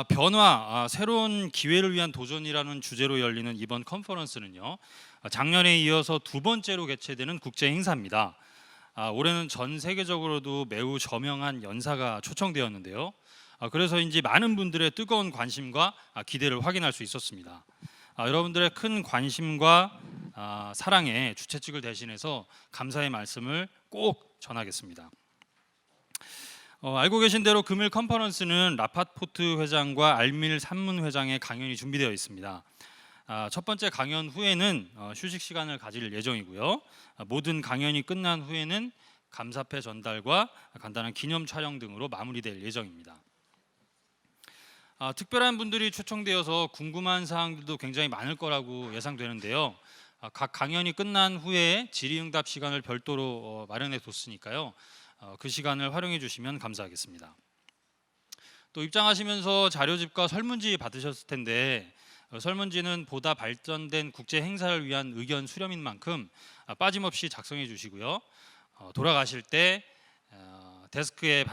변화, 새로운 기회를 위한 도전이라는 주제로 열리는 이번 컨퍼런스는요, 작년에 이어서 두 번째로 개최되는 국제 행사입니다. 올해는 전 세계적으로도 매우 저명한 연사가 초청되었는데요. 그래서인지 많은 분들의 뜨거운 관심과 기대를 확인할 수 있었습니다. 여러분들의 큰 관심과 사랑에 주최 측을 대신해서 감사의 말씀을 꼭 전하겠습니다. 알고 계신 대로 금일 컨퍼런스는 라파포트 회장과 알밀 삼문 회장의 강연이 준비되어 있습니다. 첫 번째 강연 후에는 휴식 시간을 가질 예정이고요. 모든 강연이 끝난 후에는 감사패 전달과 간단한 기념 촬영 등으로 마무리될 예정입니다. 특별한 분들이 초청되어서 궁금한 사항들도 굉장히 많을 거라고 예상되는데요. 각 강연이 끝난 후에 질의응답 시간을 별도로 마련해 뒀으니까요. 그 시간을 활용해 주시면 감사하겠습니다. 또 입장하시면서 자료집과 설문지 받으셨을 텐데, 설문지는 보다 발전된 국제 행사를 위한 의견 수렴인 만큼 빠짐없이 작성해 주시고요. 돌아가실 때 데스크에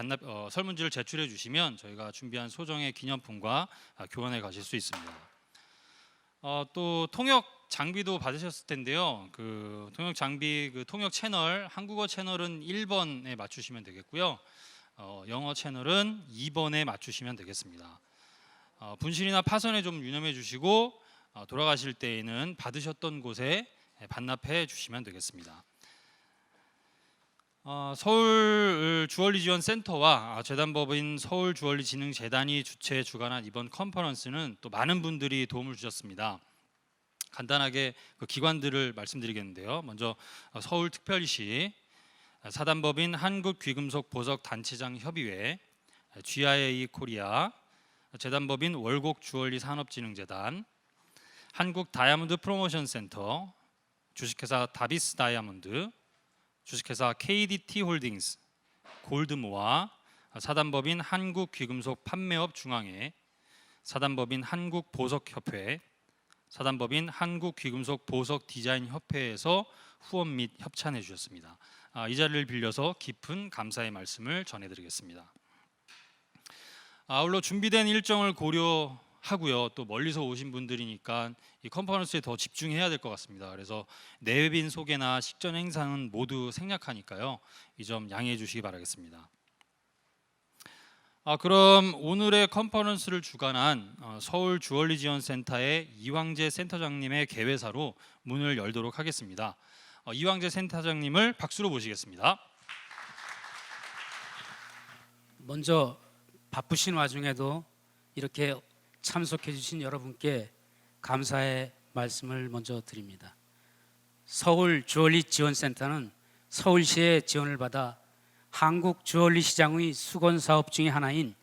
설문지를 제출해 주시면 저희가 준비한 소정의 기념품과 교환해 가실 수 있습니다. 또 통역 장비도 받으셨을 텐데요. 그 통역 장비, 통역 채널, 한국어 채널은 1번에 맞추시면 되겠고요. 영어 채널은 2번에 맞추시면 되겠습니다. 분실이나 파손에 좀 유념해 주시고 돌아가실 때에는 받으셨던 곳에 반납해 주시면 되겠습니다. 서울주얼리지원센터와 재단법인 서울주얼리진흥재단이 주관한 이번 컨퍼런스는 또 많은 분들이 도움을 주셨습니다. 간단하게 그 기관들을 말씀드리겠는데요. 먼저 서울특별시, 사단법인 한국귀금속보석단체장협의회, GIA 코리아, 재단법인 월곡주얼리산업진흥재단, 한국 다이아몬드 프로모션센터, 주식회사 다비스 다이아몬드, 주식회사 KDT홀딩스, 골드모아, 사단법인 한국귀금속 판매업 중앙회, 사단법인 한국보석협회, 사단법인 한국귀금속 보석 디자인 협회에서 후원 및 협찬해 주셨습니다. 이 자리를 빌려서 깊은 감사의 말씀을 전해드리겠습니다. 아울러 준비된 일정을 고려하고요. 또 멀리서 오신 분들이니까 이 컨퍼런스에 더 집중해야 될 것 같습니다. 그래서 내외빈 소개나 식전 행사는 모두 생략하니까요. 이 점 양해해 주시기 바라겠습니다. 그럼 오늘의 컨퍼런스를 주관한 서울주얼리지원센터의 이황재 센터장님의 개회사로 문을 열도록 하겠습니다. 이황재 센터장님을 박수로 모시겠습니다. 먼저 바쁘신 와중에도 이렇게 참석해 주신 여러분께 감사의 말씀을 먼저 드립니다. 서울주얼리지원센터는 서울시의 지원을 받아 한국 주얼리 시장의 수건 사업 중의 하나인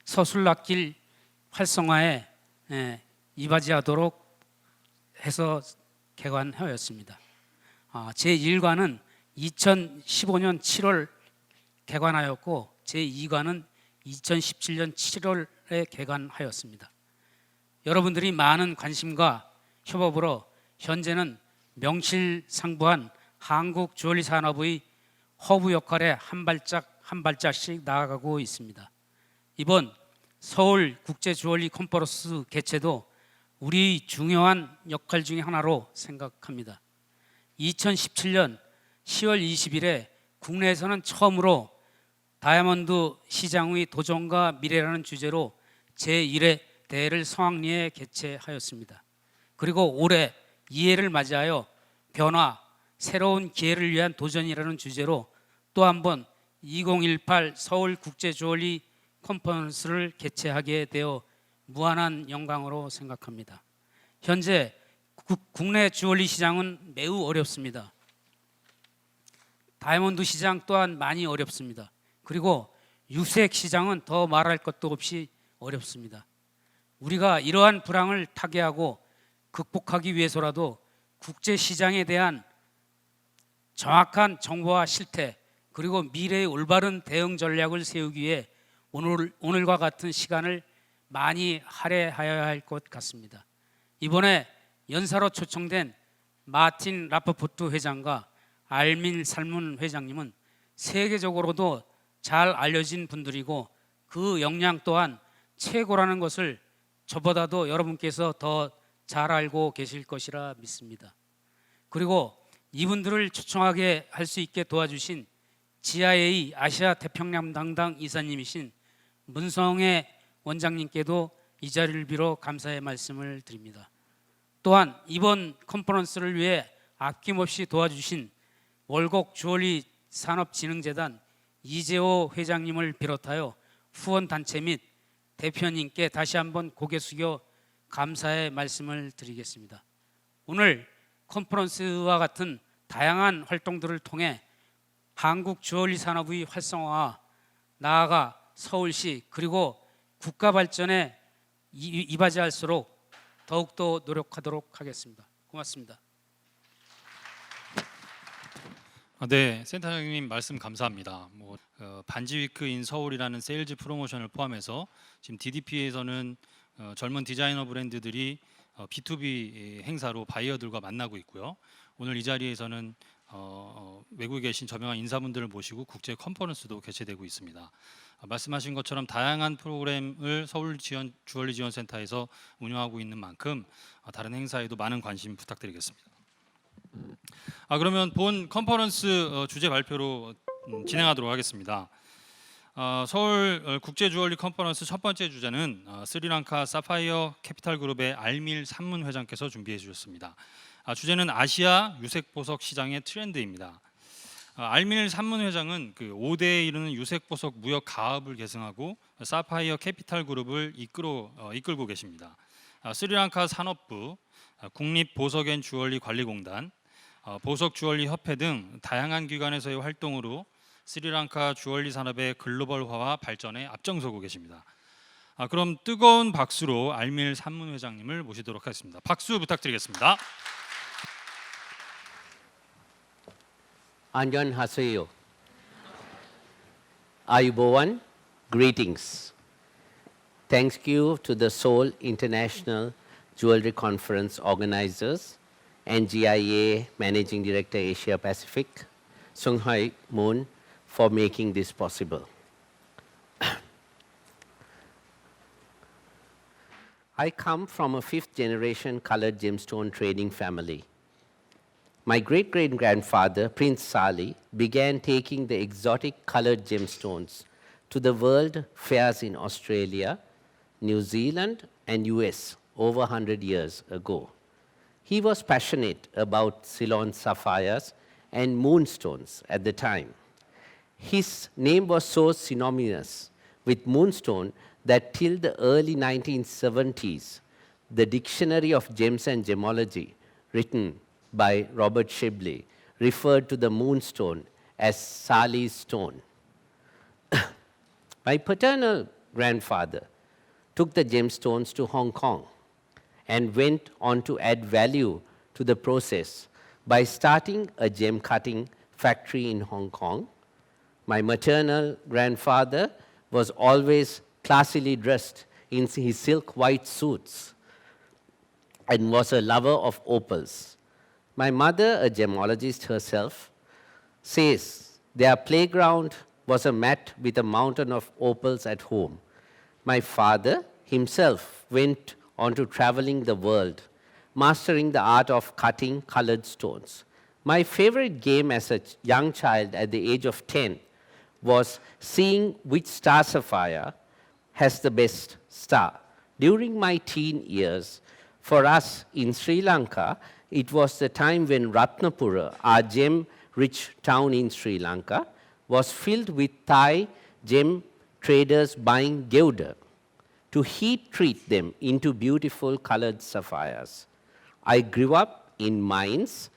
서술락길 활성화에 이바지하도록 해서 개관하였습니다. 제1관은 2015년 7월 개관하였고 제2관은 2017년 7월에 개관하였습니다. 여러분들이 많은 관심과 협업으로 현재는 명실상부한 한국 주얼리 산업의 허브 역할에 한 발짝씩 나아가고 있습니다. 이번 서울국제주얼리컨퍼런스 개최도 우리 중요한 역할 중의 하나로 생각합니다. 2017년 10월 20일에 국내에서는 처음으로 다이아몬드 시장의 도전과 미래라는 주제로 제1회 대회를 성황리에 개최하였습니다. 그리고 올해 2회를 맞이하여 변화, 새로운 기회를 위한 도전이라는 주제로 또 한 번 2018 서울국제주얼리 컨퍼런스를 개최하게 되어 무한한 영광으로 생각합니다. 현재 국내 주얼리 시장은 매우 어렵습니다. 다이아몬드 시장 또한 많이 어렵습니다. 그리고 유색 시장은 더 말할 것도 없이 어렵습니다. 우리가 이러한 불황을 타개하고 극복하기 위해서라도 국제 시장에 대한 정확한 정보와 실태 그리고 미래의 올바른 대응 전략을 세우기 위해 오늘과 같은 시간을 많이 할애하여야 할 것 같습니다. 이번에 연사로 초청된 마틴 라파포트 회장과 알밀 삼문 회장님은 세계적으로도 잘 알려진 분들이고 그 역량 또한 최고라는 것을 저보다도 여러분께서 더 잘 알고 계실 것이라 믿습니다. 그리고 이분들을 초청하게 할 수 있게 도와주신 GIA 아시아 태평양 담당 이사님이신 문성애 원장님께도 이 자리를 빌어 감사의 말씀을 드립니다. 또한 이번 컨퍼런스를 위해 아낌없이 도와주신 월곡 주얼리 산업진흥재단 이재호 회장님을 비롯하여 후원단체 및 대표님께 다시 한번 고개 숙여 감사의 말씀을 드리겠습니다. 오늘 컨퍼런스와 같은 다양한 활동들을 통해 한국 주얼리 산업의 활성화와 나아가 서울시 그리고 국가 발전에 이바지할수록 더욱더 노력하도록 하겠습니다. 고맙습니다. 네, 센터장님 말씀 감사합니다. 반지 위크 인 서울이라는 세일즈 프로모션을 포함해서 지금 DDP에서는 젊은 디자이너 브랜드들이 B2B 행사로 바이어들과 만나고 있고요. 오늘 이 자리에서는 외국에 계신 저명한 인사분들을 모시고 국제 컨퍼런스도 개최되고 있습니다. 말씀하신 것처럼 다양한 프로그램을 서울주얼리지원센터에서 운영하고 있는 만큼 다른 행사에도 많은 관심 부탁드리겠습니다. 그러면 본 컨퍼런스 주제 발표로 진행하도록 하겠습니다. 서울국제주얼리컨퍼런스 첫 번째 주제는 스리랑카 사파이어 캐피탈그룹의 알밀 삼문 회장께서 준비해 주셨습니다. 주제는 아시아 유색보석 시장의 트렌드입니다. 알밀 삼문 회장은 5대에 이르는 유색보석 무역 가업을 계승하고 사파이어 캐피탈그룹을 이끌고 계십니다. 스리랑카 산업부, 국립보석앤주얼리관리공단, 보석주얼리협회 등 다양한 기관에서의 활동으로 스리랑카 주얼리 산업의 글로벌화와 발전에 앞장서고 계십니다. 그럼 뜨거운 박수로 알밀 삼문 회장님을 모시도록 하겠습니다. 박수 부탁드리겠습니다. 안녕하세요. Ayubowan, greetings. Thank you to the Seoul International Jewelry Conference organizers and GIA Managing Director Asia Pacific, Sung-Hai Moon, for making this possible. I come from a fifth-generation colored gemstone trading family. My great-great-grandfather, Prince Sali, began taking the exotic colored gemstones to the world fairs in Australia, New Zealand, and US over 100 years ago. He was passionate about Ceylon sapphires and moonstones at the time. His name was so synonymous with moonstone that till the early 1970s, the Dictionary of Gems and Gemology, written by Robert Shibley, referred to the moonstone as Sali's stone. My paternal grandfather took the gemstones to Hong Kong and went on to add value to the process by starting a gem cutting factory in Hong Kong. My maternal grandfather was always classily dressed in his silk white suits and was a lover of opals. My mother, a gemologist herself, says their playground was a mat with a mountain of opals at home. My father himself went on to traveling the world, mastering the art of cutting colored stones. My favorite game as a young child at the age of 10 was seeing which star sapphire has the best star. During my teen years, for us in Sri Lanka, it was the time when Ratnapura, our gem-rich town in Sri Lanka, was filled with Thai gem traders buying gewda to heat-treat them into beautiful colored sapphires. I grew up in mines,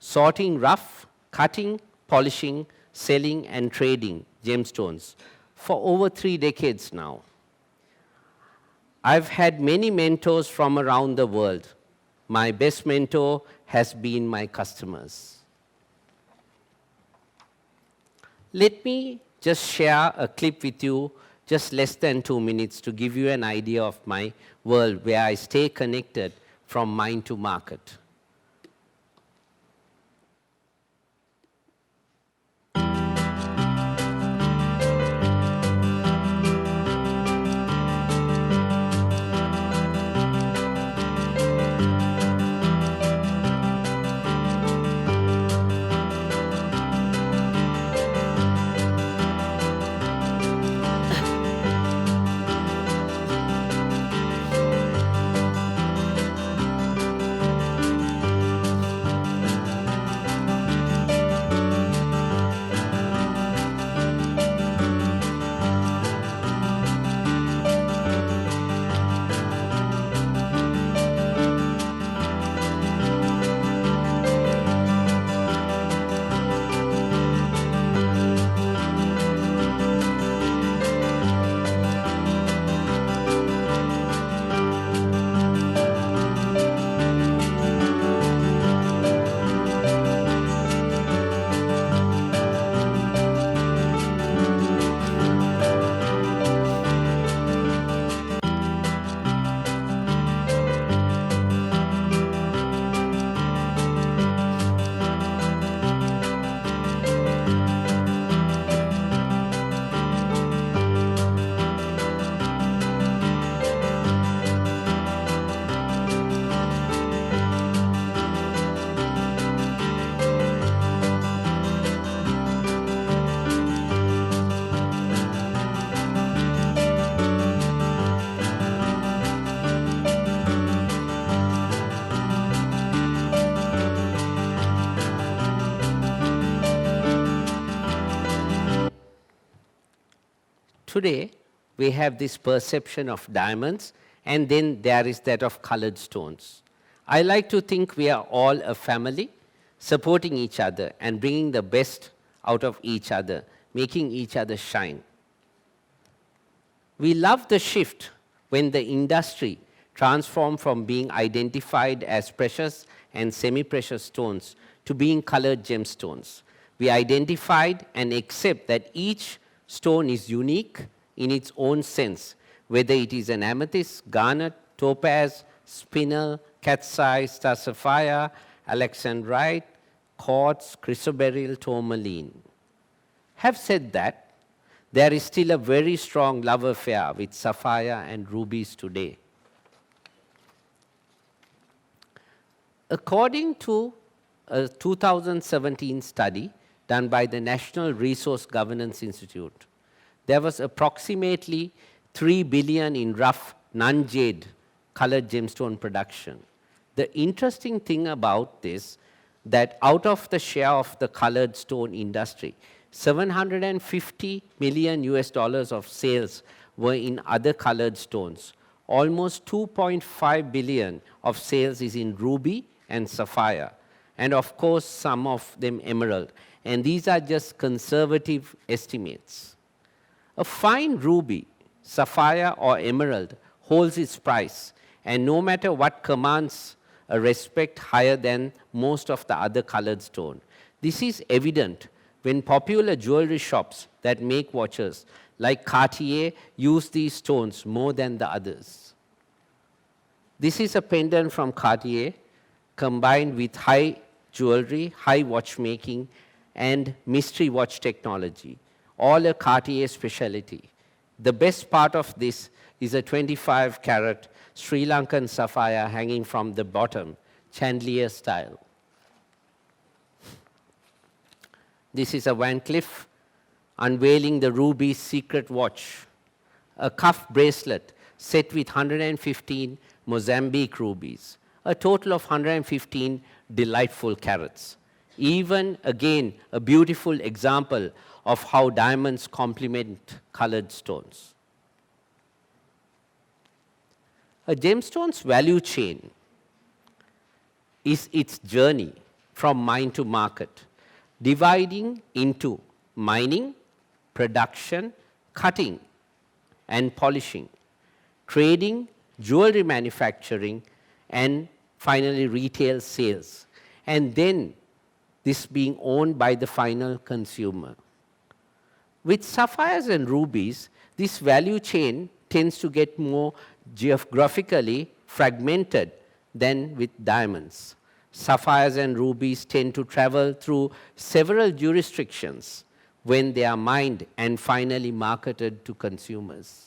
sorting rough, cutting, polishing, selling and trading gemstones for over 3 decades now. I've had many mentors from around the world. My best mentor has been my customers. Let me just share a clip with you, just less than 2 minutes, to give you an idea of my world where I stay connected from mine to market. Today, we have this perception of diamonds, and then there is that of colored stones. I like to think we are all a family, supporting each other and bringing the best out of each other, making each other shine. We love the shift when the industry transformed from being identified as precious and semi-precious stones to being colored gemstones. We identified and accept that each stone is unique in its own sense, whether it is an amethyst, garnet, topaz, spinel, cat's eye, star sapphire, alexandrite, quartz, chrysoberyl, tourmaline. Have said that, there is still a very strong love affair with sapphire and rubies today. According to a 2017 study done by the National Resource Governance Institute, there was approximately 3 billion in rough non-jade colored gemstone production. The interesting thing about this, that out of the share of the colored stone industry, 750 million US dollars of sales were in other colored stones. Almost 2.5 billion of sales is in ruby and sapphire, and of course some of them emerald. And these are just conservative estimates. A fine ruby, sapphire or emerald holds its price, and no matter what commands a respect higher than most of the other colored stone. This is evident when popular jewelry shops that make watches like Cartier use these stones more than the others. This is a pendant from Cartier combined with high jewelry, high watchmaking, and mystery watch technology, all a Cartier specialty. The best part of this is a 25-carat Sri Lankan sapphire hanging from the bottom, chandelier style. This is a Van Cleef unveiling the ruby's secret watch, a cuff bracelet set with 115 Mozambique rubies, a total of 115 delightful carats. Even, again, a beautiful example of how diamonds complement colored stones. A gemstone's value chain is its journey from mine to market, dividing into mining, production, cutting, and polishing, trading, jewelry manufacturing, and finally retail sales, and then this being owned by the final consumer. With sapphires and rubies, this value chain tends to get more geographically fragmented than with diamonds. Sapphires and rubies tend to travel through several jurisdictions when they are mined and finally marketed to consumers.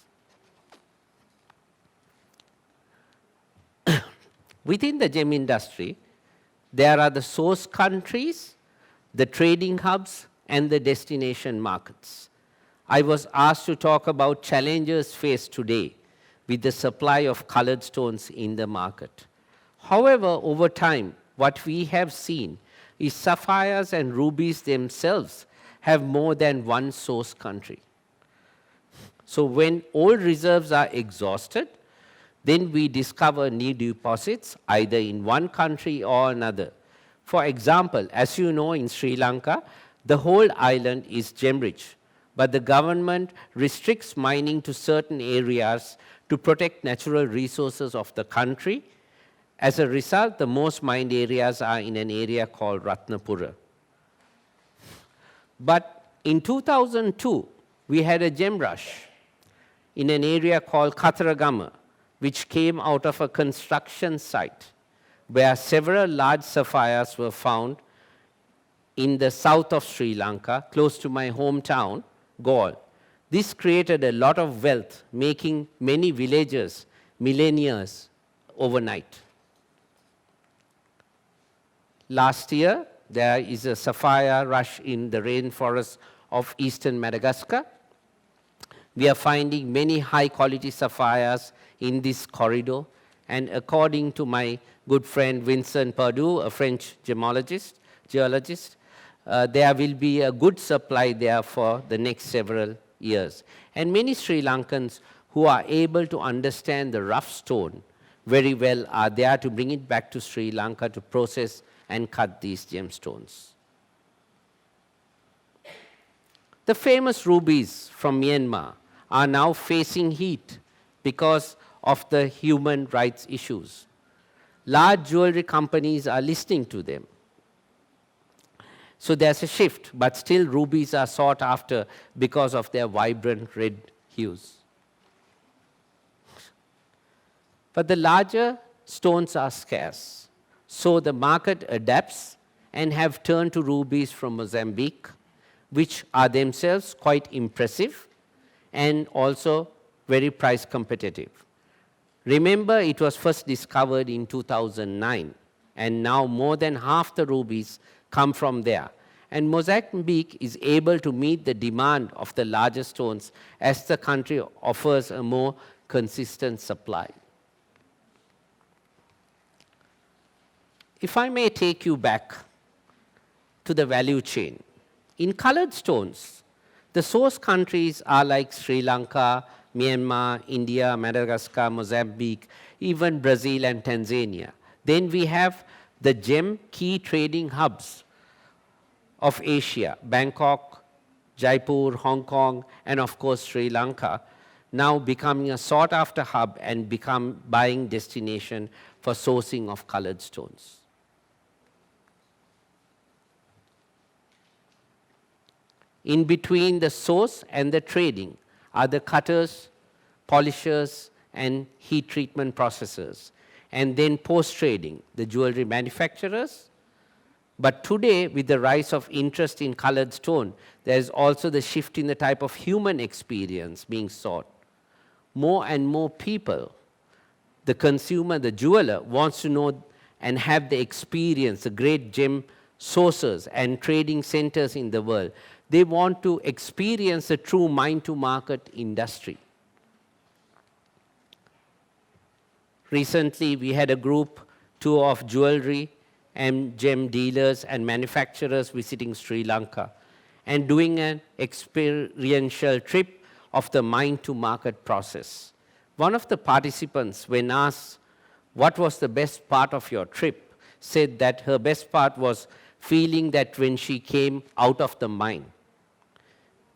Within the gem industry, there are the source countries, the trading hubs, and the destination markets. I was asked to talk about challenges faced today with the supply of colored stones in the market. However, over time, what we have seen is sapphires and rubies themselves have more than one source country. So when old reserves are exhausted, then we discover new deposits either in one country or another. For example, as you know, in Sri Lanka, the whole island is gem-rich, but the government restricts mining to certain areas to protect natural resources of the country. As a result, the most mined areas are in an area called Ratnapura. But in 2002, we had a gem rush in an area called Katharagama, which came out of a construction site where several large sapphires were found in the south of Sri Lanka, close to my hometown, Galle. This created a lot of wealth, making many villagers millionaires overnight. Last year, there is a sapphire rush in the rainforests of eastern Madagascar. We are finding many high-quality sapphires in this corridor, and according to my good friend Vincent Perdue, a French geologist, there will be a good supply there for the next several years. And many Sri Lankans who are able to understand the rough stone very well are there to bring it back to Sri Lanka to process and cut these gemstones. The famous rubies from Myanmar are now facing heat because of the human rights issues. Large jewelry companies are listening to them. So there's a shift, but still rubies are sought after because of their vibrant red hues. But the larger stones are scarce, so the market adapts and have turned to rubies from Mozambique, which are themselves quite impressive and also very price competitive. Remember, it was first discovered in 2009, and now more than half the rubies come from there. And Mozambique is able to meet the demand of the larger stones as the country offers a more consistent supply. If I may take you back to the value chain, in colored stones, the source countries are like Sri Lanka, Myanmar, India, Madagascar, Mozambique, even Brazil and Tanzania. Then we have the gem key trading hubs of Asia, Bangkok, Jaipur, Hong Kong, and of course Sri Lanka, now becoming a sought-after hub and become buying destination for sourcing of colored stones. In between the source and the trading are the cutters, polishers, and heat treatment processors, and then post-trading, the jewelry manufacturers. But today, with the rise of interest in colored stone, there is also the shift in the type of human experience being sought. More and more people, the consumer, the jeweler, wants to know and have the experience, the great gem sources and trading centers in the world. They want to experience the true mine-to-market industry. Recently, we had a group tour of jewelry and gem dealers and manufacturers visiting Sri Lanka and doing an experiential trip of the mine-to-market process. One of the participants, when asked what was the best part of your trip, said that her best part was feeling that when she came out of the mine.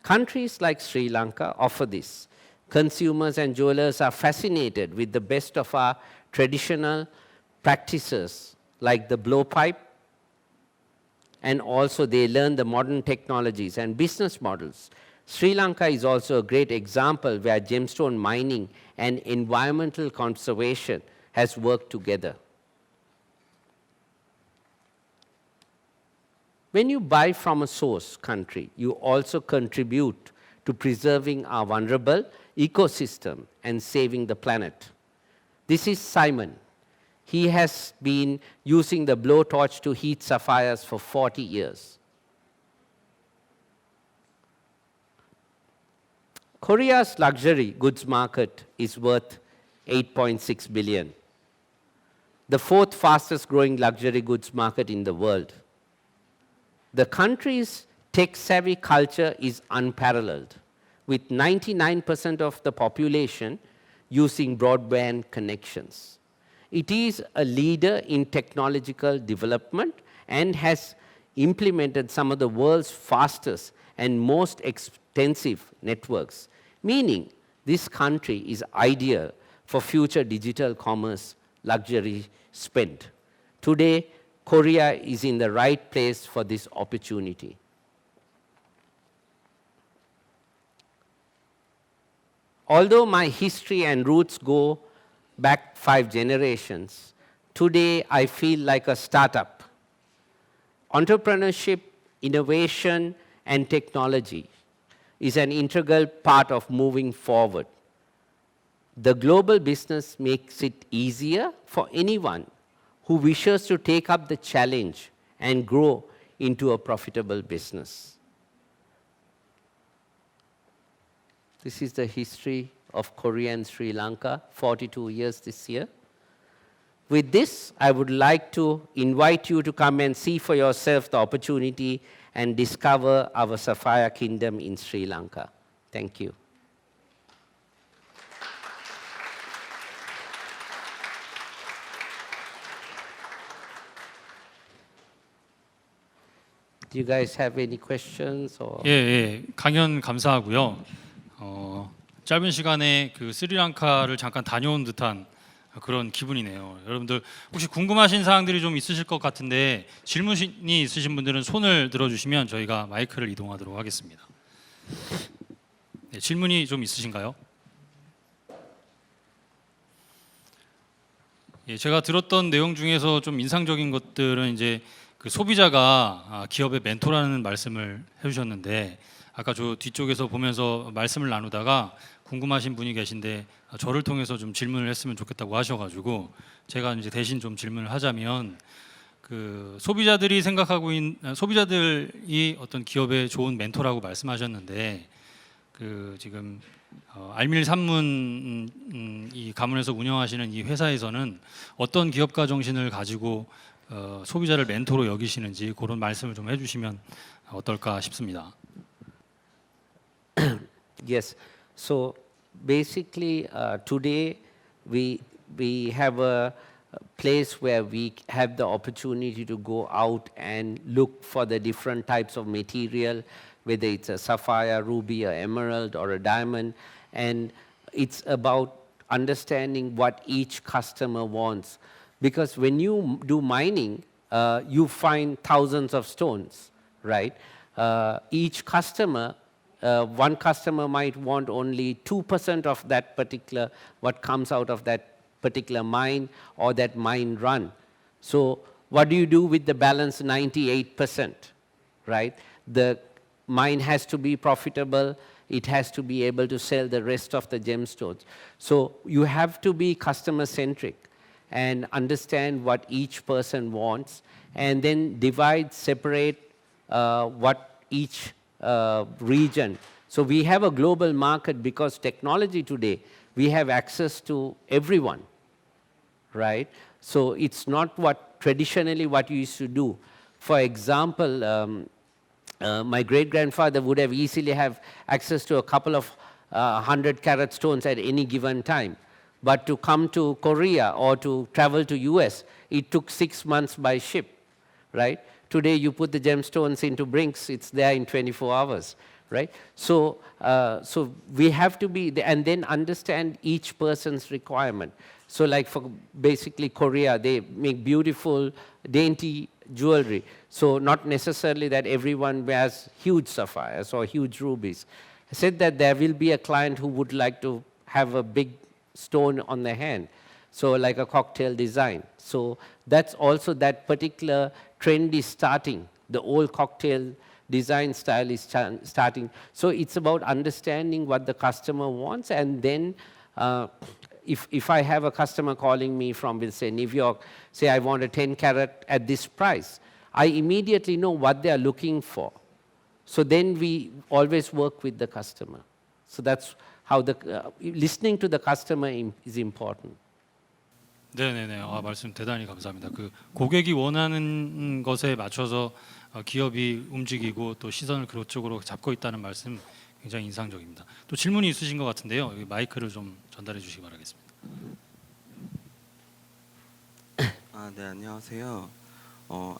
Countries like Sri Lanka offer this. Consumers and jewelers are fascinated with the best of our traditional practices like the blowpipe, and also they learn the modern technologies and business models. Sri Lanka is also a great example where gemstone mining and environmental conservation has worked together. When you buy from a source country, you also contribute to preserving our vulnerable ecosystem and saving the planet. This is Simon. He has been using the blowtorch to heat sapphires for 40 years. Korea's luxury goods market is worth 8.6 billion, the fourth fastest growing luxury goods market in the world. The country's tech-savvy culture is unparalleled, with 99% of the population using broadband connections. It is a leader in technological development and has implemented some of the world's fastest and most extensive networks, meaning this country is ideal for future digital commerce luxury spend. Today, Korea is in the right place for this opportunity. Although my history and roots go back 5 generations, today I feel like a startup. Entrepreneurship, innovation, and technology is an integral part of moving forward. The global business makes it easier for anyone who wishes to take up the challenge and grow into a profitable business. This is the history of Korea and Sri Lanka, 42 years this year. With this, I would like to invite you to come and see for yourself the opportunity and discover our Sapphire Kingdom in Sri Lanka. Thank you. Do you guys have any questions? Or? 예, 강연 감사하고요. 짧은 시간에 그 스리랑카를 잠깐 다녀온 듯한 그런 기분이네요. 여러분들 혹시 궁금하신 사항들이 좀 있으실 것 같은데 질문이 있으신 분들은 손을 들어주시면 저희가 마이크를 이동하도록 하겠습니다. 네, 질문이 좀 있으신가요? 예, 제가 들었던 내용 중에서 좀 인상적인 것들은 이제 그 소비자가 기업의 멘토라는 말씀을 해주셨는데 아까 저 뒤쪽에서 보면서 말씀을 나누다가 궁금하신 분이 계신데 저를 통해서 좀 질문을 했으면 좋겠다고 하셔가지고 제가 이제 대신 좀 질문을 하자면 그 소비자들이 생각하고 있는 소비자들이 어떤 기업의 좋은 멘토라고 말씀하셨는데 그 지금 알밀 산문 이 가문에서 운영하시는 이 회사에서는 어떤 기업가 정신을 가지고 소비자를 멘토로 여기시는지 그런 말씀을 좀 해주시면 어떨까 싶습니다. Yes. So basically, today we have a place where we have the opportunity to go out and look for the different types of material, whether it's a sapphire, ruby, or emerald, or a diamond, and it's about understanding what each customer wants. Because when you do mining, you find thousands of stones, right? Each customer, one customer might want only 2% of that particular, what comes out of that particular mine or that mine run. So what do you do with the balance 98%, right? The mine has to be profitable. It has to be able to sell the rest of the gemstones. So you have to be customer-centric and understand what each person wants, and then divide, separate what each region. So we have a global market because technology today, we have access to everyone, right? So it's not what traditionally what you used to do. For example, my great-grandfather would have easily have access to a couple of 100-carat stones at any given time. But to come to Korea or to travel to US, it took 6 months by ship, right? Today you put the gemstones into Brinks, it's there in 24 hours, right? So, so we have to be, and then understand each person's requirement. So like for basically Korea, they make beautiful, dainty jewelry. So not necessarily that everyone wears huge sapphires or huge rubies. I said that there will be a client who would like to have a big stone on the hand, so like a cocktail design. So that's also that particular trend is starting. The old cocktail design style is starting. So it's about understanding what the customer wants, and then if I have a customer calling me from, we'll say, New York, say I want a 10-carat at this price, I immediately know what they are looking for. So then we always work with the customer. So that's how the listening to the customer is important. 네네네. 말씀 대단히 감사합니다. 그 고객이 원하는 것에 맞춰서 기업이 움직이고 또 시선을 그쪽으로 잡고 있다는 말씀 굉장히 인상적입니다. 또 질문이 있으신 것 같은데요. 여기 마이크를 좀 전달해 주시기 바라겠습니다. 네, 안녕하세요.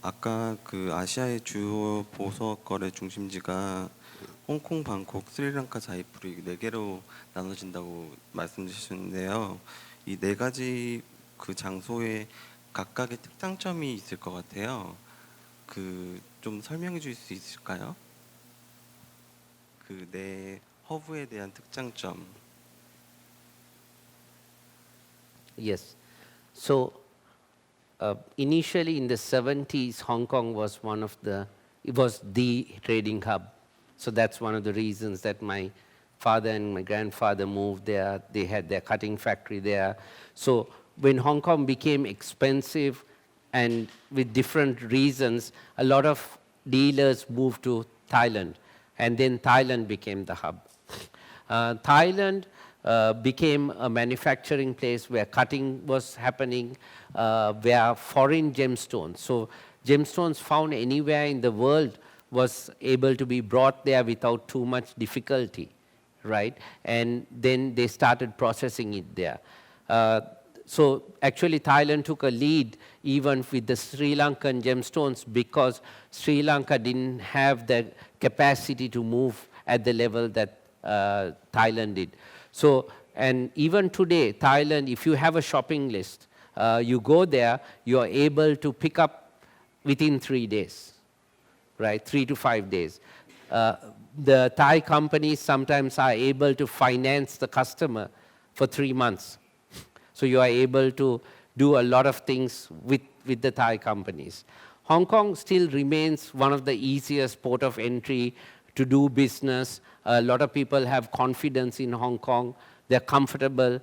아까 그 아시아의 주요 보석 거래 중심지가 홍콩, 방콕, 스리랑카, 자이푸르 4개로 나눠진다고 말씀 주셨는데요. 이 4가지 그 장소에 각각의 특장점이 있을 것 같아요. 그 좀 설명해 주실 수 있을까요? 그 네 허브에 대한 특장점. Yes. So initially in the 70s, Hong Kong was it was the trading hub. So that's one of the reasons that my father and my grandfather moved there. They had their cutting factory there. So when Hong Kong became expensive and with different reasons, a lot of dealers moved to Thailand. And then Thailand became the hub. Thailand became a manufacturing place where cutting was happening, where foreign gemstones. So gemstones found anywhere in the world was able to be brought there without too much difficulty, right? And then they started processing it there. So actually Thailand took a lead even with the Sri Lankan gemstones because Sri Lanka didn't have the capacity to move at the level that Thailand did. So, and even today, Thailand, if you have a shopping list, you go there, you are able to pick up within 3 days, right? 3 to 5 days. The Thai companies sometimes are able to finance the customer for 3 months. So you are able to do a lot of things with the Thai companies. Hong Kong still remains one of the easiest port of entry to do business. A lot of people have confidence in Hong Kong. They're comfortable.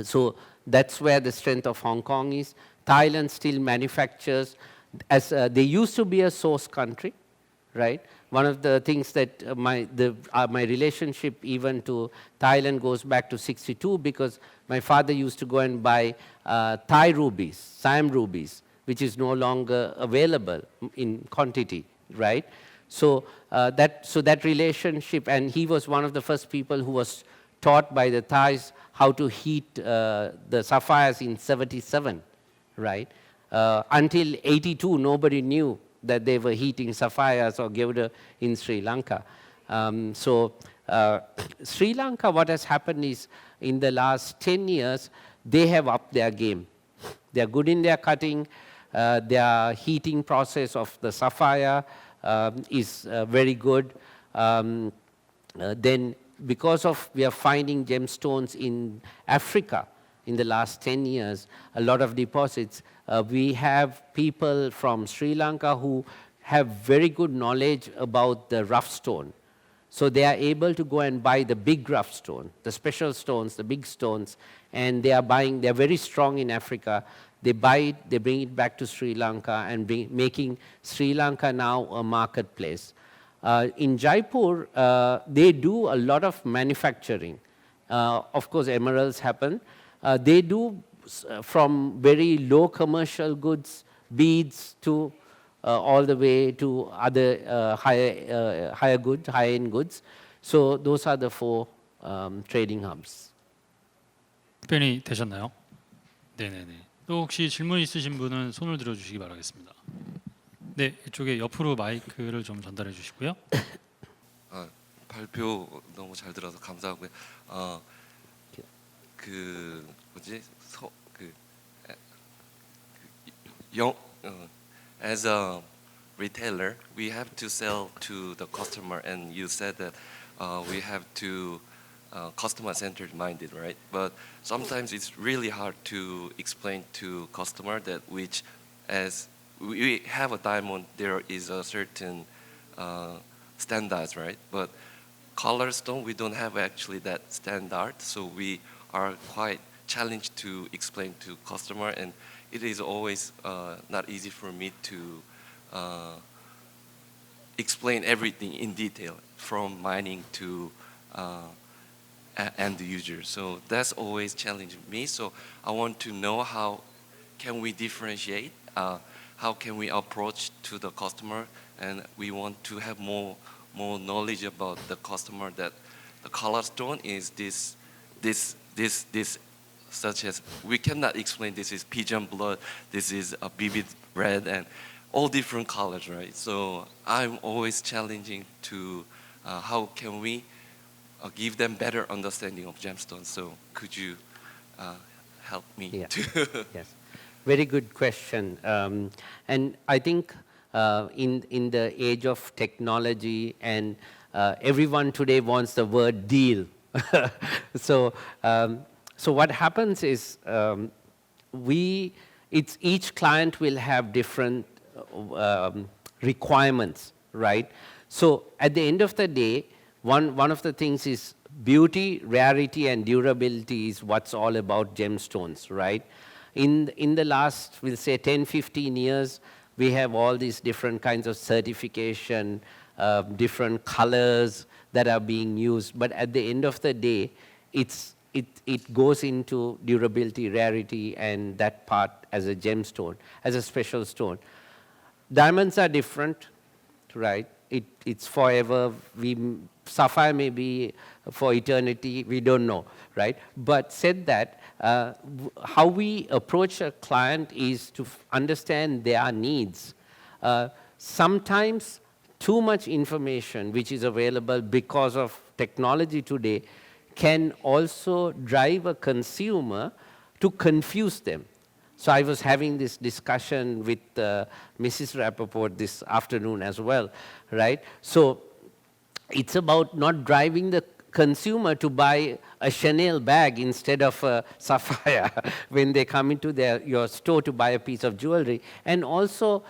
So that's where the strength of Hong Kong is. Thailand still manufactures. As they used to be a source country, right? One of the things that my relationship even to Thailand goes back to 62 because my father used to go and buy Thai rubies, Siam rubies, which is no longer available in quantity, right? So that relationship, and he was one of the first people who was taught by the Thais how to heat the sapphires in 77, right? Until 82, nobody knew that they were heating sapphires or gewda in Sri Lanka. Sri Lanka, what has happened is in the last 10 years, they have upped their game. They are good in their cutting. Their heating process of the sapphire is very good. Then because of we are finding gemstones in Africa in the last 10 years, a lot of deposits, we have people from Sri Lanka who have very good knowledge about the rough stone. So they are able to go and buy the big rough stone, the special stones, the big stones, and they are buying, they are very strong in Africa. They buy it, they bring it back to Sri Lanka and making Sri Lanka now a marketplace. In Jaipur, they do a lot of manufacturing. Of course, emeralds happen. They do from very low commercial goods, beads, to all the way to other high-end goods. So those are the 4 trading hubs. 답변이 되셨나요? 네네네. 또 혹시 질문 있으신 분은 손을 들어주시기 바라겠습니다. 네, 이쪽에 옆으로 마이크를 좀 전달해 주시고요. 발표 너무 잘 들어서 감사하고요. as a retailer, we have to sell to the customer, and you said that we have to customer-centered minded, right? But sometimes it's really hard to explain to customer that which, as we have a diamond, there is a certain standards, right? But color stone, we don't have actually that standard, so we are quite challenged to explain to customer, and it is always not easy for me to explain everything in detail from mining to end user. So that's always challenging me. So I want to know how can we differentiate, how can we approach to the customer, and we want to have more knowledge about the customer, that the color stone is this, such as we cannot explain this is pigeon blood, this is a vivid red, and all different colors, right? So I'm always challenging to how can we give them better understanding of gemstones. So could you help me to? Yes, very good question. And I think in the age of technology, and everyone today wants the word deal. So what happens is each client will have different requirements, right? So at the end of the day, one of the things is beauty, rarity, and durability is what's all about gemstones, right? In the last, we'll say 10, 15 years, we have all these different kinds of certification, different colors that are being used. But at the end of the day, it goes into durability, rarity, and that part as a gemstone, as a special stone. Diamonds are different, right? it's forever. Sapphire may be for eternity. We don't know, right? But said that, how we approach a client is to understand their needs. Sometimes too much information which is available because of technology today can also drive a consumer to confuse them. So I was having this discussion with Mrs. Rapaport this afternoon as well, right? So it's about not driving the consumer to buy a Chanel bag instead of a sapphire when they come into your store to buy a piece of jewelry. And also,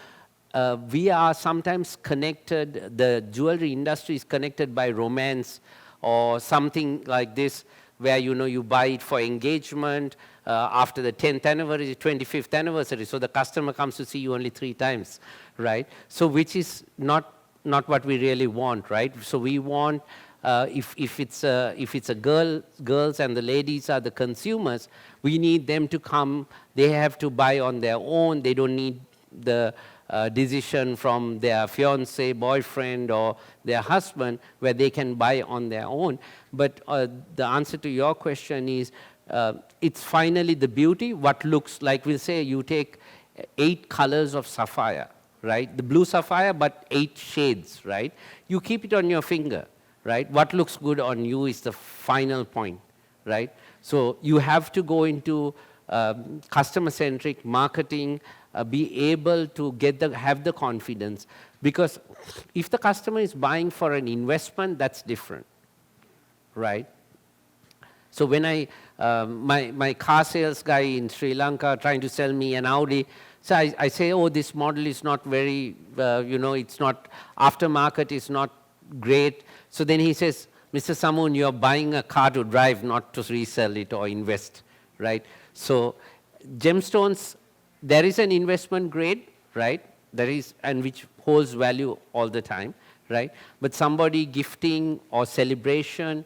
we are sometimes connected, the jewelry industry is connected by romance or something like this, where you buy it for engagement, after the 10th anniversary, 25th anniversary, so the customer comes to see you only 3 times, right? So which is not what we really want, right? So we want, if it's a girls and the ladies are the consumers, we need them to come, they have to buy on their own, they don't need the decision from their fiance, boyfriend, or their husband, where they can buy on their own. But the answer to your question is, it's finally the beauty, what looks like, we'll say you take 8 colors of sapphire, right? The blue sapphire, but 8 shades, right? You keep it on your finger, right? What looks good on you is the final point, right? So you have to go into customer-centric marketing, be able to have the confidence, because if the customer is buying for an investment, that's different, right? So when my car sales guy in Sri Lanka trying to sell me an Audi, so I say, oh, this model is not very, it's not, aftermarket is not great. So then he says, Mr. Sammoon, you're buying a car to drive, not to resell it or invest, right? So gemstones, there is an investment grade, right? There is, and which holds value all the time, right? But somebody gifting or celebration,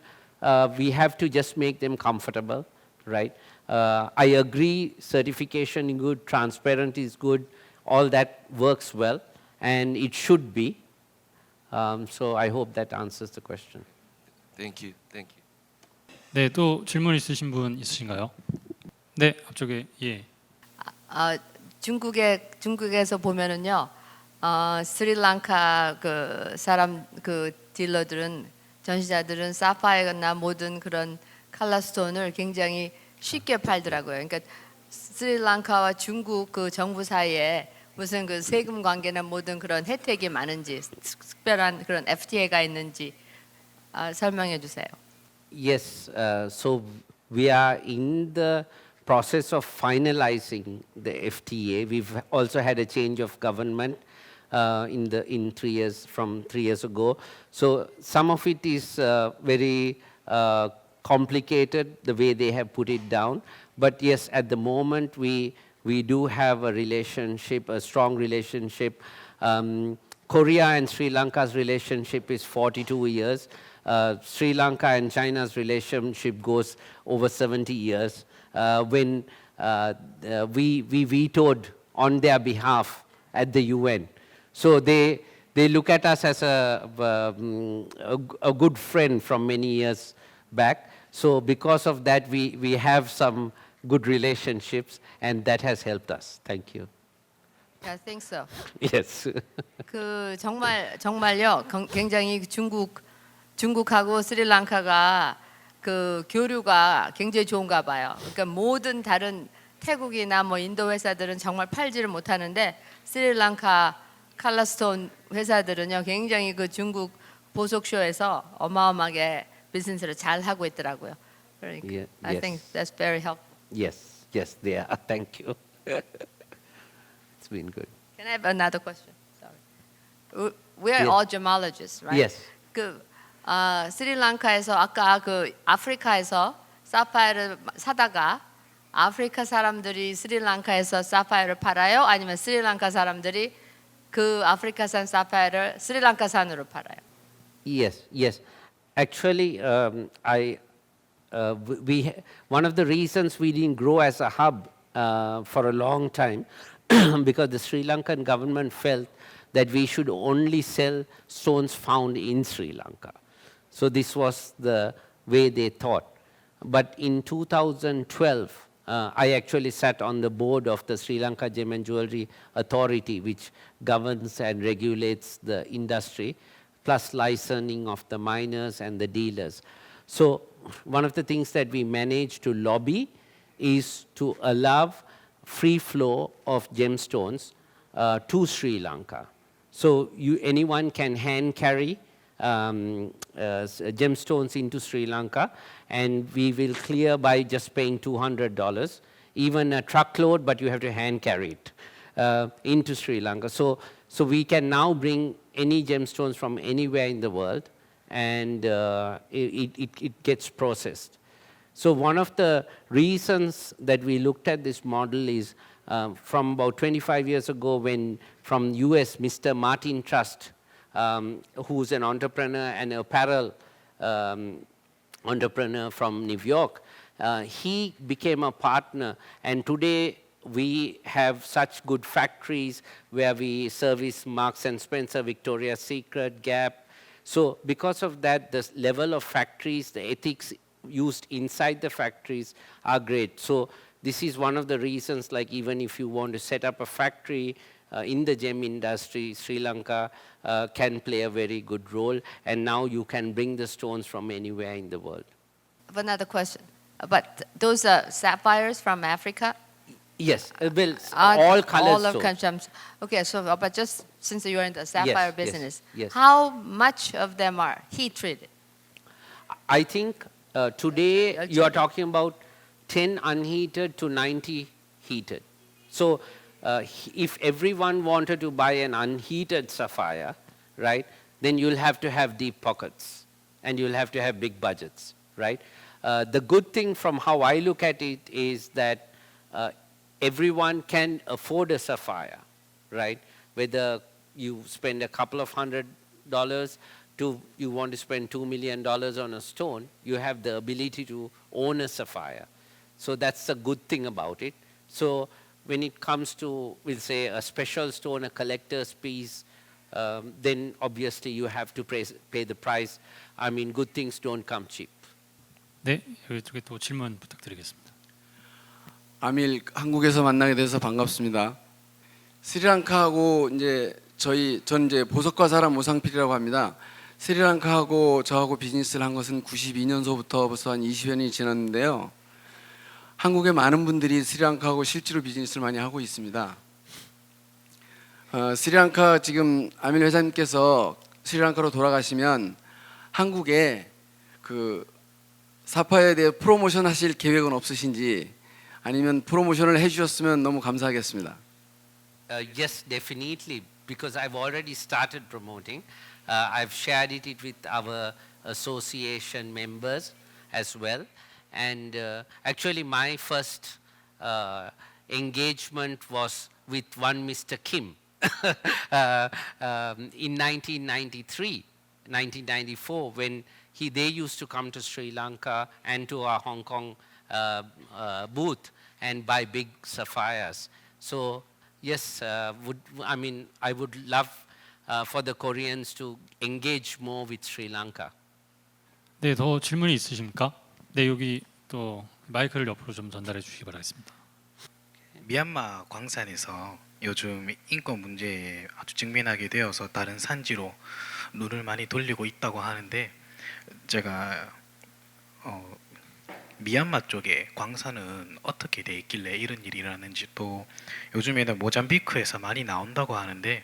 we have to just make them comfortable, right? I agree, certification is good, transparent is good, all that works well, and it should be. So I hope that answers the question. Thank you. Thank you. 네, 또 질문 있으신 분 있으신가요? 네, 앞쪽에 예. 중국에서 보면은요, 스리랑카 그 딜러들은, 전시자들은 사파이어나 모든 그런 컬러스톤을 굉장히 쉽게 팔더라고요. 그러니까 스리랑카와 중국 그 정부 사이에 무슨 그 세금 관계나 모든 그런 혜택이 많은지, 특별한 그런 FTA가 있는지 설명해 주세요. Yes, so we are in the process of finalizing the FTA. We've also had a change of government in 3 years, from 3 years ago. So some of it is very complicated, the way they have put it down. But yes, at the moment we do have a relationship, a strong relationship. Korea and Sri Lanka's relationship is 42 years. Sri Lanka and China's relationship goes over 70 years. When we vetoed on their behalf at the UN. So they look at us as a good friend from many years back. So because of that, we have some good relationships, and that has helped us. Thank you. I think so. Yes. 그 정말요. 굉장히 중국하고 스리랑카가 그 교류가 굉장히 좋은가 봐요. 그러니까 모든 다른 태국이나 뭐 인도 회사들은 정말 팔지를 못하는데 스리랑카 컬러스톤 회사들은요 굉장히 그 중국 보석쇼에서 어마어마하게 비즈니스를 잘 하고 있더라고요. 그러니까 Yeah, I yes. think that's very helpful. Yes, they are. Thank you. It's been good. Can I have another question? Sorry. We are Yeah. all gemologists, right? Yes. 그 스리랑카에서 아까 그 아프리카에서 사파이어를 사다가 아프리카 사람들이 스리랑카에서 사파이어를 팔아요? 아니면 스리랑카 사람들이 그 아프리카산 사파이어를 스리랑카산으로 팔아요? Yes. Actually, one of the reasons we didn't grow as a hub for a long time, because the Sri Lankan government felt that we should only sell stones found in Sri Lanka. So this was the way they thought. But in 2012, I actually sat on the board of the Sri Lanka Gem and Jewelry Authority, which governs and regulates the industry, plus licensing of the miners and the dealers. So one of the things that we managed to lobby is to allow free flow of gemstones to Sri Lanka. So anyone can hand carry gemstones into Sri Lanka, and we will clear by just paying $200, even a truckload, but you have to hand carry it into Sri Lanka. So we can now bring any gemstones from anywhere in the world, and it gets processed. So one of the reasons that we looked at this model is from about 25 years ago, when from US, Mr. Martin Trust, who's an entrepreneur and apparel entrepreneur from New York, he became a partner, and today we have such good factories where we service Marks and Spencer, Victoria's Secret, Gap. So because of that, the level of factories, the ethics used inside the factories are great. So this is one of the reasons, like even if you want to set up a factory in the gem industry, Sri Lanka can play a very good role, and now you can bring the stones from anywhere in the world. I have another question. But those are sapphires from Africa? Yes, well, all colored all of stones. countries. Okay, so but just since you're in the sapphire Yes, business, yes. how much of them are heat treated? I think today I'll you are check it. talking about 10 unheated to 90 heated. So if everyone wanted to buy an unheated sapphire, right, then you'll have to have deep pockets and you'll have to have big budgets, right? The good thing from how I look at it is that everyone can afford a sapphire, right? Whether you spend a couple of $100 to you want to spend $2 million on a stone, you have the ability to own a sapphire. So that's the good thing about it. So when it comes to, we'll say, a special stone, a collector's piece, then obviously you have to pay the price. I mean, good things don't come cheap. 네, 여기 또 질문 부탁드리겠습니다. 아밀 한국에서 만나게 돼서 반갑습니다. 스리랑카하고 전 이제 보석과 사람 오상필이라고 합니다. 스리랑카하고 저하고 비즈니스를 한 것은 92년서부터 벌써 한 20여 년이 지났는데요. 한국의 많은 분들이 스리랑카하고 실제로 비즈니스를 많이 하고 있습니다. 스리랑카 지금 아밀 회장님께서 스리랑카로 돌아가시면 한국에 그 사파이어에 대해 프로모션 하실 계획은 없으신지, 아니면 프로모션을 해주셨으면 너무 감사하겠습니다. Yes, definitely, because I've already started promoting. I've shared it with our association members as well. And actually my first engagement was with one Mr. Kim in 1993, 1994, when they used to come to Sri Lanka and to our Hong Kong booth and buy big sapphires. So yes, I would love for the Koreans to engage more with Sri Lanka. 네, 더 질문이 있으십니까? 네, 여기 또 마이크를 옆으로 좀 전달해 주시기 바라겠습니다. 미얀마 광산에서 요즘 인권 문제에 아주 직면하게 되어서 다른 산지로 눈을 많이 돌리고 있다고 하는데, 제가 미얀마 쪽에 광산은 어떻게 돼 있길래 이런 일이 일어나는지, 또 요즘에는 모잠비크에서 많이 나온다고 하는데,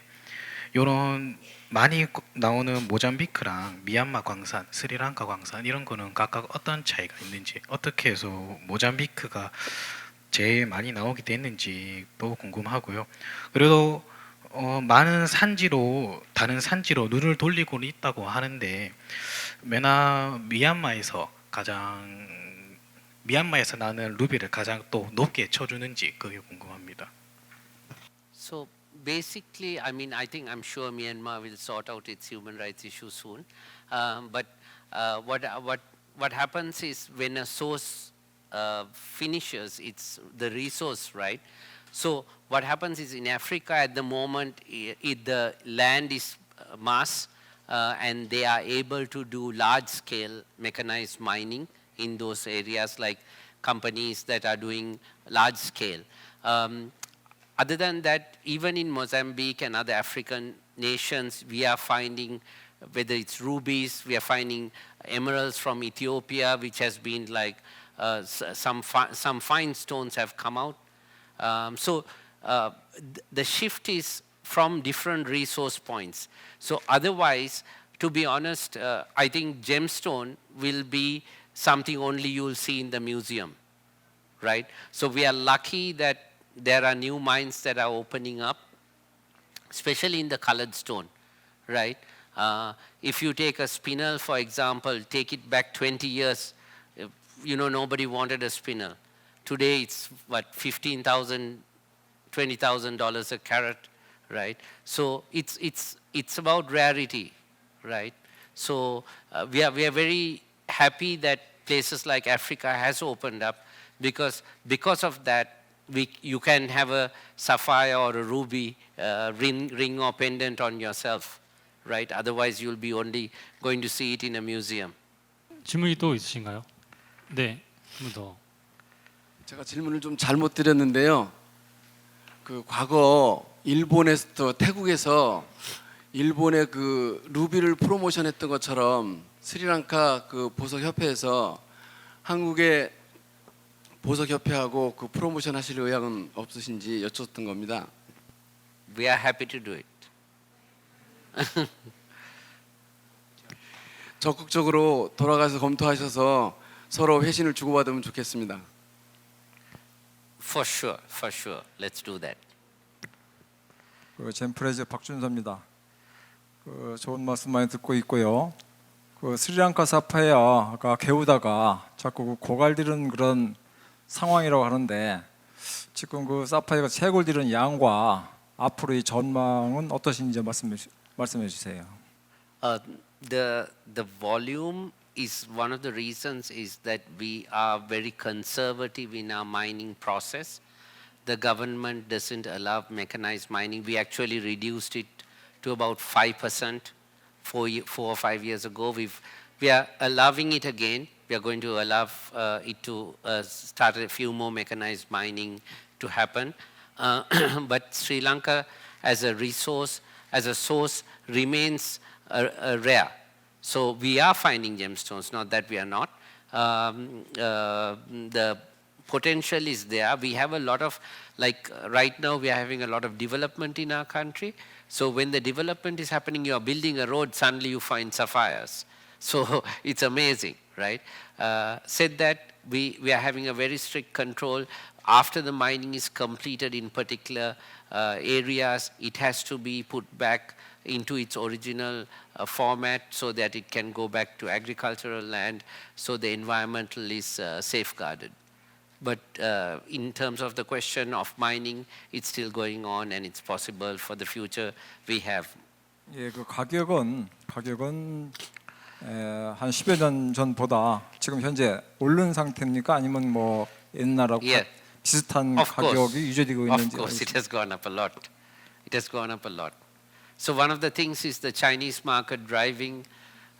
이런 많이 나오는 모잠비크랑 미얀마 광산, 스리랑카 광산 이런 거는 각각 어떤 차이가 있는지, 어떻게 해서 모잠비크가 제일 많이 나오게 됐는지도 궁금하고요. 그래도 많은 산지로, 다른 산지로 눈을 돌리고 있다고 하는데, 메나 미얀마에서 나는 루비를 가장 또 높게 쳐주는지 그게 궁금합니다. So basically, I think I'm sure Myanmar will sort out its human rights issue soon. But what happens is when a source finishes, it's the resource, right? So what happens is in Africa at the moment, the land is mass, and they are able to do large-scale mechanized mining in those areas, like companies that are doing large-scale. Other than that, even in Mozambique and other African nations, we are finding, whether it's rubies, we are finding emeralds from Ethiopia, which has been like some fine stones have come out. The shift is from different resource points. So otherwise, to be honest, I think gemstone will be something only you'll see in the museum, right? So we are lucky that there are new mines that are opening up, especially in the colored stone, right? If you take a spinel, for example, take it back 20 years, nobody wanted a spinel. Today it's what, $15,000, $20,000 a carat, right? So it's about rarity, right? So we are very happy that places like Africa has opened up, because of that you can have a sapphire or a ruby ring or pendant on yourself, right? Otherwise you'll be only going to see it in a museum. 질문이 또 있으신가요? 네, 한 번 더. 제가 질문을 좀 잘못 드렸는데요. 그 과거 일본에서 태국에서 일본의 그 루비를 프로모션했던 것처럼 스리랑카 그 보석협회에서 한국의 보석협회하고 그 프로모션 하실 의향은 없으신지 여쭙던 겁니다. We are happy to do it. 적극적으로 돌아가서 검토하셔서 서로 회신을 주고받으면 좋겠습니다. For sure. Let's do that. 젠프레즈 박준서입니다. 좋은 말씀 많이 듣고 있고요. 스리랑카 사파이어가 개우다가 자꾸 고갈되는 그런 상황이라고 하는데, 지금 그 사파이어가 채굴되는 양과 앞으로의 전망은 어떠신지 말씀해 주세요. The volume is one of the reasons is that we are very conservative in our mining process. The government doesn't allow mechanized mining. We actually reduced it to about 5% 4 or 5 years ago. We are allowing it again. We are going to allow it to start a few more mechanized mining to happen. But Sri Lanka as a resource, as a source, remains rare. So we are finding gemstones, not that we are not. The potential is there. We have a lot of, like right now we are having a lot of development in our country. So when the development is happening, you are building a road, suddenly you find sapphires. So it's amazing, right? Said that, we are having a very strict control. After the mining is completed in particular areas, it has to be put back into its original format so that it can go back to agricultural land, so the environmental is safeguarded. But in terms of the question of mining, it's still going on and it's possible for the future. We have. 예, 그 가격은 한 10여 년 전보다 지금 현재 오른 상태입니까? 아니면 뭐 옛날하고 비슷한 가격이 유지되고 있는지? Of course, it has gone up a lot. It has gone up a lot. So one of the things is the Chinese market driving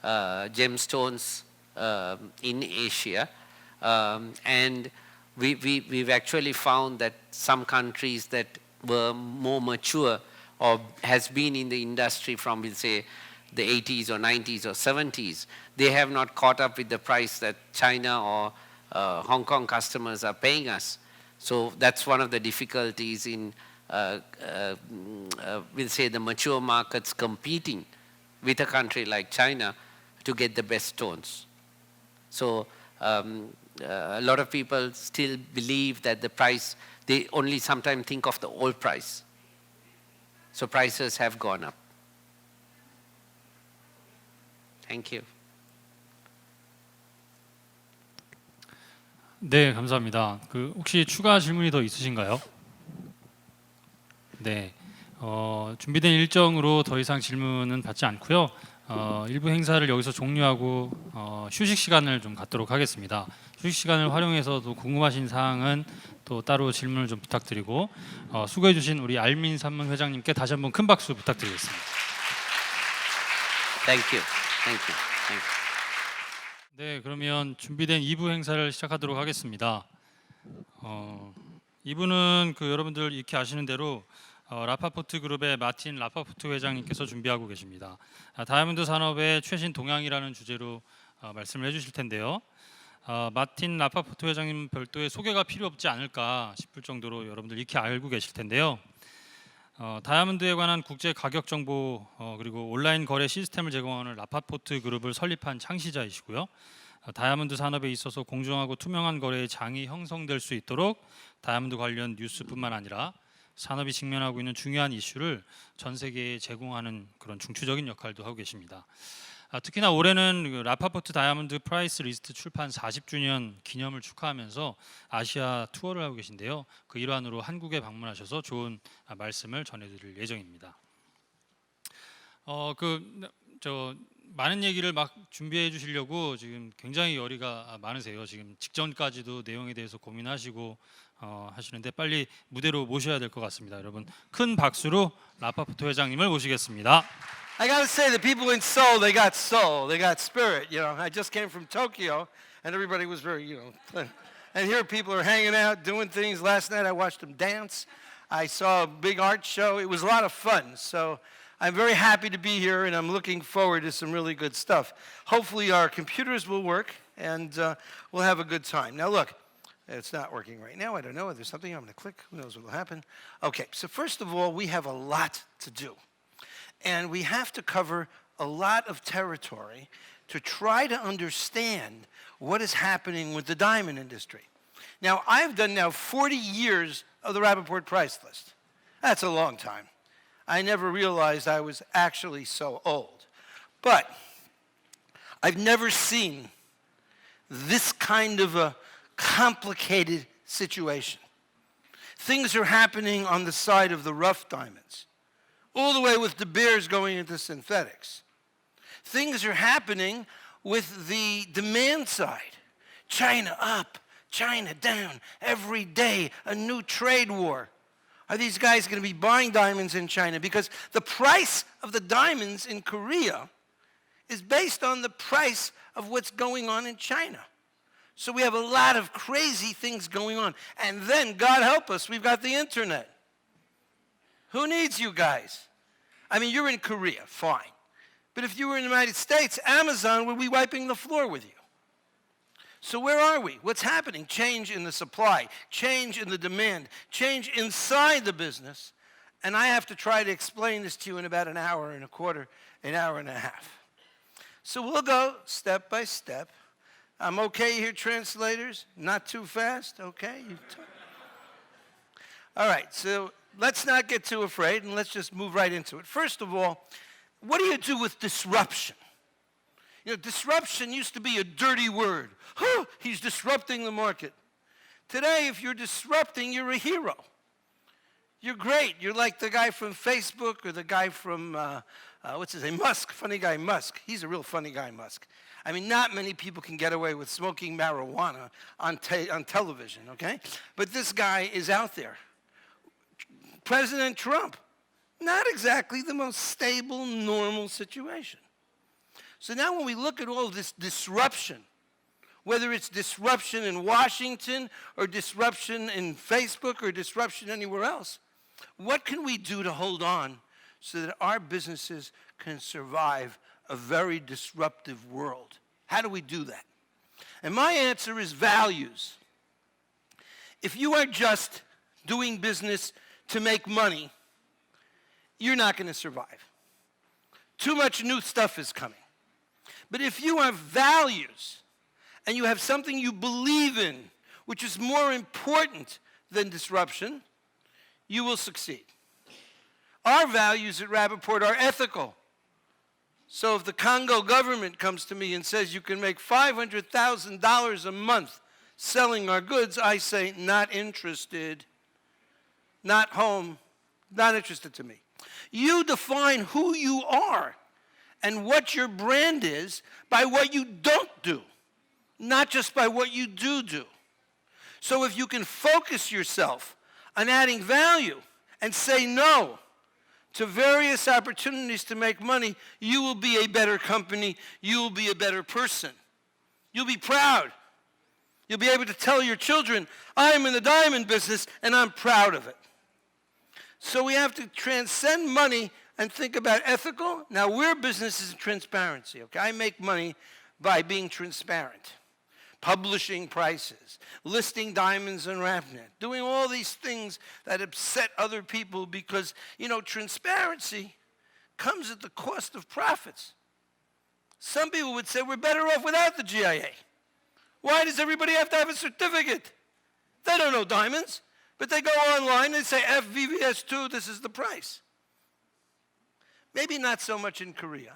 gemstones in Asia, and we've actually found that some countries that were more mature or has been in the industry from, we'll say, the 80s or 90s or 70s, they have not caught up with the price that China or Hong Kong customers are paying us. So that's one of the difficulties in, we'll say, the mature markets competing with a country like China to get the best stones. So a lot of people still believe that the price, they only sometimes think of the old price. So prices have gone up. Thank you. 네, 감사합니다. 그 혹시 추가 질문이 더 있으신가요? 네, 준비된 일정으로 더 이상 질문은 받지 않고요. 일부 행사를 여기서 종료하고 휴식 시간을 좀 갖도록 하겠습니다. 휴식 시간을 활용해서 또 궁금하신 사항은 또 따로 질문을 좀 부탁드리고 수고해 주신 우리 알민 산문 회장님께 다시 한번 큰 박수 부탁드리겠습니다. Thank you. Thank you. Thank you. 네, 그러면 준비된 2부 행사를 시작하도록 하겠습니다. 2부는 여러분들 익히 아시는 대로 라파포트 그룹의 마틴 라파포트 회장님께서 준비하고 계십니다. 다이아몬드 산업의 최신 동향이라는 주제로 말씀을 해주실 텐데요. 마틴 라파포트 회장님 별도의 소개가 필요 없지 않을까 싶을 정도로 여러분들 익히 알고 계실 텐데요. 다이아몬드에 관한 국제 가격 정보 그리고 온라인 거래 시스템을 제공하는 라파포트 그룹을 설립한 창시자이시고요. 다이아몬드 산업에 있어서 공정하고 투명한 거래의 장이 형성될 수 있도록 다이아몬드 관련 뉴스뿐만 아니라 산업이 직면하고 있는 중요한 이슈를 전 세계에 제공하는 그런 중추적인 역할도 하고 계십니다. 특히나 올해는 라파포트 다이아몬드 프라이스 리스트 출판 40주년 기념을 축하하면서 아시아 투어를 하고 계신데요. 그 일환으로 한국에 방문하셔서 좋은 말씀을 전해드릴 예정입니다. 많은 얘기를 막 준비해 주시려고 지금 굉장히 열의가 많으세요. 지금 직전까지도 내용에 대해서 고민하시고 하시는데 빨리 무대로 모셔야 될 것 같습니다. 여러분 큰 박수로 라파포트 회장님을 모시겠습니다. I gotta say, the people in Seoul, they got soul, they got spirit. You know, I just came from Tokyo, and everybody was very, and here people are hanging out, doing things. Last night I watched them dance. I saw a big art show. It was a lot of fun. So I'm very happy to be here, and I'm looking forward to some really good stuff. Hopefully our computers will work, and we'll have a good time. Now look, it's not working right now. I don't know. There's something I'm going to click. Who knows what will happen? Okay, so first of all, we have a lot to do. And we have to cover a lot of territory to try to understand what is happening with the diamond industry. Now, I've done now 40 years of the Rapaport price list. That's a long time. I never realized I was actually so old. But I've never seen this kind of a complicated situation. Things are happening on the side of the rough diamonds, all the way with the bears going into synthetics. Things are happening with the demand side. China up, China down, every day a new trade war. Are these guys going to be buying diamonds in China? Because the price of the diamonds in Korea is based on the price of what's going on in China. So we have a lot of crazy things going on. And then, God help us, we've got the internet. Who needs you guys? I mean, you're in Korea, fine. But if you were in the United States, Amazon would be wiping the floor with you. So where are we? What's happening? Change in the supply, change in the demand, change inside the business. And I have to try to explain this to you in about an hour and a quarter, an hour and a half. So we'll go step by step. I'm okay here, translators? Not too fast? Okay? All right, so let's not get too afraid and let's just move right into it. First of all, what do you do with disruption? You know, disruption used to be a dirty word. Oh, he's disrupting the market. Today, if you're disrupting, you're a hero. You're great. You're like the guy from Facebook or the guy from, what's his name, Musk, funny guy Musk. He's a real funny guy, Musk. I mean, not many people can get away with smoking marijuana on television, okay? But this guy is out there. President Trump, not exactly the most stable, normal situation. So now when we look at all this disruption, whether it's disruption in Washington or disruption in Facebook or disruption anywhere else, what can we do to hold on so that our businesses can survive a very disruptive world? How do we do that? And my answer is values. If you are just doing business to make money, you're not going to survive. Too much new stuff is coming. But if you have values and you have something you believe in, which is more important than disruption, you will succeed. Our values at Rapaport are ethical. So if the Congo government comes to me and says you can make $500,000 a month selling our goods, I say not interested, not home, not interested to me. You define who you are and what your brand is by what you don't do, not just by what you do. So if you can focus yourself on adding value and say no to various opportunities to make money, you will be a better company, you will be a better person. You'll be proud. You'll be able to tell your children, I'm in the diamond business and I'm proud of it. So we have to transcend money and think about ethical. Now, we're businesses of transparency, okay? I make money by being transparent, publishing prices, listing diamonds on RapNet, doing all these things that upset other people because, you know, transparency comes at the cost of profits. Some people would say we're better off without the GIA. Why does everybody have to have a certificate? They don't know diamonds, but they go online and say FVVS2, this is the price. Maybe not so much in Korea,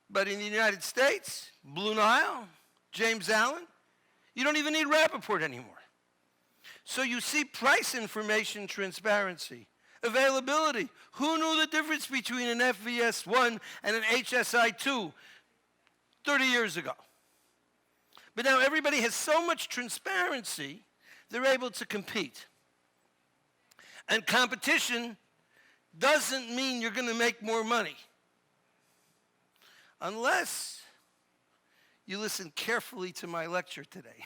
but in the United States, Blue Nile, James Allen, you don't even need Rapaport anymore. So you see price information transparency, availability. Who knew the difference between an FVS1 and an HSI2 30 years ago? But now everybody has so much transparency, they're able to compete. And competition doesn't mean you're going to make more money. Unless you listen carefully to my lecture today.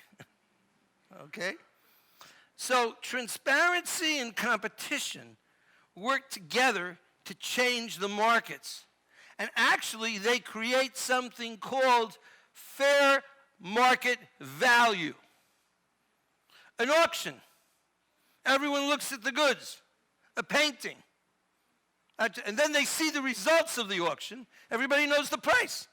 Okay? So transparency and competition work together to change the markets. And actually, they create something called fair market value. An auction. Everyone looks at the goods. A painting. And then they see the results of the auction. Everybody knows the price.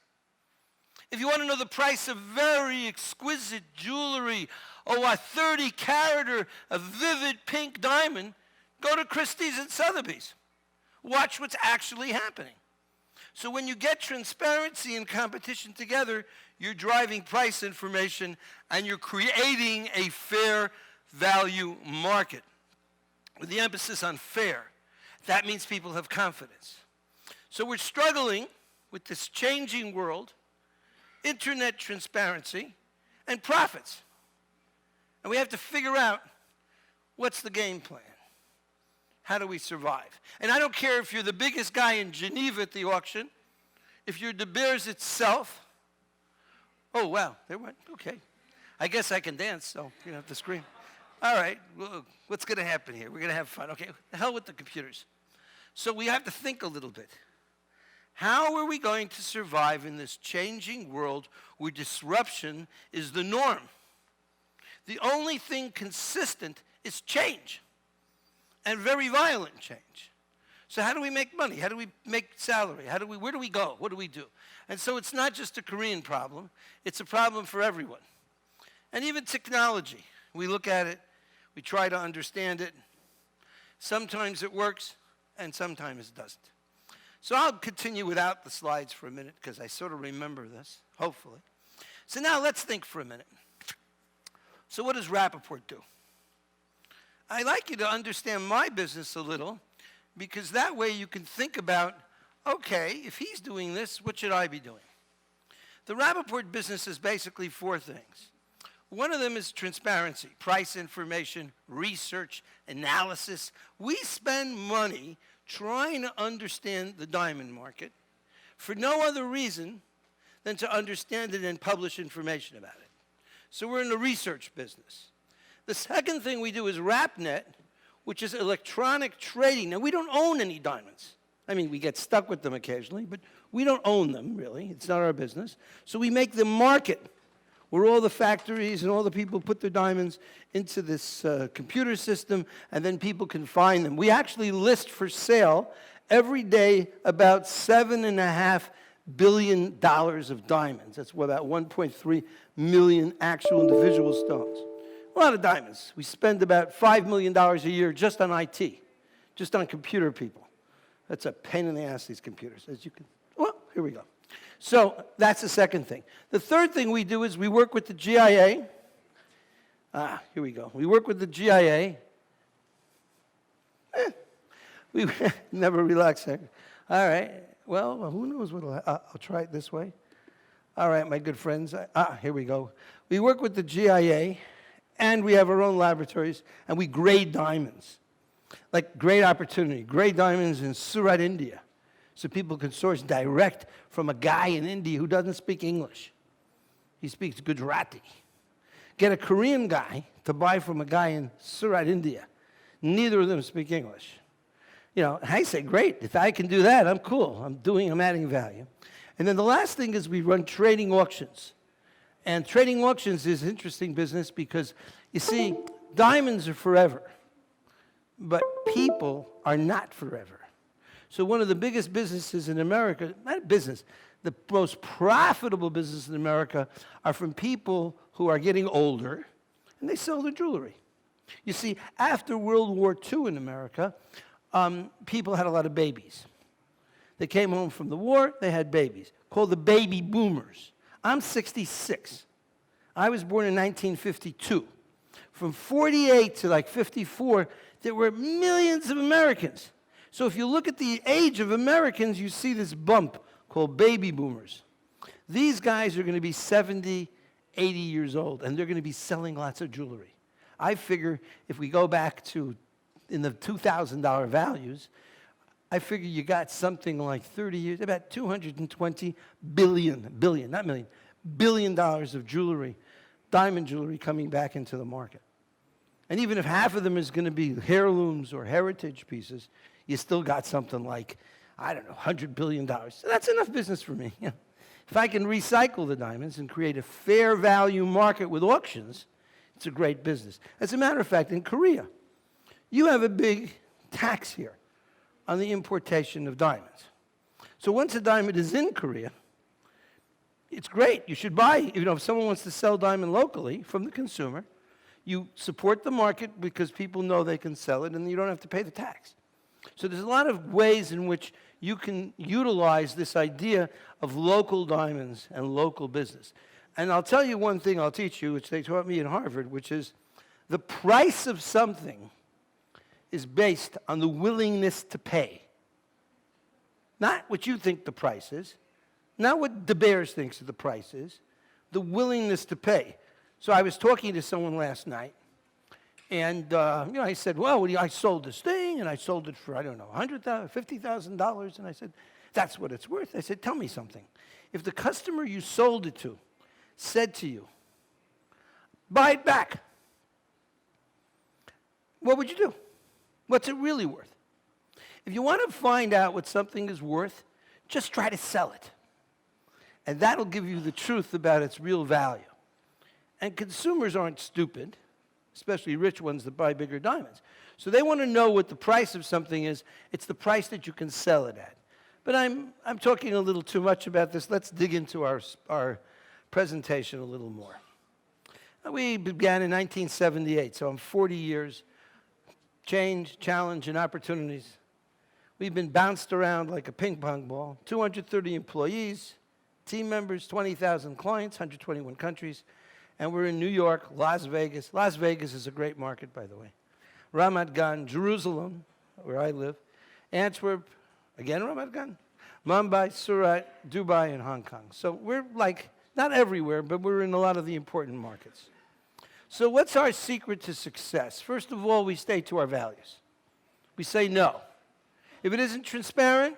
If you want to know the price of very exquisite jewelry, a 30-carat or a vivid pink diamond, go to Christie's and Sotheby's. Watch what's actually happening. So when you get transparency and competition together, you're driving price information and you're creating a fair value market. With the emphasis on fair, that means people have confidence. So we're struggling with this changing world, internet transparency, and profits. And we have to figure out what's the game plan. How do we survive? And I don't care if you're the biggest guy in Geneva at the auction, if you're De Beers itself. Oh, wow, there went, okay. I guess I can dance, so you don't have to scream. All right, well, what's going to happen here? We're going to have fun. Okay, the hell with the computers. So we have to think a little bit. How are we going to survive in this changing world where disruption is the norm? The only thing consistent is change, and very violent change. So how do we make money? How do we make salary? Where do we go? What do we do? And so it's not just a Korean problem. It's a problem for everyone. And even technology. We look at it. We try to understand it. Sometimes it works, and sometimes it doesn't. So I'll continue without the slides for a minute because I sort of remember this, hopefully. So now let's think for a minute. So what does Rapaport do? I'd like you to understand my business a little because that way you can think about, okay, if he's doing this, what should I be doing? The Rapaport business is basically four things. One of them is transparency, price information, research, analysis. We spend money trying to understand the diamond market for no other reason than to understand it and publish information about it. So we're in the research business. The second thing we do is RapNet, which is electronic trading. Now, we don't own any diamonds. I mean, we get stuck with them occasionally, but we don't own them, really. It's not our business. So we make the market where all the factories and all the people put their diamonds into this computer system, and then people can find them. We actually list for sale every day about $7.5 billion of diamonds. That's about 1.3 million actual individual stones. A lot of diamonds. We spend about $5 million a year just on IT, just on computer people. That's a pain in the ass, these computers, as you can. Well, here we go. So that's the second thing. The third thing we do is we work with the GIA. Here we go. We work with the GIA. We never relax there. All right. Well, who knows what'll I'll try it this way. All right, my good friends. Here we go. We work with the GIA, and we have our own laboratories, and we grade diamonds. Like great opportunity, grade diamonds in Surat, India, so people can source direct from a guy in India who doesn't speak English. He speaks Gujarati. Get a Korean guy to buy from a guy in Surat, India. Neither of them speak English. You know, I say, great, if I can do that, I'm cool. I'm adding value. And then the last thing is we run trading auctions. And trading auctions is an interesting business because, you see, diamonds are forever, but people are not forever. So one of the biggest businesses in America, not business, the most profitable business in America are from people who are getting older, and they sell their jewelry. You see, after World War II in America, people had a lot of babies. They came home from the war, they had babies, called the baby boomers. I'm 66. I was born in 1952. From 48 to like 54, there were millions of Americans. So if you look at the age of Americans, you see this bump called baby boomers. These guys are going to be 70, 80 years old, and they're going to be selling lots of jewelry. I figure if we go back to in the $2,000 values, I figure you got something like 30 years, about $220 billion of jewelry, diamond jewelry coming back into the market. And even if half of them is going to be heirlooms or heritage pieces, you still got something like, I don't know, $100 billion. So that's enough business for me. Yeah. If I can recycle the diamonds and create a fair value market with auctions, it's a great business. As a matter of fact, in Korea, you have a big tax here on the importation of diamonds. So once a diamond is in Korea, it's great. You should buy, if someone wants to sell diamond locally from the consumer, you support the market because people know they can sell it and you don't have to pay the tax. So there's a lot of ways in which you can utilize this idea of local diamonds and local business. And I'll tell you one thing I'll teach you, which they taught me in Harvard, which is the price of something is based on the willingness to pay. Not what you think the price is, not what De Beers thinks the price is, the willingness to pay. So I was talking to someone last night, and I said, well, I sold this thing, and I sold it for, I don't know, $100,000, $50,000, and I said, that's what it's worth. I said, tell me something. If the customer you sold it to said to you, buy it back, what would you do? What's it really worth? If you want to find out what something is worth, just try to sell it. And that'll give you the truth about its real value. And consumers aren't stupid, especially rich ones that buy bigger diamonds. So they want to know what the price of something is. It's the price that you can sell it at. But I'm talking a little too much about this. Let's dig into our presentation a little more. We began in 1978, so I'm 40 years. Change, challenge, and opportunities. We've been bounced around like a ping pong ball. 230 employees, team members, 20,000 clients, 121 countries. And we're in New York, Las Vegas. Las Vegas is a great market, by the way. Ramat Gan, Jerusalem, where I live. Antwerp, again Ramat Gan. Mumbai, Surat, Dubai, and Hong Kong. So we're like, not everywhere, but we're in a lot of the important markets. So what's our secret to success? First of all, we stay to our values. We say no. If it isn't transparent,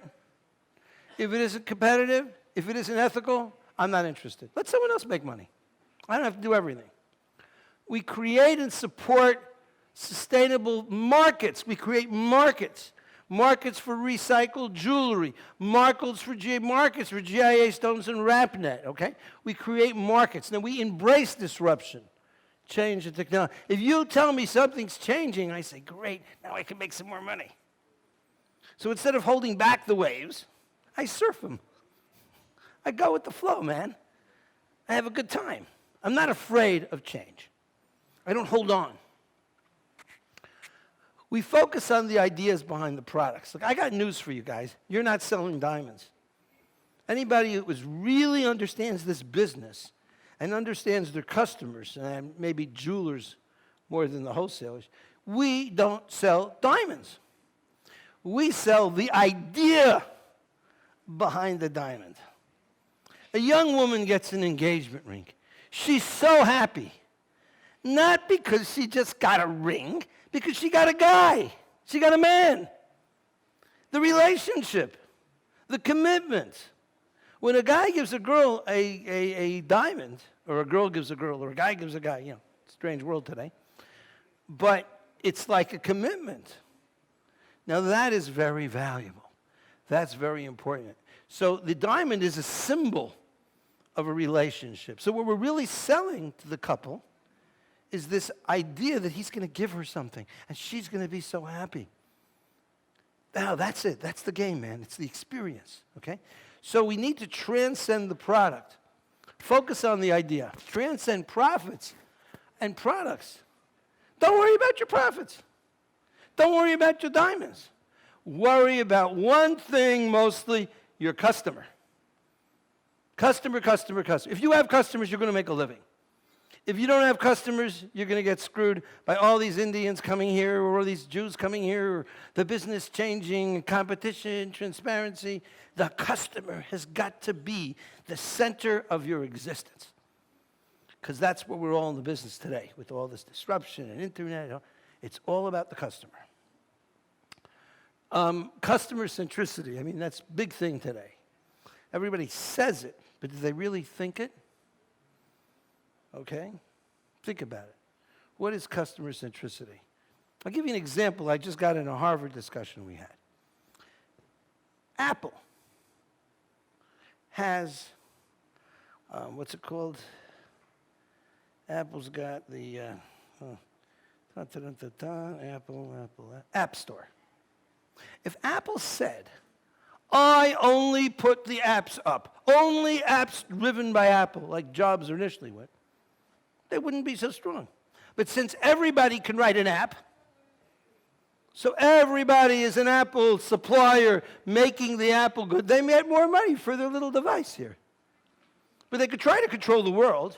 if it isn't competitive, if it isn't ethical, I'm not interested. Let someone else make money. I don't have to do everything. We create and support sustainable markets. We create markets. Markets for recycled jewelry. Markets for GIA stones and RapNet, okay? We create markets. Now we embrace disruption. Change the technology. If you tell me something's changing, I say, great, now I can make some more money. So instead of holding back the waves, I surf them. I go with the flow, man. I have a good time. I'm not afraid of change. I don't hold on. We focus on the ideas behind the products. Look, I got news for you guys. You're not selling diamonds. Anybody who really understands this business and understands their customers, and maybe jewelers more than the wholesalers, we don't sell diamonds. We sell the idea behind the diamond. A young woman gets an engagement ring. She's so happy. Not because she just got a ring, because she got a guy. She got a man. The relationship, the commitment. When a guy gives a girl a diamond, or a girl gives a girl, or a guy gives a guy, you know, strange world today, but it's like a commitment. Now that is very valuable. That's very important. So the diamond is a symbol of a relationship. So what we're really selling to the couple is this idea that he's going to give her something, and she's going to be so happy. Now that's it. That's the game, man. It's the experience, okay? So we need to transcend the product. Focus on the idea. Transcend profits and products. Don't worry about your profits. Don't worry about your diamonds. Worry about one thing mostly, your customer. Customer, customer, customer. If you have customers, you're going to make a living. If you don't have customers, you're going to get screwed by all these Indians coming here, or all these Jews coming here, or the business changing, competition, transparency. The customer has got to be the center of your existence. Because that's what we're all in the business today, with all this disruption and internet. It's all about the customer. Customer centricity, I mean, that's a big thing today. Everybody says it, but do they really think it? Okay? Think about it. What is customer centricity? I'll give you an example I just got in a Harvard discussion we had. Apple has, what's it called? Apple's got the App Store. If Apple said, I only put the apps up, only apps driven by Apple, like Jobs initially went, they wouldn't be so strong. But since everybody can write an app, so everybody is an Apple supplier making the Apple good, they made more money for their little device here. But they could try to control the world,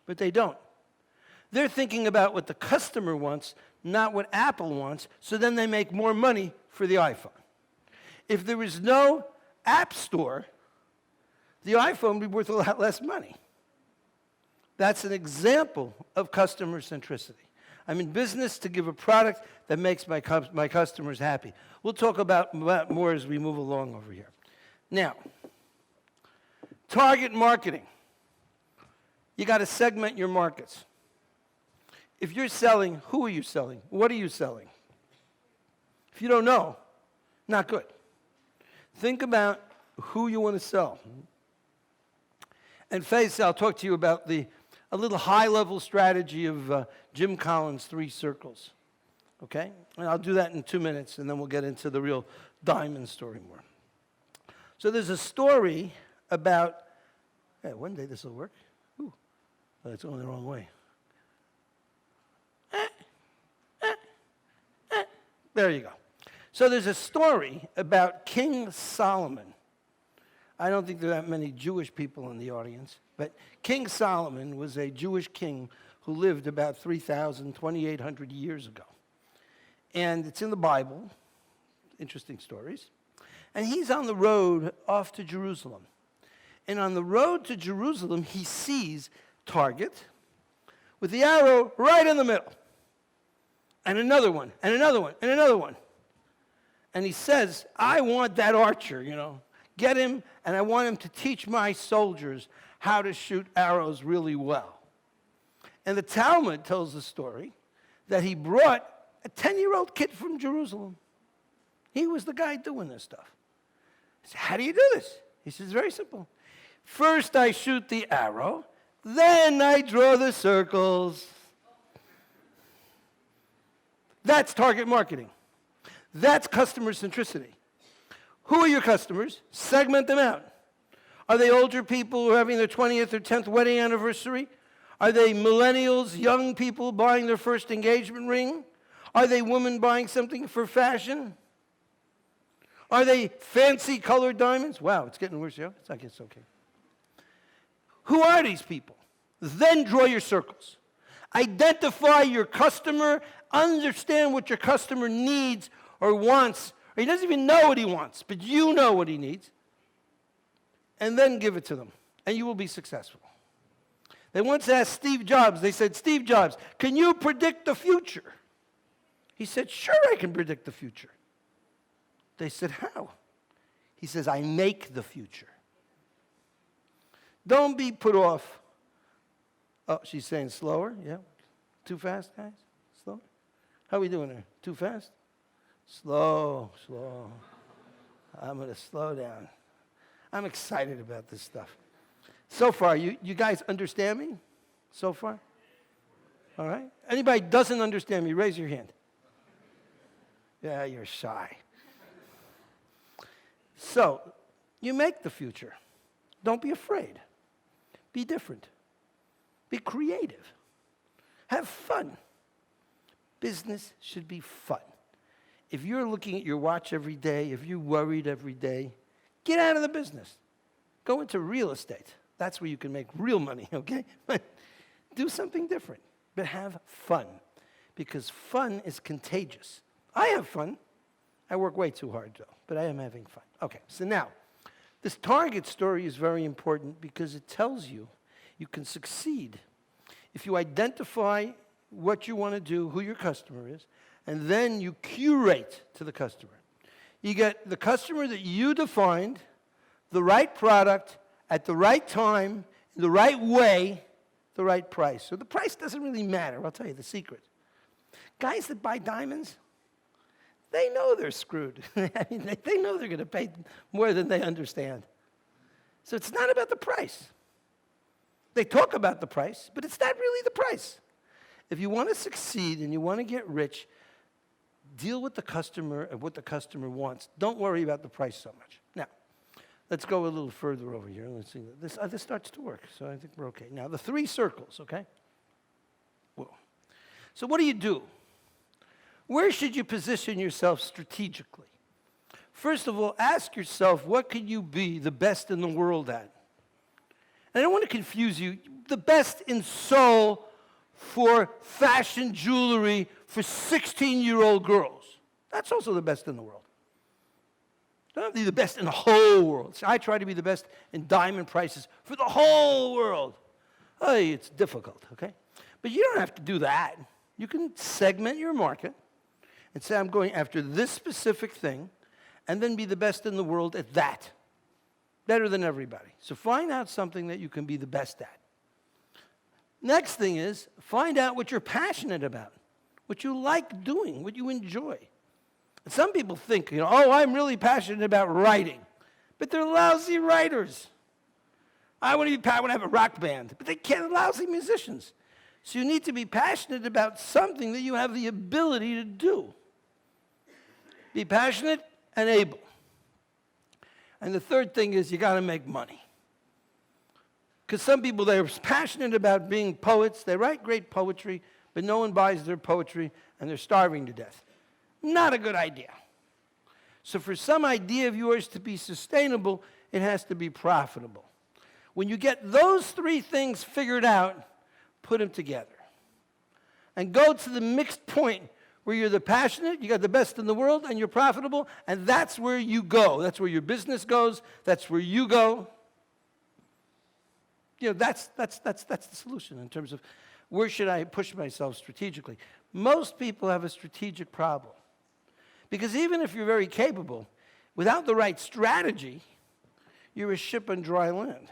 but they don't. They're thinking about what the customer wants, not what Apple wants, so then they make more money for the iPhone. If there was no App Store, the iPhone would be worth a lot less money. That's an example of customer centricity. I'm in business to give a product that makes my customers happy. We'll talk about more as we move along over here. Now, target marketing. You got to segment your markets. If you're selling, who are you selling? What are you selling? If you don't know, not good. Think about who you want to sell. And Faith, I'll talk to you about a little high-level strategy of Jim Collins' 3 circles. Okay? And I'll do that in 2 minutes, and then we'll get into the real diamond story more. So there's a story about, hey, one day this will work. Ooh, oh, it's going the wrong way. There you go. So there's a story about King Solomon. I don't think there are that many Jewish people in the audience, but King Solomon was a Jewish king who lived about 2,800 years ago. And it's in the Bible, interesting stories. And he's on the road off to Jerusalem. And on the road to Jerusalem, he sees Target with the arrow right in the middle. And another one, and another one, and another one. And he says, I want that archer, you know. Get him, and I want him to teach my soldiers how to shoot arrows really well. And the Talmud tells the story that he brought a 10-year-old kid from Jerusalem. He was the guy doing this stuff. I said, how do you do this? He says, very simple. First I shoot the arrow, then I draw the circles. That's target marketing. That's customer centricity. Who are your customers? Segment them out. Are they older people who are having their 20th or 10th wedding anniversary? Are they millennials, young people buying their first engagement ring? Are they women buying something for fashion? Are they fancy colored diamonds? Wow, it's getting worse, yeah? I guess okay. Who are these people? Then draw your circles. Identify your customer, understand what your customer needs or wants. Or he doesn't even know what he wants, but you know what he needs. and then give it to them, and you will be successful. They once asked Steve Jobs, they said, Steve Jobs, can you predict the future? He said, sure, I can predict the future. They said, how? He says, I make the future. Don't be put off. Oh, she's saying slower, yeah. Too fast, guys? Slow? How are we doing there? Too fast? Slow, slow. I'm going to slow down. I'm excited about this stuff. So far, you guys understand me? So far? All right? Anybody doesn't understand me, raise your hand. Yeah, you're shy. So, you make the future. Don't be afraid. Be different. Be creative. Have fun. Business should be fun. If you're looking at your watch every day, if you're worried every day, get out of the business. Go into real estate. That's where you can make real money, okay? But do something different, but have fun, because fun is contagious. I have fun. I work way too hard, though, but I am having fun. Okay, so now, this target story is very important because it tells you you can succeed if you identify what you want to do, who your customer is, and then you curate to the customer. You get the customer that you defined, the right product, at the right time, in the right way, the right price. So the price doesn't really matter. I'll tell you the secret. Guys that buy diamonds, they know they're screwed. I mean, they know they're going to pay more than they understand. So it's not about the price. They talk about the price, but it's not really the price. If you want to succeed and you want to get rich, deal with the customer and what the customer wants. Don't worry about the price so much. Now, let's go a little further over here. Let's see. This starts to work, so I think we're okay. Now, the 3 circles, okay? Well, so what do? Where should you position yourself strategically? First of all, ask yourself, what can you be the best in the world at? And I don't want to confuse you. The best in Seoul for fashion jewelry for 16-year-old girls. That's also the best in the world. Don't be the best in the whole world. So I try to be the best in diamond prices for the whole world. Hey, it's difficult, okay? But you don't have to do that. You can segment your market and say, I'm going after this specific thing, and then be the best in the world at that. Better than everybody. So find out something that you can be the best at. Next thing is, find out what you're passionate about, what you like doing, what you enjoy. And some people think, oh, I'm really passionate about writing, but they're lousy writers. I want to have a rock band, but they can't, lousy musicians. So you need to be passionate about something that you have the ability to do. Be passionate and able. And the third thing is you got to make money. Because some people, they're passionate about being poets. They write great poetry, but no one buys their poetry, and they're starving to death. Not a good idea. So for some idea of yours to be sustainable, it has to be profitable. When you get those 3 things figured out, put them together. And go to the mixed point where you're the passionate, you got the best in the world, and you're profitable, and that's where you go. That's where your business goes. That's where you go. That's the solution in terms of where should I push myself strategically. Most people have a strategic problem. Because even if you're very capable, without the right strategy, you're a ship on dry land.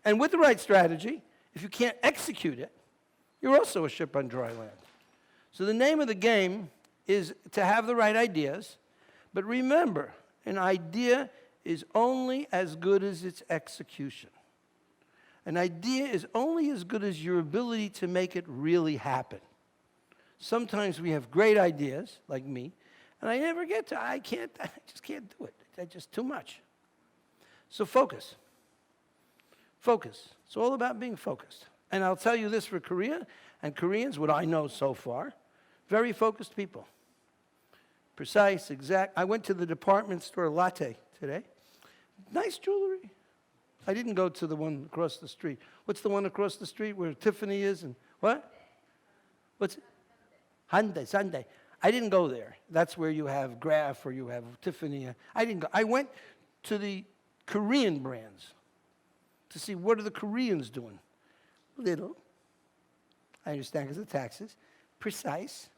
And with the right strategy, if you can't execute it, you're also a ship on dry land. So the name of the game is to have the right ideas, but remember, an idea is only as good as its execution. An idea is only as good as your ability to make it really happen. Sometimes we have great ideas, like me, and I just can't do it. It's just too much. So focus. Focus. It's all about being focused. And I'll tell you this for Korea and Koreans, what I know so far, very focused people. Precise, exact. I went to the department store Latte today. Nice jewelry. I didn't go to the one across the street. What's the one across the street where Tiffany is and what? What's it? Sunday. I didn't go there. That's where you have Graf or you have Tiffany. I didn't go. I went to the Korean brands to see what are the Koreans doing. Little, I understand because of taxes, precise,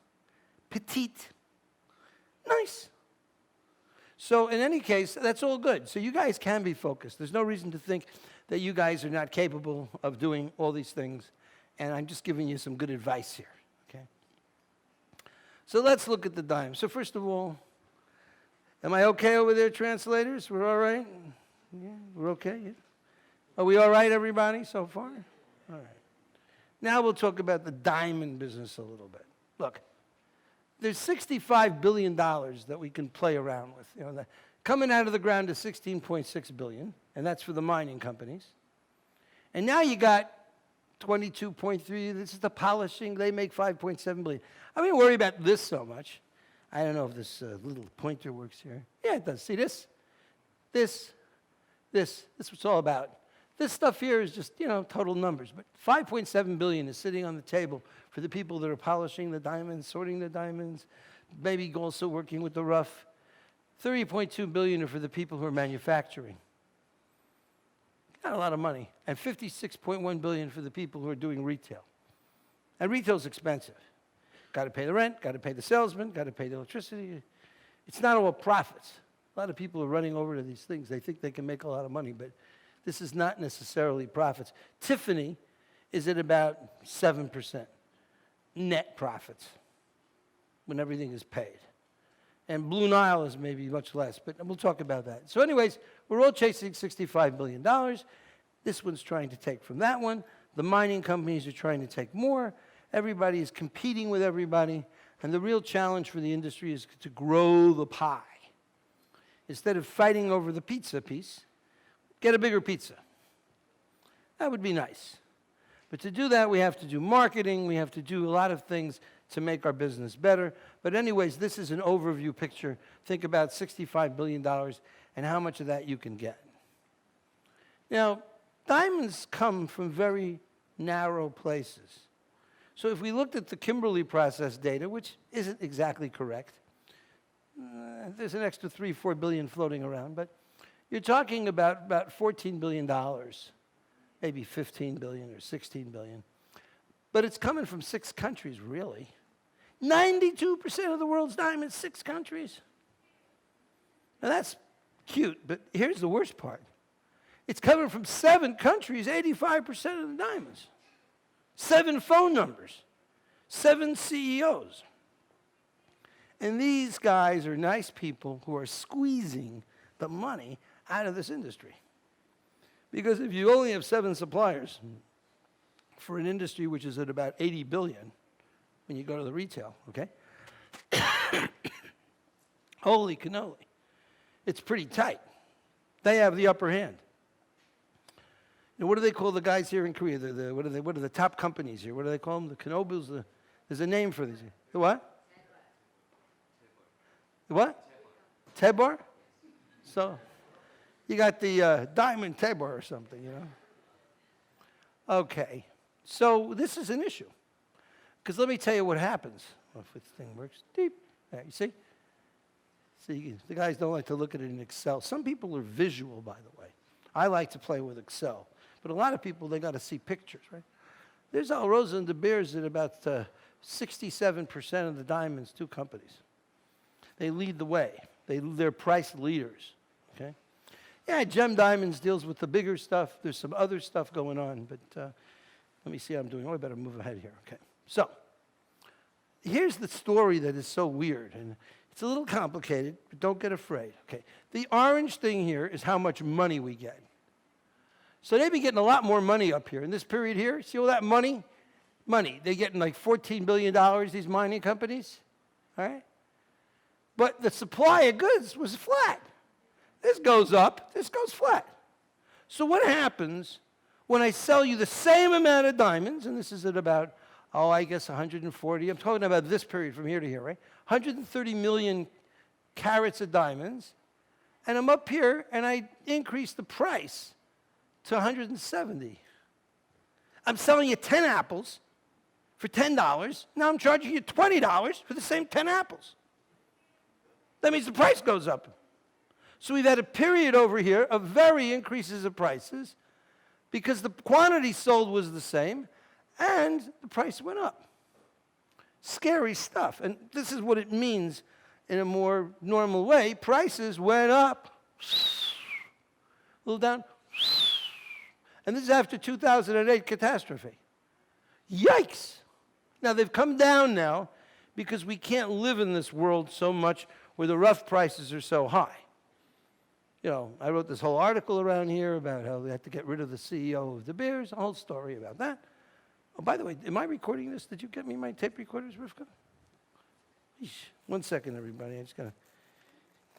petite, nice. So in any case, that's all good. So you guys can be focused. There's no reason to think that you guys are not capable of doing all these things. And I'm just giving you some good advice here, okay? So let's look at the dimes. So first of all, am I okay over there, translators? We're all right? Yeah, we're okay? Yeah. Are we all right, everybody, so far? All right. Now we'll talk about the diamond business a little bit. Look, there's $65 billion that we can play around with. You know, coming out of the ground is $16.6 billion, and that's for the mining companies. And now you got 22.3, this is the polishing, they make 5.7 billion. I don't worry about this so much. I don't know if this little pointer works here. Yeah, it does. See this? This is what it's all about. This stuff here is just, you know, total numbers. But 5.7 billion is sitting on the table for the people that are polishing the diamonds, sorting the diamonds, maybe also working with the rough. 30.2 billion are for the people who are manufacturing. Not a lot of money. And 56.1 billion for the people who are doing retail. And retail's expensive. Got to pay the rent, got to pay the salesman, got to pay the electricity. It's not all profits. A lot of people are running over to these things. They think they can make a lot of money, but this is not necessarily profits. Tiffany is at about 7% net profits when everything is paid. And Blue Nile is maybe much less, but we'll talk about that. So anyways, we're all chasing $65 billion. This one's trying to take from that one. The mining companies are trying to take more. Everybody is competing with everybody. And the real challenge for the industry is to grow the pie. Instead of fighting over the pizza piece, get a bigger pizza. That would be nice. But to do that, we have to do marketing. We have to do a lot of things to make our business better. But anyways, this is an overview picture. Think about $65 billion and how much of that you can get. Now, diamonds come from very narrow places. So if we looked at the Kimberley process data, which isn't exactly correct, there's an extra 3-4 billion floating around, but you're talking about $14 billion, maybe 15 billion or 16 billion. But it's coming from 6 countries, really. 92% of the world's diamonds, 6 countries. Now that's cute, but here's the worst part. It's coming from 7 countries, 85% of the diamonds. 7 phone numbers, 7 CEOs. And these guys are nice people who are squeezing the money out of this industry. Because if you only have 7 suppliers for an industry which is at about 80 billion, when you go to the retail, okay? Holy cannoli. It's pretty tight. They have the upper hand. Now, what do they call the guys here in Korea? What are the top companies here? What do they call them? The Knobuls? There's a name for these. The what? The what? Tebar? So, you got the diamond Tebar or something, you know? Okay. So, this is an issue. Because let me tell you what happens. Well, if this thing works, deep. There, you see? See, the guys don't like to look at it in Excel. Some people are visual, by the way. I like to play with Excel. But a lot of people, they got to see pictures, right? There's Alrosa and De Beers at about 67% of the diamonds, 2 companies. They lead the way. They're price leaders, okay? Yeah, Gem Diamonds deals with the bigger stuff. There's some other stuff going on, but let me see how I'm doing. Oh, I better move ahead here, okay? So, here's the story that is so weird, and it's a little complicated, but don't get afraid, okay? The orange thing here is how much money we get. So they've been getting a lot more money up here. In this period here, see all that money? Money. They're getting like $14 billion, these mining companies, all right? But the supply of goods was flat. This goes up, this goes flat. So what happens when I sell you the same amount of diamonds, and this is at about, I guess 140, I'm talking about this period from here to here, right? 130 million carats of diamonds, and I'm up here and I increase the price to 170. I'm selling you 10 apples for $10. Now I'm charging you $20 for the same 10 apples. That means the price goes up. So we've had a period over here of very increases of prices because the quantity sold was the same and the price went up. Scary stuff. And this is what it means in a more normal way. Prices went up, a little down, and this is after 2008 catastrophe. Yikes! Now they've come down now because we can't live in this world so much where the rough prices are so high. You know, I wrote this whole article around here about how they had to get rid of the CEO of De Beers, a whole story about that. Oh, by the way, am I recording this? Did you get me my tape recorders, Rivka? Eesh. 1 second, everybody. I just got to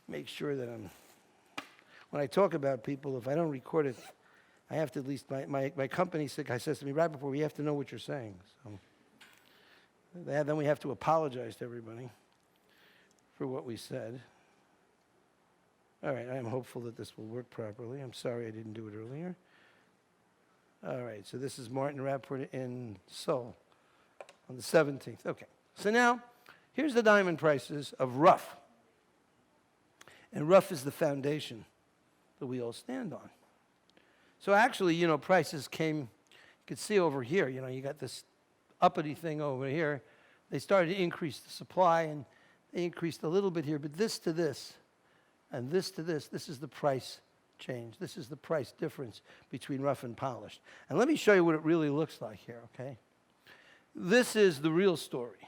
make sure that when I talk about people, if I don't record it, I have to at least, my company says to me, Rapaport, we have to know what you're saying. So then we have to apologize to everybody for what we said. All right, I am hopeful that this will work properly. I'm sorry I didn't do it earlier. All right, so this is Martin Rapaport in Seoul on the 17th. Okay, so now here's the diamond prices of rough. And rough is the foundation that we all stand on. So actually, you know, prices came, you can see over here, you know, you got this uppity thing over here. They started to increase the supply, and they increased a little bit here, but this to this, and this to this is the price change. This is the price difference between rough and polished. And let me show you what it really looks like here, okay? This is the real story.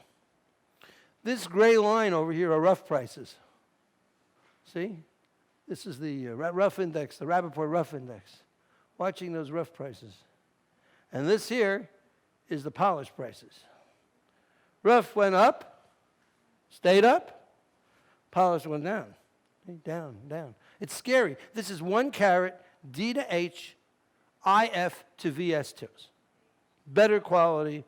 This gray line over here are rough prices. See? This is the rough index, the Rapaport rough index. Watching those rough prices. And this here is the polished prices. Rough went up, stayed up, polished went down. Down, down. It's scary. This is 1 carat, D to H, IF to VS2s. Better quality,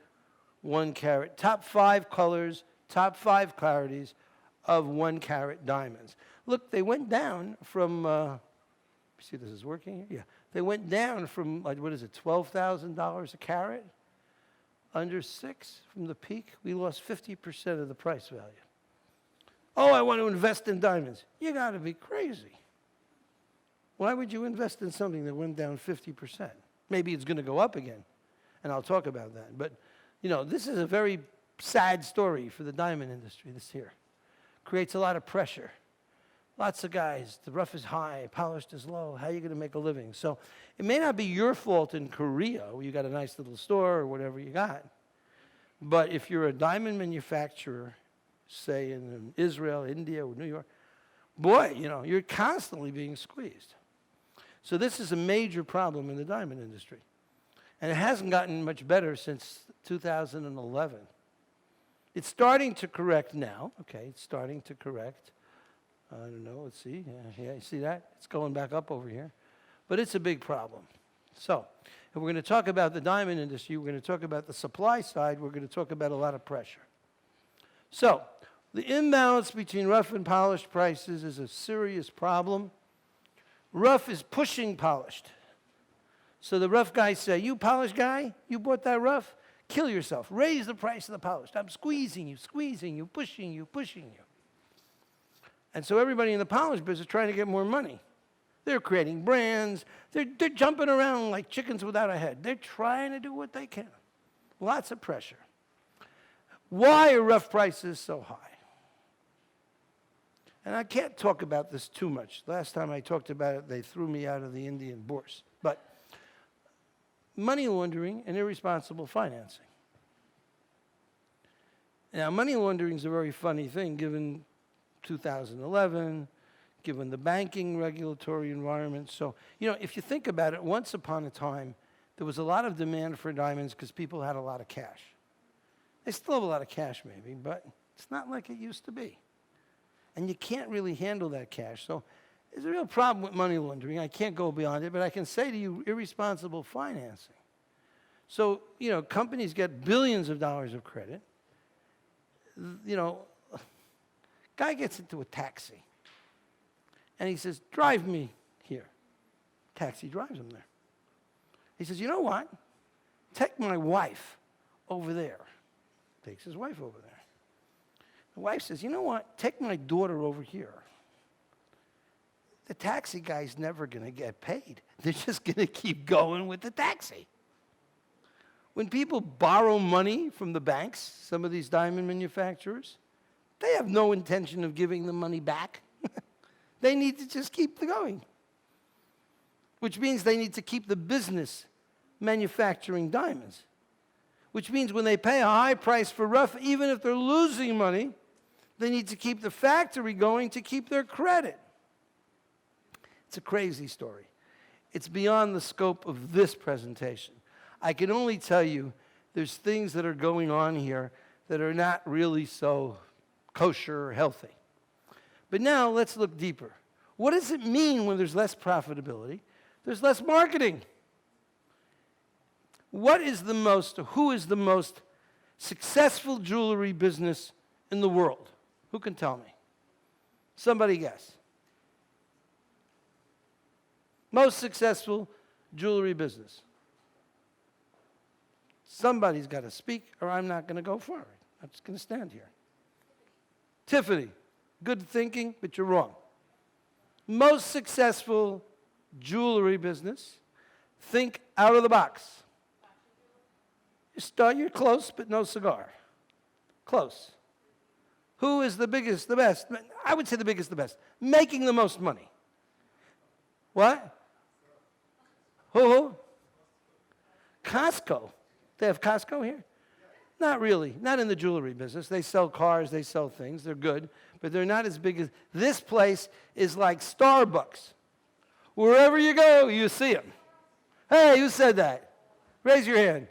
1 carat. Top 5 colors, top 5 clarities of 1 carat diamonds. Look, they went down from, see if this is working here? Yeah. They went down from, like, what is it, $12,000 a carat? Under 6 from the peak. We lost 50% of the price value. Oh, I want to invest in diamonds. You got to be crazy. Why would you invest in something that went down 50%? Maybe it's going to go up again, and I'll talk about that. But, you know, this is a very sad story for the diamond industry, this here. Creates a lot of pressure. Lots of guys, the rough is high, polished is low. How are you going to make a living? So it may not be your fault in Korea, where you got a nice little store or whatever you got. But if you're a diamond manufacturer, say in Israel, India, or New York, boy, you know, you're constantly being squeezed. So this is a major problem in the diamond industry. And it hasn't gotten much better since 2011. It's starting to correct now. Okay, it's starting to correct. I don't know, let's see. Yeah, you see that? It's going back up over here. But it's a big problem. So, if we're going to talk about the diamond industry, we're going to talk about the supply side, we're going to talk about a lot of pressure. So, the imbalance between rough and polished prices is a serious problem. Rough is pushing polished. So the rough guys say, you polished guy, you bought that rough? Kill yourself. Raise the price of the polished. I'm squeezing you, pushing you, pushing you. And so everybody in the polish business is trying to get more money. They're creating brands. They're jumping around like chickens without a head. They're trying to do what they can. Lots of pressure. Why are rough prices so high? And I can't talk about this too much. Last time I talked about it, they threw me out of the Indian bourse. But money laundering and irresponsible financing. Now, money laundering is a very funny thing given 2011, given the banking regulatory environment. So, you know, if you think about it, once upon a time, there was a lot of demand for diamonds because people had a lot of cash. They still have a lot of cash maybe, but it's not like it used to be. And you can't really handle that cash. So there's a real problem with money laundering. I can't go beyond it, but I can say to you, irresponsible financing. So, you know, companies get billions of dollars of credit. You know, guy gets into a taxi, and he says, drive me here. Taxi drives him there. He says, you know what? Take my wife over there. Takes his wife over there. The wife says, you know what? Take my daughter over here. the taxi guy's never going to get paid. They're just going to keep going with the taxi. When people borrow money from the banks, some of these diamond manufacturers, they have no intention of giving the money back. They need to just keep going, which means they need to keep the business manufacturing diamonds, which means when they pay a high price for rough, even if they're losing money, they need to keep the factory going to keep their credit. It's a crazy story. It's beyond the scope of this presentation. I can only tell you there's things that are going on here that are not really so kosher or healthy. But now let's look deeper. What does it mean when there's less profitability? There's less marketing. Who is the most successful jewelry business in the world? Who can tell me? Somebody guess. Most successful jewelry business. Somebody's got to speak or I'm not going to go forward. I'm just going to stand here. Tiffany, good thinking, but you're wrong. Most successful jewelry business, think out of the box. You're close, but no cigar. Close. Who is the biggest, the best? I would say the biggest, the best. Making the most money. What? Who? Costco. They have Costco here? Not really. Not in the jewelry business. They sell cars, they sell things. They're good, but they're not as big as... This place is like Starbucks. Wherever you go, you see them. Hey, who said that? Raise your hand.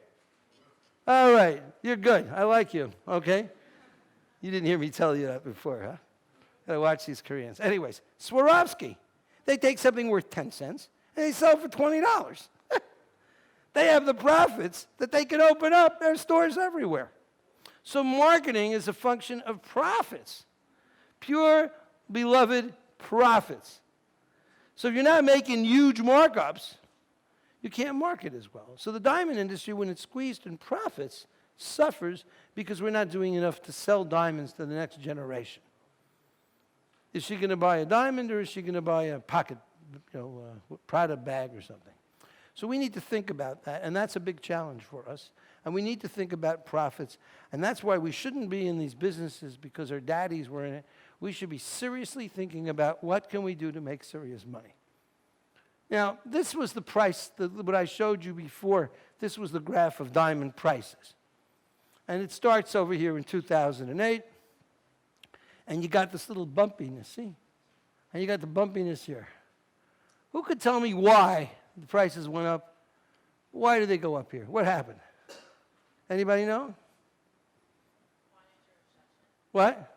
All right, you're good. I like you, okay? You didn't hear me tell you that before, huh? Gotta watch these Koreans. Anyways, Swarovski. They take something worth 10 cents and they sell it for $20. They have the profits that they can open up their stores everywhere. So marketing is a function of profits. Pure, beloved profits. So if you're not making huge markups, you can't market as well. So the diamond industry, when it's squeezed in profits, suffers because we're not doing enough to sell diamonds to the next generation. Is she going to buy a diamond or is she going to buy a pocket, Prada bag or something? So we need to think about that, and that's a big challenge for us. And we need to think about profits, and that's why we shouldn't be in these businesses because our daddies were in it. We should be seriously thinking about what can we do to make serious money. Now, this was the price, what I showed you before. This was the graph of diamond prices. And it starts over here in 2008, and you got this little bumpiness, see? And you got the bumpiness here. Who could tell me why the prices went up? Why did they go up here? What happened? Anybody know? What?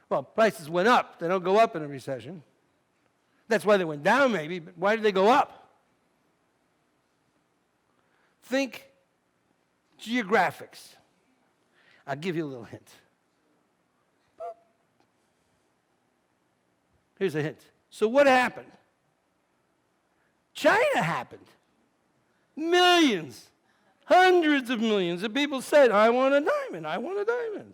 Well, prices went up. They don't go up in a recession. That's why they went down maybe, but why did they go up? Think geographics. I'll give you a little hint. Here's a hint. So what happened? China happened. Millions, hundreds of millions of people said, I want a diamond, I want a diamond.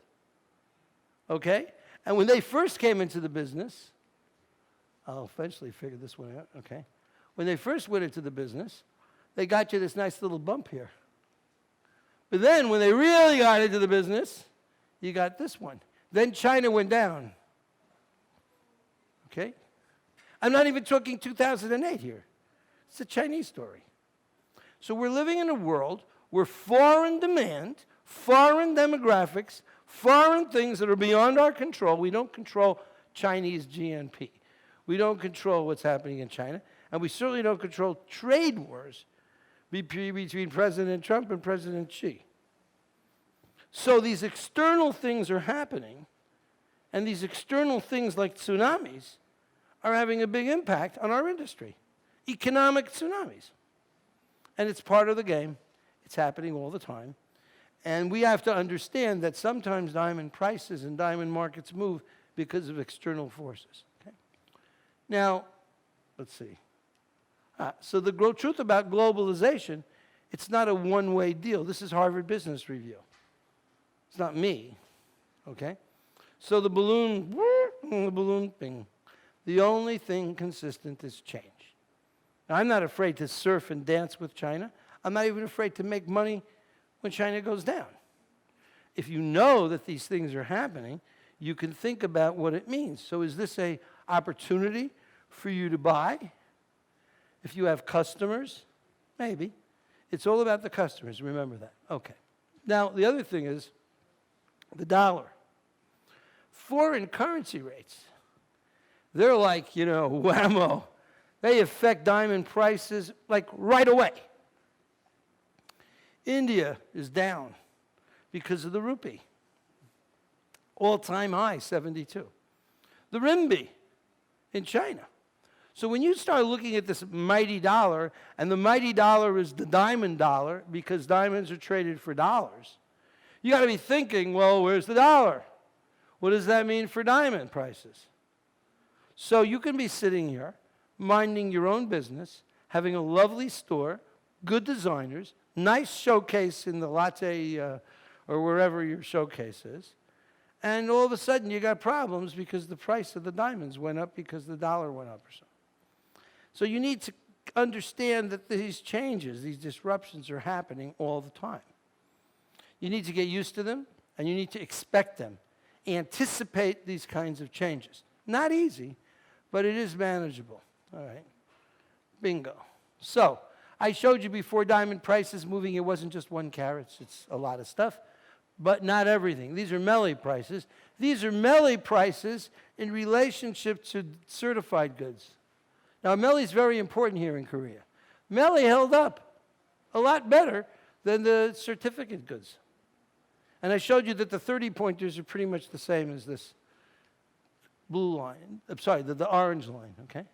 Okay? And when they first came into the business, I'll eventually figure this one out, okay? When they first went into the business, they got you this nice little bump here. But then when they really got into the business, you got this one. Then China went down. Okay? I'm not even talking 2008 here. It's a Chinese story. So we're living in a world where foreign demand, foreign demographics, foreign things that are beyond our control. We don't control Chinese GNP. We don't control what's happening in China. And we certainly don't control trade wars between President Trump and President Xi. So these external things are happening, and these external things like tsunamis are having a big impact on our industry. Economic tsunamis. And it's part of the game. It's happening all the time. And we have to understand that sometimes diamond prices and diamond markets move because of external forces. Okay? Now, let's see. So the truth about globalization, it's not a one-way deal. This is Harvard Business Review. It's not me. Okay? So the balloon, bing. The only thing consistent is change. Now, I'm not afraid to surf and dance with China. I'm not even afraid to make money when China goes down. If you know that these things are happening, you can think about what it means. So is this an opportunity for you to buy? If you have customers, maybe. It's all about the customers, remember that. Okay. Now, the other thing is the dollar. Foreign currency rates, they're like, whammo. They affect diamond prices like right away. India is down because of the rupee. All-time high, 72. The renminbi in China. So when you start looking at this mighty dollar, and the mighty dollar is the diamond dollar because diamonds are traded for dollars, you got to be thinking, well, where's the dollar? What does that mean for diamond prices? So you can be sitting here, minding your own business, having a lovely store, good designers, nice showcase in the latte or wherever your showcase is, and all of a sudden you got problems because the price of the diamonds went up because the dollar went up or so. So you need to understand that these changes, these disruptions are happening all the time. You need to get used to them, and you need to expect them. Anticipate these kinds of changes. Not easy, but it is manageable. All right. Bingo. So I showed you before diamond prices moving. It wasn't just 1 carat. It's a lot of stuff, but not everything. These are melee prices. These are melee prices in relationship to certified goods. Now, melee is very important here in Korea. Melee held up a lot better than the certificate goods. And I showed you that the 30-pointers are pretty much the same as this blue line. I'm sorry, the orange line, okay?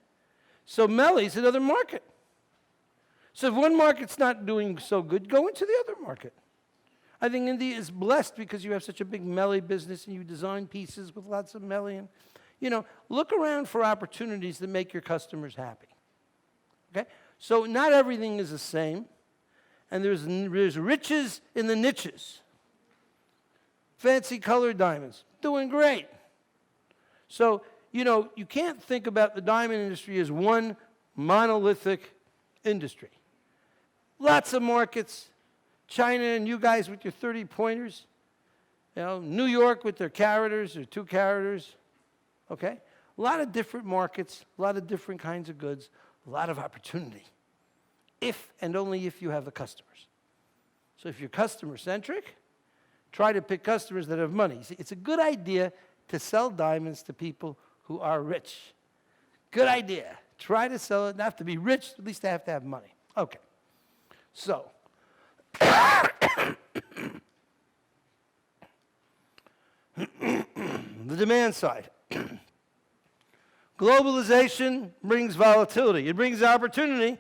So melee is another market. So if one market's not doing so good, go into the other market. I think India is blessed because you have such a big melee business and you design pieces with lots of melee. And, look around for opportunities that make your customers happy. Okay? So not everything is the same. And there's riches in the niches. Fancy colored diamonds, doing great. So, you can't think about the diamond industry as one monolithic industry. Lots of markets. China and you guys with your 30-pointers. New York with their caraters or 2 caraters. Okay? A lot of different markets, a lot of different kinds of goods, a lot of opportunity. If and only if you have the customers. So if you're customer-centric, try to pick customers that have money. See, it's a good idea to sell diamonds to people who are rich. Good idea. Try to sell it, not to be rich, at least they have to have money. Okay. So, the demand side. Globalization brings volatility. It brings opportunity,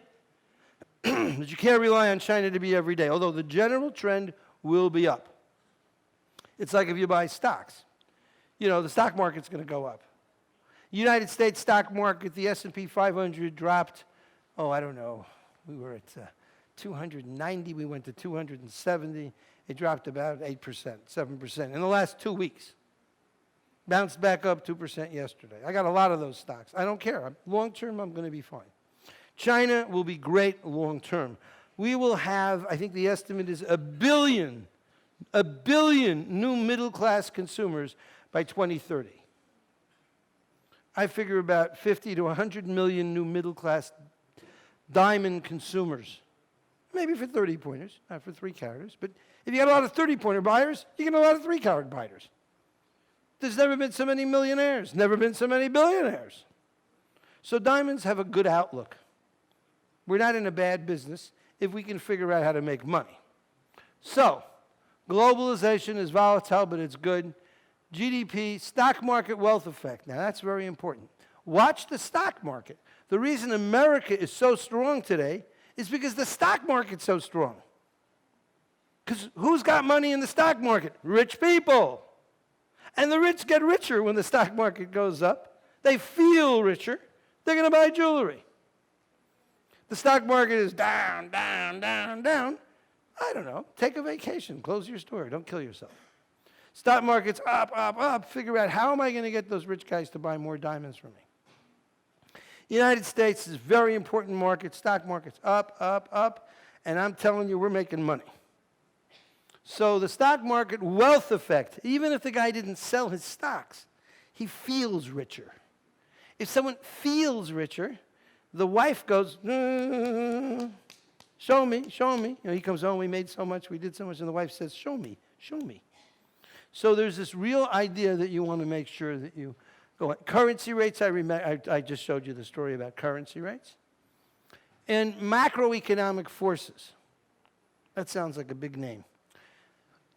but you can't rely on China to be every day, although the general trend will be up. It's like if you buy stocks. The stock market's going to go up. United States stock market, the S&P 500 dropped, I don't know. We were at 290. We went to 270. It dropped about 8%, 7% in the last 2 weeks. Bounced back up 2% yesterday. I got a lot of those stocks. I don't care. Long term, I'm going to be fine. China will be great long term. We will have, I think the estimate is a billion new middle-class consumers by 2030. I figure about 50 to 100 million new middle-class diamond consumers. Maybe for 30-pointers, not for 3-caraters. But if you got a lot of 30-pointer buyers, you get a lot of 3-carat buyers. There's never been so many millionaires, never been so many billionaires. So diamonds have a good outlook. We're not in a bad business if we can figure out how to make money. So, globalization is volatile, but it's good. GDP, stock market wealth effect. Now, that's very important. Watch the stock market. The reason America is so strong today is because the stock market's so strong. Because who's got money in the stock market? Rich people. And the rich get richer when the stock market goes up. They feel richer. They're going to buy jewelry. The stock market is down, down, down, down. I don't know. Take a vacation. Close your store. Don't kill yourself. Stock market's up, up, up. Figure out how am I going to get those rich guys to buy more diamonds from me? United States is a very important market. Stock market's up, up, up. And I'm telling you, we're making money. So the stock market wealth effect, even if the guy didn't sell his stocks, he feels richer. If someone feels richer, the wife goes, show me, show me. You know, he comes home, we made so much, we did so much, and the wife says, show me, show me. So there's this real idea that you want to make sure that you go on. Currency rates, I just showed you the story about currency rates. And macroeconomic forces. That sounds like a big name.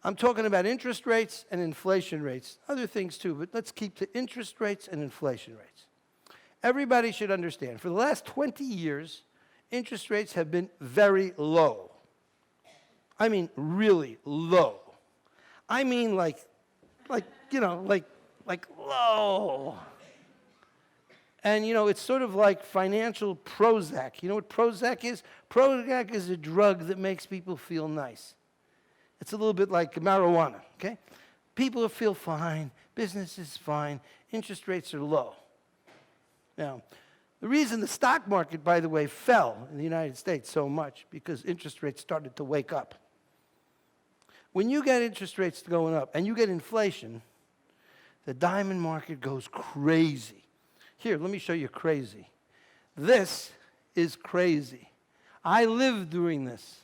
I'm talking about interest rates and inflation rates. Other things too, but let's keep the interest rates and inflation rates. Everybody should understand, for the last 20 years, interest rates have been very low. I mean, really low. I mean like low. And you know, it's sort of like financial Prozac. You know what Prozac is? Prozac is a drug that makes people feel nice. It's a little bit like marijuana, okay? People feel fine, business is fine, interest rates are low. Now, the reason the stock market, by the way, fell in the United States so much because interest rates started to wake up. When you get interest rates going up and you get inflation, the diamond market goes crazy. Here, let me show you crazy. This is crazy. I lived during this.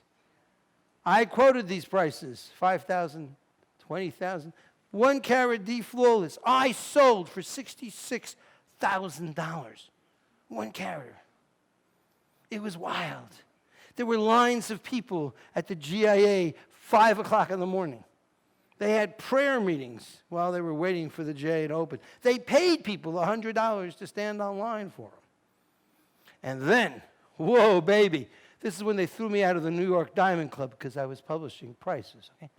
I quoted these prices, $5,000, $20,000. 1 carat D flawless, I sold for $66,000. 1 carat. It was wild. There were lines of people at the GIA 5 o'clock in the morning. They had prayer meetings while they were waiting for the GIA to open. They paid people $100 to stand online for them. And then, whoa, baby, this is when they threw me out of the New York Diamond Club because I was publishing prices. Okay?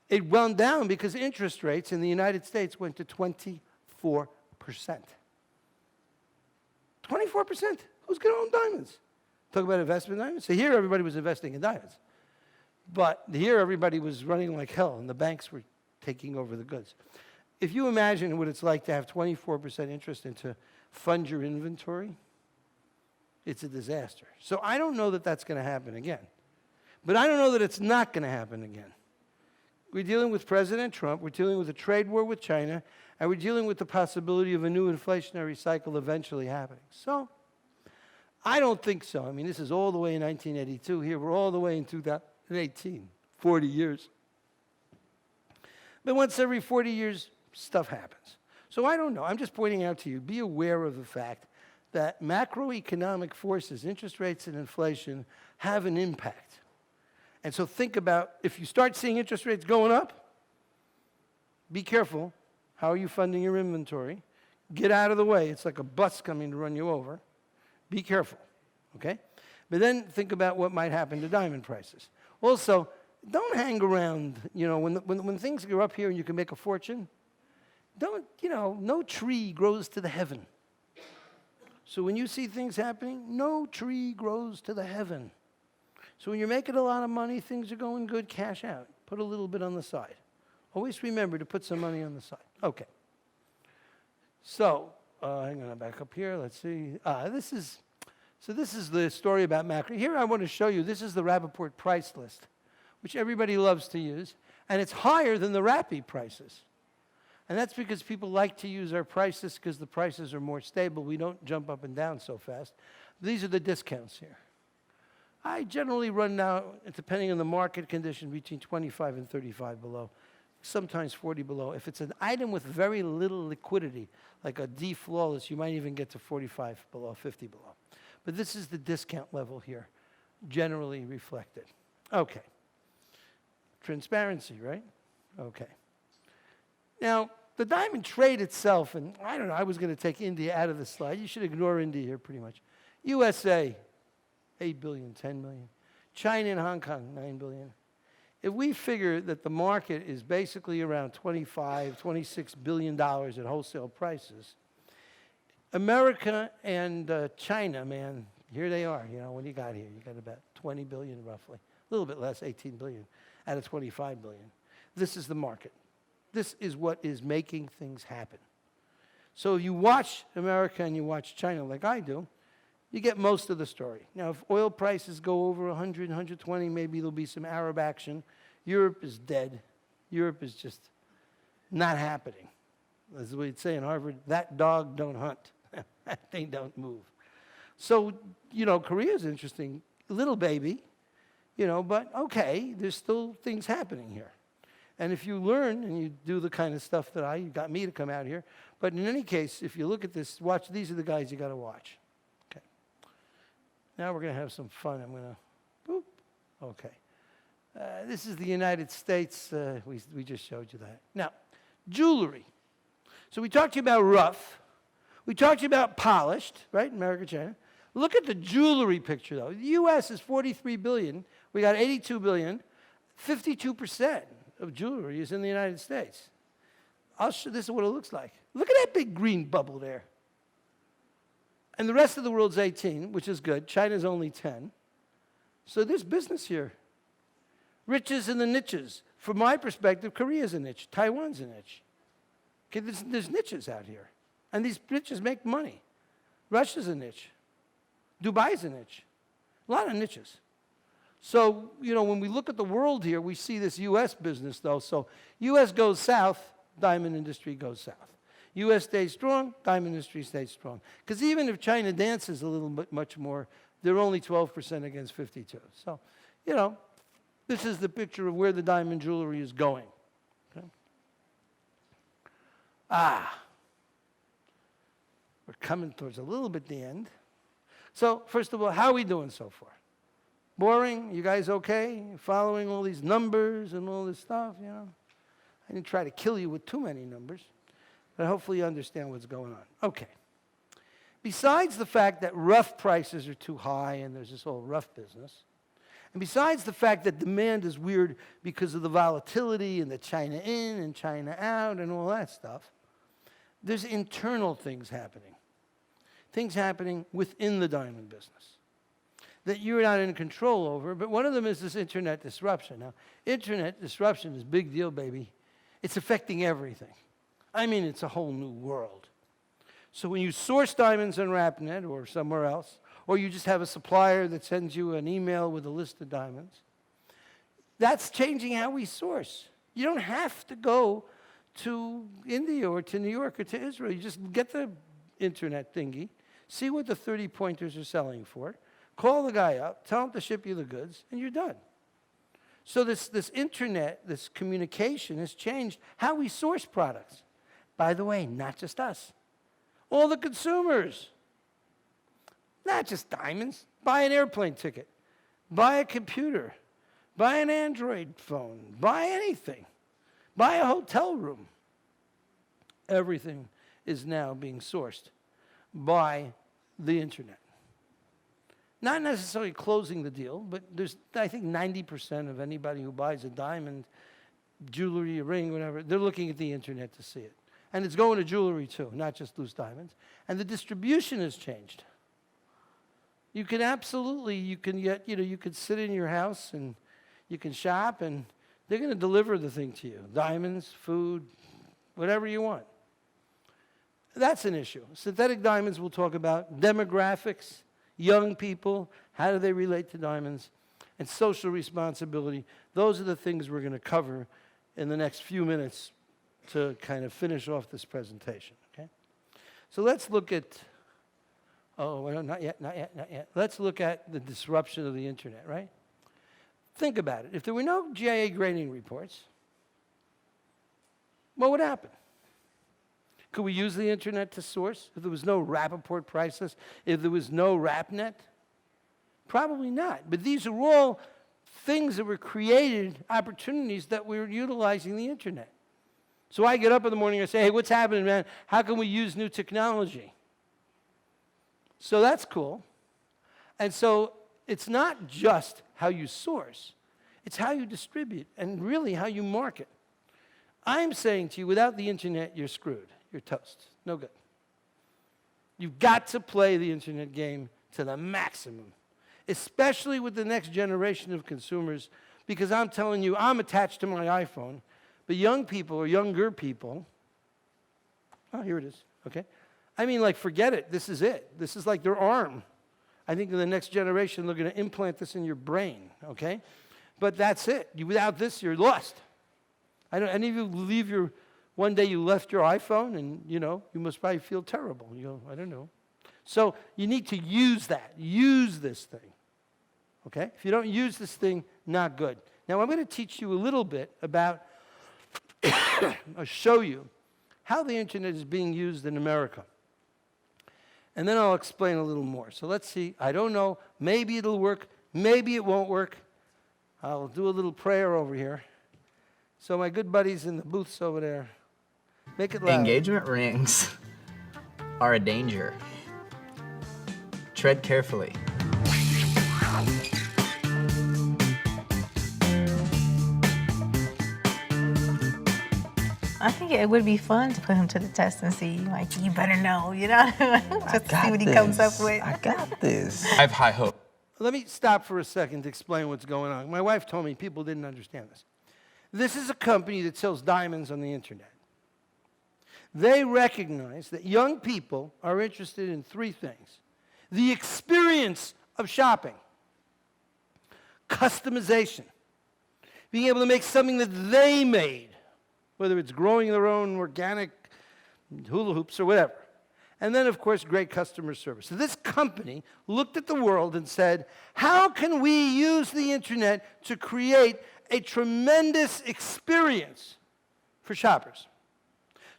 It wound down because interest rates in the United States went to 24%. 24%? Who's going to own diamonds? Talk about investment diamonds. So here everybody was investing in diamonds. But here everybody was running like hell and the banks were taking over the goods. If you imagine what it's like to have 24% interest and to fund your inventory, it's a disaster. So I don't know that that's going to happen again. But I don't know that it's not going to happen again. We're dealing with President Trump, we're dealing with a trade war with China, and we're dealing with the possibility of a new inflationary cycle eventually happening. So I don't think so. I mean, this is all the way in 1982. Here we're all the way in 2018, 40 years. But once every 40 years, stuff happens. So I don't know. I'm just pointing out to you, be aware of the fact that macroeconomic forces, interest rates and inflation, have an impact. And so think about, if you start seeing interest rates going up, be careful. How are you funding your inventory? Get out of the way. It's like a bus coming to run you over. Be careful, okay? But then think about what might happen to diamond prices. Also, don't hang around, you know, when things go up here and you can make a fortune, don't, you know, no tree grows to the heaven. So when you see things happening, no tree grows to the heaven. So when you're making a lot of money, things are going good, cash out. Put a little bit on the side. Always remember to put some money on the side. Okay. So, hang on, back up here. Let's see. This is the story about macro. Here I want to show you, this is the Rapaport price list, which everybody loves to use. And it's higher than the Rappi prices. And that's because people like to use our prices because the prices are more stable. We don't jump up and down so fast. These are the discounts here. I generally run now, depending on the market condition, between 25 and 35 below, sometimes 40 below. If it's an item with very little liquidity, like a D flawless, you might even get to 45 below, 50 below. But this is the discount level here, generally reflected. Okay. Transparency, right? Okay. Now, the diamond trade itself, and I don't know, I was going to take India out of the slide. You should ignore India here pretty much. USA, 8 billion, 10 million. China and Hong Kong, 9 billion. If we figure that the market is basically around $25, $26 billion at wholesale prices, America and China, man, here they are. You know, when you got here, you got about 20 billion roughly. A little bit less, 18 billion out of 25 billion. This is the market. This is what is making things happen. So if you watch America and you watch China like I do, You get most of the story. Now, if oil prices go over 100, 120, maybe there'll be some Arab action. Europe is dead. Europe is just not happening. As we'd say in Harvard, that dog don't hunt. That thing don't move. So, Korea's interesting. Little baby, but okay, there's still things happening here. And if you learn and you do the kind of stuff that you got me to come out here, but in any case, if you look at this, watch, these are the guys you got to watch. Okay. Now we're going to have some fun. I'm going to, boop. Okay. This is the United States. We just showed you that. Now, jewelry. So we talked to you about rough. We talked to you about polished, right? America, China. Look at the jewelry picture, though. The U.S. is 43 billion. We got 82 billion. 52% of jewelry is in the United States. This is what it looks like. Look at that big green bubble there. And the rest of the world's 18, which is good. China's only 10. So there's business here. Riches in the niches. From my perspective, Korea's a niche. Taiwan's a niche. Okay, there's niches out here. And these niches make money. Russia's a niche. Dubai's a niche. A lot of niches. So, when we look at the world here, we see this U.S. business, though. So, U.S. goes south, diamond industry goes south. U.S. stays strong, diamond industry stays strong. Because even if China dances a little bit much more, they're only 12% against 52. So, this is the picture of where the diamond jewelry is going. Okay? We're coming towards a little bit the end. So, first of all, how are we doing so far? Boring? You guys okay? Following all these numbers and all this stuff, I didn't try to kill you with too many numbers, but hopefully you understand what's going on. Okay. Besides the fact that rough prices are too high and there's this whole rough business, and besides the fact that demand is weird because of the volatility and the China in and China out and all that stuff, there's internal things happening. Things happening within the diamond business that you're not in control over, but one of them is this internet disruption. Now, internet disruption is a big deal, baby. It's affecting everything. I mean, it's a whole new world. So when you source diamonds on RapNet or somewhere else, or you just have a supplier that sends you an email with a list of diamonds, that's changing how we source. You don't have to go to India or to New York or to Israel. You just get the internet thingy, see what the 30 pointers are selling for, call the guy up, tell him to ship you the goods, and you're done. So this internet, this communication has changed how we source products. By the way, not just us. All the consumers. Not just diamonds. Buy an airplane ticket. Buy a computer. Buy an Android phone. Buy anything. Buy a hotel room. Everything is now being sourced by the internet. Not necessarily closing the deal, but there's, I think, 90% of anybody who buys a diamond, jewelry, a ring, whatever, they're looking at the internet to see it. And it's going to jewelry too, not just loose diamonds. And the distribution has changed. You can absolutely, you can get, you could sit in your house and you can shop and they're going to deliver the thing to you. Diamonds, food, whatever you want. That's an issue. Synthetic diamonds we'll talk about. Demographics, young people, how do they relate to diamonds? And social responsibility. Those are the things we're going to cover in the next few minutes to kind of finish off this presentation, okay? So let's look at, not yet. Let's look at the disruption of the internet, right? Think about it. If there were no GIA grading reports, what would happen? Could we use the internet to source if there was no Rapaport prices, if there was no RapNet? Probably not. But these are all things that were created, opportunities that we were utilizing the internet. So I get up in the morning and say, hey, what's happening, man? How can we use new technology? So that's cool. And so it's not just how you source. It's how you distribute and really how you market. I'm saying to you, without the internet, you're screwed. You're toast. No good. You've got to play the internet game to the maximum, especially with the next generation of consumers, because I'm telling you, I'm attached to my iPhone, but young people or younger people, oh, here it is, okay? I mean, like, forget it. This is it. This is like their arm. I think in the next generation, they're going to implant this in your brain, okay? But that's it. Without this, you're lost. Any of you leave one day you left your iPhone and, you must probably feel terrible. You go, I don't know. So you need to use that. Use this thing, okay? If you don't use this thing, not good. Now, I'm going to teach you a little bit about, I'll show you how the internet is being used in America. And then I'll explain a little more. So let's see. I don't know. Maybe it'll work. Maybe it won't work. I'll do a little prayer over here. So my good buddies in the booths over there, make it loud. Engagement rings are a danger. Tread carefully. I think it would be fun to put him to the test and see, like, you better know, just to see what he comes up with. I got this. I have high hope. Let me stop for a second to explain what's going on. My wife told me people didn't understand this. This is a company that sells diamonds on the internet. They recognize that young people are interested in three things: the experience of shopping, customization, being able to make something that they made, whether it's growing their own organic hula hoops or whatever. And then, of course, great customer service. So this company looked at the world and said, how can we use the internet to create a tremendous experience for shoppers?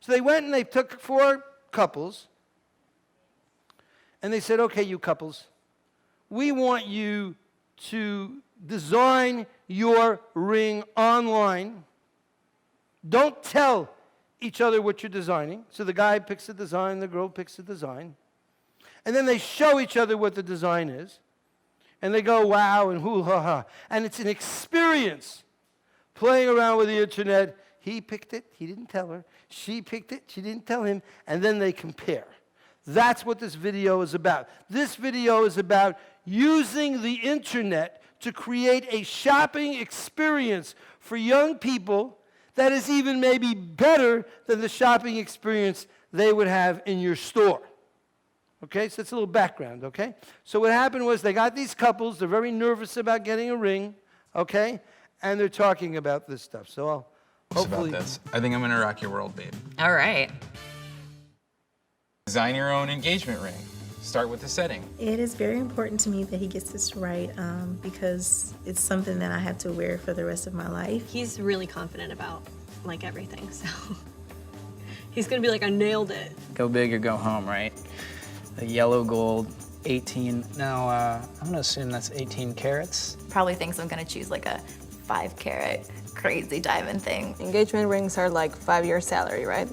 So they went and they took 4 couples, and they said, okay, you couples, we want you to design your ring online. Don't tell each other what you're designing. So the guy picks a design, the girl picks a design. And then they show each other what the design is. And they go, wow, and hoo ha ha. And it's an experience playing around with the internet. He picked it, he didn't tell her. She picked it, she didn't tell him. And then they compare. That's what this video is about. This video is about using the internet to create a shopping experience for young people that is even maybe better than the shopping experience they would have in your store. Okay, so that's a little background, okay? So what happened was they got these couples, they're very nervous about getting a ring, okay? And they're talking about this stuff. So I'll hopefully... About this. I think I'm gonna rock your world, babe. All right. Design your own engagement ring. Start with the setting. It is very important to me that he gets this right because it's something that I have to wear for the rest of my life. He's really confident about, like, everything, so he's gonna be like, I nailed it. Go big or go home, right? The yellow gold, 18. Now, I'm gonna assume that's 18 carats. Probably thinks I'm gonna choose like a 5-carat crazy diamond thing. Engagement rings are like 5-year salary, right?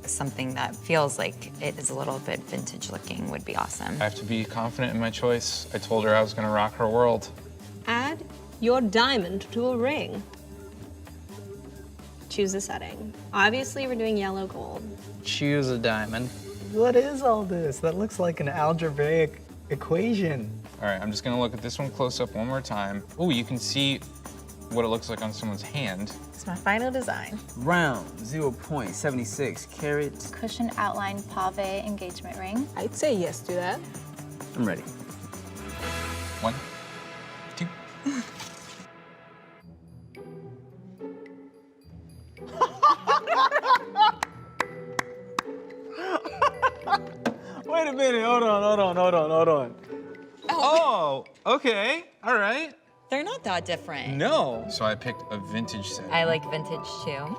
Something that feels like it is a little bit vintage looking would be awesome. I have to be confident in my choice. I told her I was gonna rock her world. Add your diamond to a ring. Choose a setting. Obviously, we're doing yellow gold. Choose a diamond. What is all this? That looks like an algebraic equation. All right, I'm just gonna look at this one close up one more time. Oh, you can see what it looks like on someone's hand. It's my final design. Round, 0.76 carat. Cushion outline pave engagement ring. I'd say yes to that. I'm ready. 1, 2. Wait a minute, hold on. Oh, okay, all right. They're not that different. No. So I picked a vintage set. I like vintage too.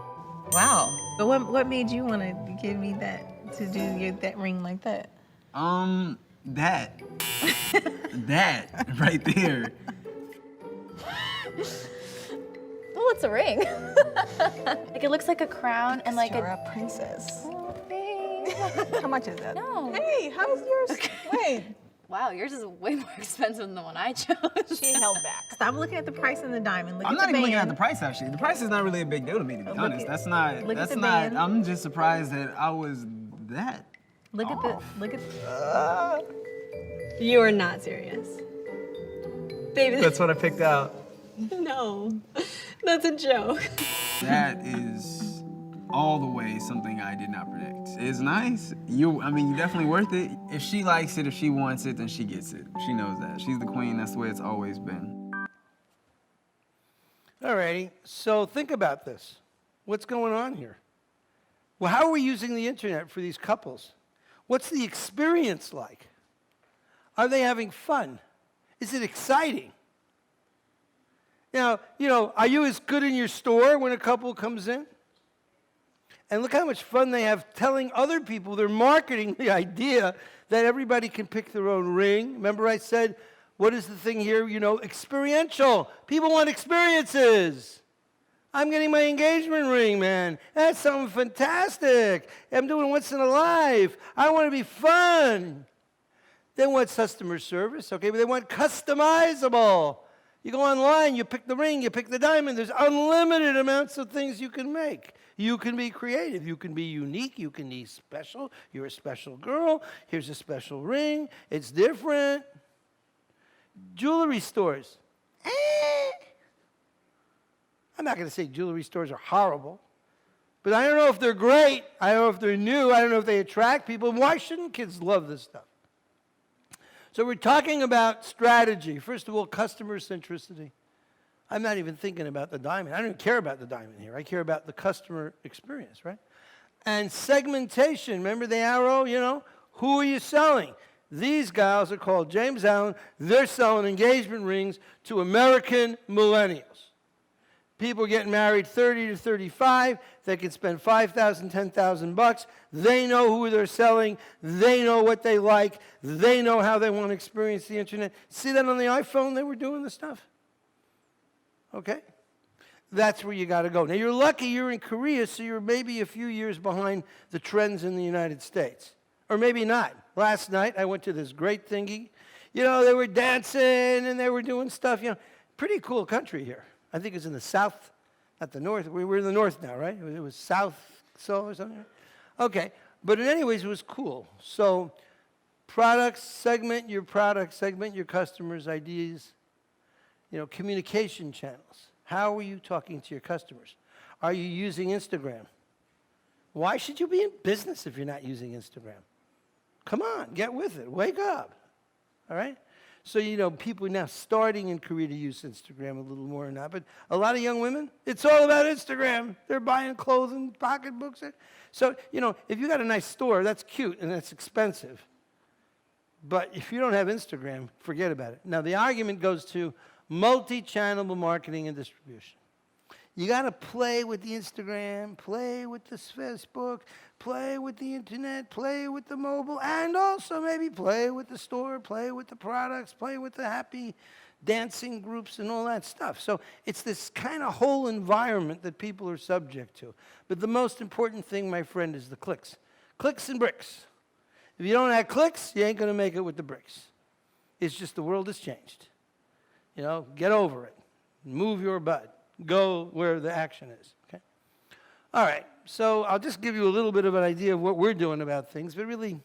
Wow. But what made you want to give me that, to do that ring like that? That. That right there. Oh, it's a ring. Like it looks like a crown and like You're a princess. Oh, babe. How much is that? No. Hey, how's yours? Wait. Wow, yours is way more expensive than the one I chose. She held back. Stop looking at the price in the diamond. Look I'm at not the even looking band. at the price actually. The price is not really a big deal to me, to be Look honest. at- That's not. look at That's the not. band. I'm just surprised that I was that. Look at the. Look at. You are not serious. Baby, That's what I picked out. no. That's a joke. That is all the way something I did not predict. It's nice. You're definitely worth it. If she likes it, if she wants it, then she gets it. She knows that. She's the queen. That's the way it's always been. All righty. So think about this. What's going on here? Well, how are we using the internet for these couples? What's the experience like? Are they having fun? Is it exciting? Now, are you as good in your store when a couple comes in? And look how much fun they have telling other people. They're marketing the idea that everybody can pick their own ring. Remember I said, what is the thing here? Experiential. People want experiences. I'm getting my engagement ring, man. That's something fantastic. I'm doing once in a life. I want to be fun. They want customer service, okay, but they want customizable. You go online, you pick the ring, you pick the diamond. There's unlimited amounts of things you can make. You can be creative. You can be unique. You can be special. You're a special girl. Here's a special ring. It's different. Jewelry stores. I'm not going to say jewelry stores are horrible, but I don't know if they're great. I don't know if they're new. I don't know if they attract people. Why shouldn't kids love this stuff? So we're talking about strategy. First of all, customer centricity. I'm not even thinking about the diamond. I don't even care about the diamond here. I care about the customer experience, right? And segmentation. Remember the arrow, Who are you selling? These guys are called James Allen. They're selling engagement rings to American millennials. People getting married 30 to 35. They can spend $5,000, $10,000. They know who they're selling. They know what they like. They know how they want to experience the internet. See that on the iPhone? They were doing the stuff. Okay? That's where you got to go. Now, you're lucky you're in Korea, so you're maybe a few years behind the trends in the United States. Or maybe not. Last night, I went to this great thingy. They were dancing and they were doing stuff. Pretty cool country here. I think it's in the south, not the north. We're in the north now, right? It was South Seoul or something. Okay. But anyways, it was cool. So products, segment your customers' ideas. Communication channels. How are you talking to your customers? Are you using Instagram? Why should you be in business if you're not using Instagram? Come on, get with it. Wake up. All right? So, people are now starting in Korea to use Instagram a little more now. But a lot of young women, it's all about Instagram. They're buying clothing, pocketbooks. So, if you got a nice store, that's cute and that's expensive. But if you don't have Instagram, forget about it. Now, the argument goes to multi-channel marketing and distribution. You got to play with the Instagram, play with the Facebook, play with the internet, play with the mobile, and also maybe play with the store, play with the products, play with the happy dancing groups and all that stuff. So it's this kind of whole environment that people are subject to. But the most important thing, my friend, is the clicks. Clicks and bricks. If you don't have clicks, you ain't going to make it with the bricks. It's just the world has changed. Get over it. Move your butt. Go where the action is, okay? All right, so I'll just give you a little bit of an idea of what we're doing about things, but really,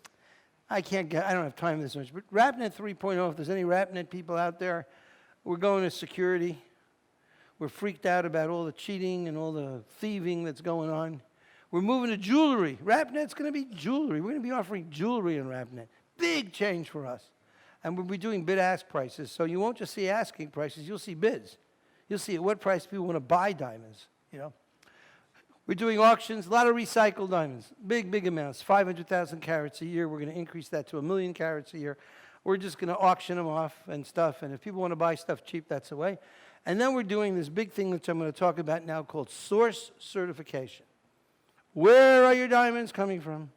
I don't have time for this much. But RapNet 3.0, if there's any RapNet people out there, we're going to security. We're freaked out about all the cheating and all the thieving that's going on. We're moving to jewelry. RapNet's going to be jewelry. We're going to be offering jewelry in RapNet. Big change for us. And we'll be doing bid-ask prices, so you won't just see asking prices, you'll see bids. You'll see at what price people want to buy diamonds, We're doing auctions, a lot of recycled diamonds, big amounts, 500,000 carats a year. We're going to increase that to 1 million carats a year. We're just going to auction them off and stuff, and if people want to buy stuff cheap, that's the way. And then we're doing this big thing which I'm going to talk about now called source certification. Where are your diamonds coming from?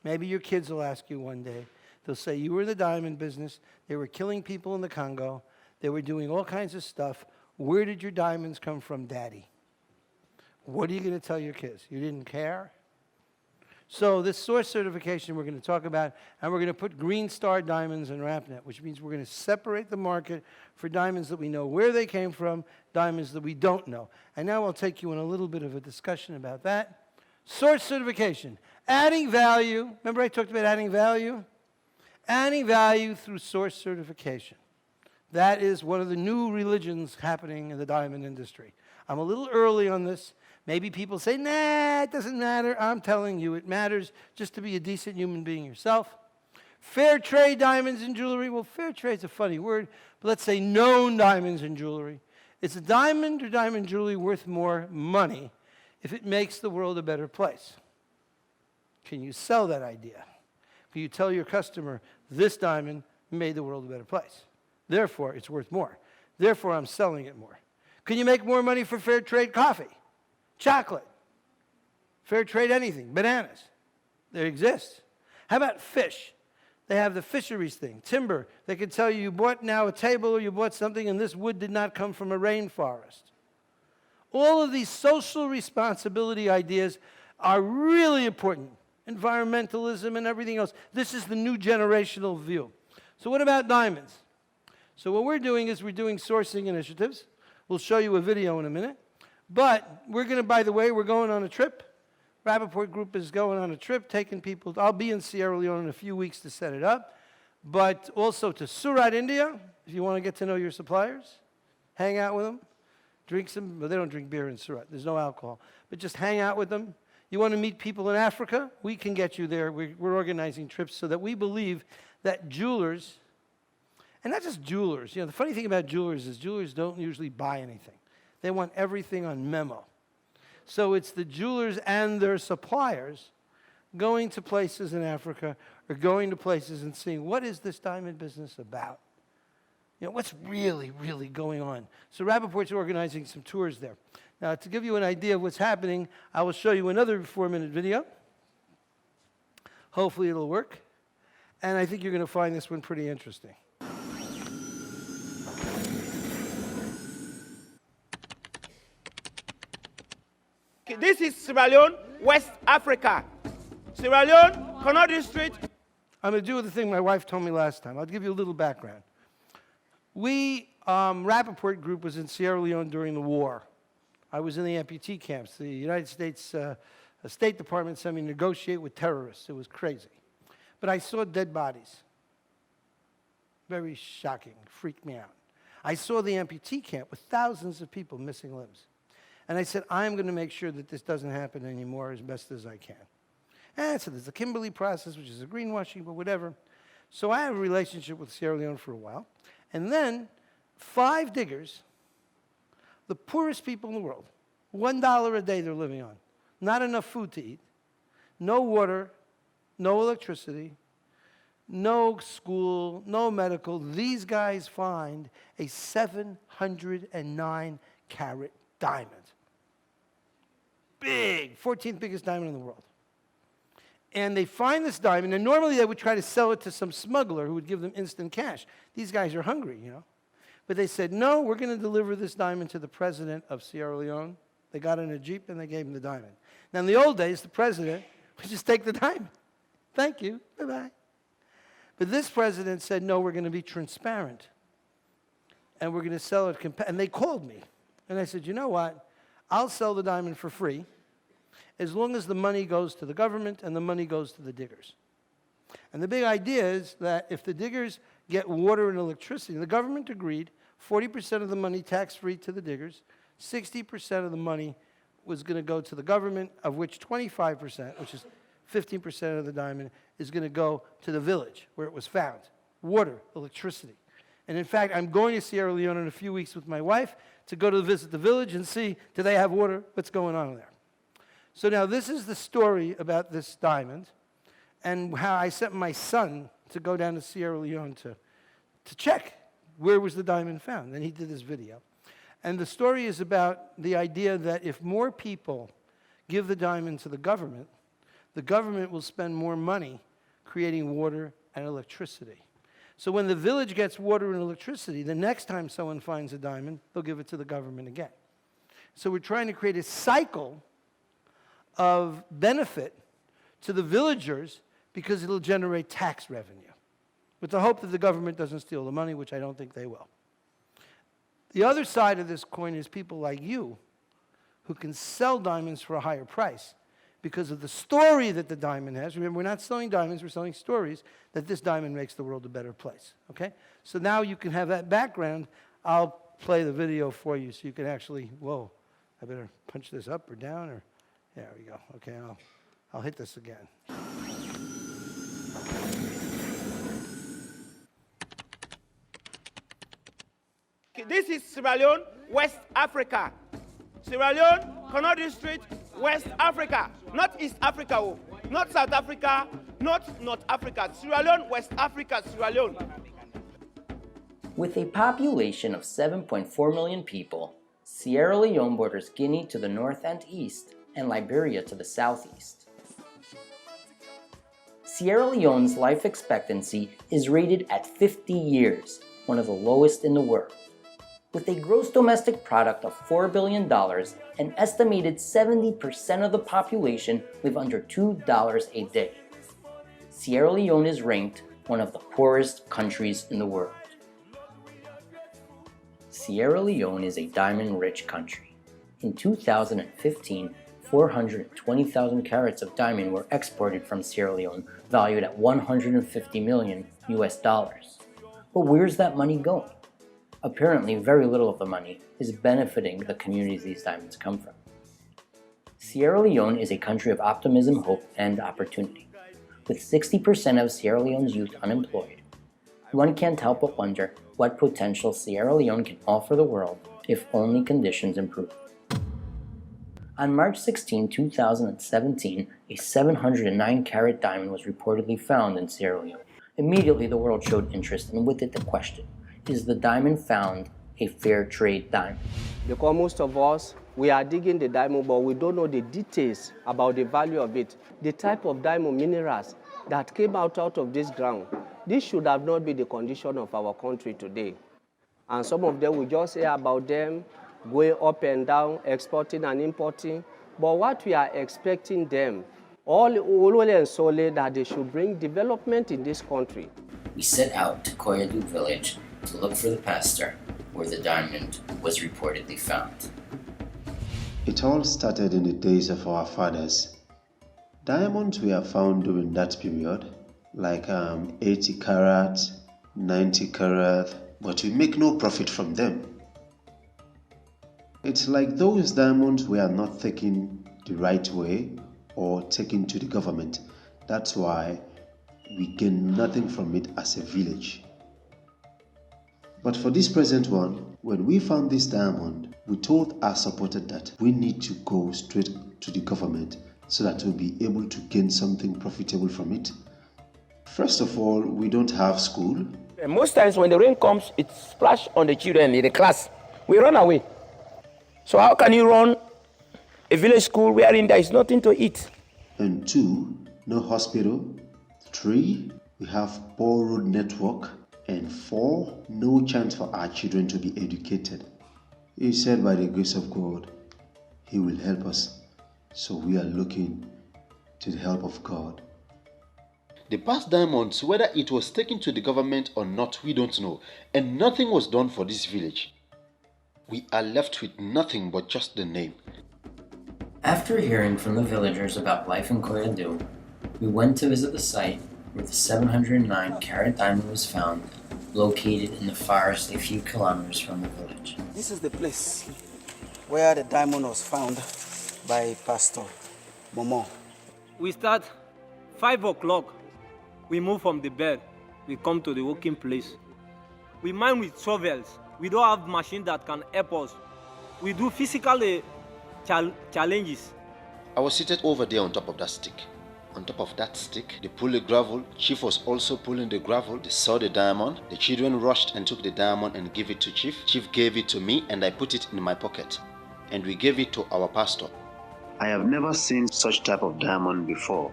Maybe your kids will ask you one day. They'll say, you were in the diamond business. They were killing people in the Congo. They were doing all kinds of stuff. Where did your diamonds come from, Daddy? What are you going to tell your kids? You didn't care? So this source certification we're going to talk about, and we're going to put green star diamonds in RapNet, which means we're going to separate the market for diamonds that we know where they came from, diamonds that we don't know. And now I'll take you in a little bit of a discussion about that. Source certification, adding value. Remember I talked about adding value? Adding value through source certification. That is one of the new religions happening in the diamond industry. I'm a little early on this, Maybe people say, nah, it doesn't matter. I'm telling you, it matters just to be a decent human being yourself. Fair trade diamonds and jewelry. Well, fair trade's a funny word, but let's say known diamonds and jewelry. Is a diamond or diamond jewelry worth more money if it makes the world a better place? Can you sell that idea? Can you tell your customer, this diamond made the world a better place? Therefore, it's worth more. Therefore, I'm selling it more. Can you make more money for fair trade coffee, chocolate, fair trade anything, bananas? They exist. How about fish? They have the fisheries thing, timber. They can tell you, you bought now a table or you bought something and this wood did not come from a rainforest. All of these social responsibility ideas are really important. Environmentalism and everything else. This is the new generational view. So what about diamonds? So what we're doing is we're doing sourcing initiatives. We'll show you a video in a minute. But we're going to, by the way, we're going on a trip. Rapaport Group is going on a trip, taking people. I'll be in Sierra Leone in a few weeks to set it up. But also to Surat, India, if you want to get to know your suppliers. Hang out with them. Drink some, well, they don't drink beer in Surat. There's no alcohol. But just hang out with them. You want to meet people in Africa? We can get you there. We're organizing trips so that we believe that jewelers, and not just jewelers, the funny thing about jewelers is jewelers don't usually buy anything. They want everything on memo. So it's the jewelers and their suppliers going to places in Africa or going to places and seeing, what is this diamond business about? What's really, really going on? So Rapaport's organizing some tours there. Now, to give you an idea of what's happening, I will show you another 4-minute video. Hopefully it'll work. And I think you're going to find this one pretty interesting. This is Sierra Leone, West Africa. Sierra Leone, Connaught District. I'm going to do the thing my wife told me last time. I'll give you a little background. We, Rapaport Group was in Sierra Leone during the war. I was in the amputee camps. The United States State Department sent me to negotiate with terrorists. It was crazy. But I saw dead bodies. Very shocking, freaked me out. I saw the amputee camp with thousands of people missing limbs. And I said, I'm going to make sure that this doesn't happen anymore as best as I can. And so there's the Kimberley process, which is a greenwashing, but whatever. So I have a relationship with Sierra Leone for a while. And then 5 diggers, the poorest people in the world, $1 a day they're living on, not enough food to eat, no water, no electricity, no school, no medical. These guys find a 709-carat diamond. Big, 14th biggest diamond in the world. And they find this diamond, and normally they would try to sell it to some smuggler who would give them instant cash. These guys are hungry, But they said, no, we're going to deliver this diamond to the president of Sierra Leone. They got in a Jeep and they gave him the diamond. Now, in the old days, the president would just take the diamond. Thank you, bye-bye. But this president said, no, we're going to be transparent. And we're going to sell it. And they called me. And I said, you know what? I'll sell the diamond for free as long as the money goes to the government and the money goes to the diggers. And the big idea is that if the diggers get water and electricity, the government agreed 40% of the money tax-free to the diggers, 60% of the money was going to go to the government, of which 25%, which is 15% of the diamond, is going to go to the village where it was found. Water, electricity. And in fact, I'm going to Sierra Leone in a few weeks with my wife to go to visit the village and see, do they have water? What's going on there? So now this is the story about this diamond and how I sent my son to go down to Sierra Leone to check where was the diamond found. And he did this video. And the story is about the idea that if more people give the diamond to the government will spend more money creating water and electricity. So when the village gets water and electricity, the next time someone finds a diamond, they'll give it to the government again. So we're trying to create a cycle of benefit to the villagers because it'll generate tax revenue, with the hope that the government doesn't steal the money, which I don't think they will. The other side of this coin is people like you who can sell diamonds for a higher price because of the story that the diamond has. Remember, we're not selling diamonds, we're selling stories that this diamond makes the world a better place, okay? So now you can have that background. I'll play the video for you so you can actually, whoa, I better punch this up or down, or there we go. Okay, I'll hit this again. This is Sierra Leone, West Africa. Sierra Leone, Connaught District, West Africa. Not East Africa, oh. Not South Africa, not North Africa. Sierra Leone, West Africa, Sierra Leone. With a population of 7.4 million people, Sierra Leone borders Guinea to the north and east, and Liberia to the southeast. Sierra Leone's life expectancy is rated at 50 years, one of the lowest in the world. With a gross domestic product of $4 billion, an estimated 70% of the population live under $2 a day. Sierra Leone is ranked one of the poorest countries in the world. Sierra Leone is a diamond-rich country. In 2015, 420,000 carats of diamond were exported from Sierra Leone, valued at $150 million US. But where's that money going? Apparently, very little of the money is benefiting the communities these diamonds come from. Sierra Leone is a country of optimism, hope, and opportunity. With 60% of Sierra Leone's youth unemployed, one can't help but wonder what potential Sierra Leone can offer the world if only conditions improve. On March 16, 2017, a 709-carat diamond was reportedly found in Sierra Leone. Immediately, the world showed interest, and with it the question, is the diamond found a fair trade diamond? Because most of us, we are digging the diamond, but we don't know the details about the value of it, the type of diamond minerals that came out of this ground. This should have not been the condition of our country today. And some of them, we just hear about them going up and down, exporting and importing. But what we are expecting them, only and solely that they should bring development in this country. We set out to Koyadu village to look for the pastor where the diamond was reportedly found. It all started in the days of our fathers. Diamonds were found during that period, like 80 carat, 90 carat, but we make no profit from them. It's like those diamonds were not taken the right way or taken to the government. That's why we gain nothing from it as a village. But for this present one, when we found this diamond, we told our supporters that we need to go straight to the government so that we'll be able to gain something profitable from it. First of all, we don't have school. And most times when the rain comes, it splashes on the children in the class. We run away. So how can you run a village school wherein there is nothing to eat? And 2, no hospital. 3, we have poor road network. And 4, no chance for our children to be educated. He said by the grace of God, He will help us. So we are looking to the help of God. The past diamonds, whether it was taken to the government or not, we don't know. And nothing was done for this village. We are left with nothing but just the name. After hearing from the villagers about life in Koyadu, we went to visit the site where the 709-carat diamond was found, located in the forest a few kilometers from the village. This is the place where the diamond was found by Pastor Momo. We start 5 o'clock. We move from the bed. We come to the working place. We mine with shovels. We don't have machine that can help us. We do physical challenges. I was seated over there on top of that stick. On top of that stick, they pulled the gravel. Chief was also pulling the gravel. They saw the diamond. The children rushed and took the diamond and gave it to Chief. Chief gave it to me and I put it in my pocket. And we gave it to our pastor. I have never seen such type of diamond before.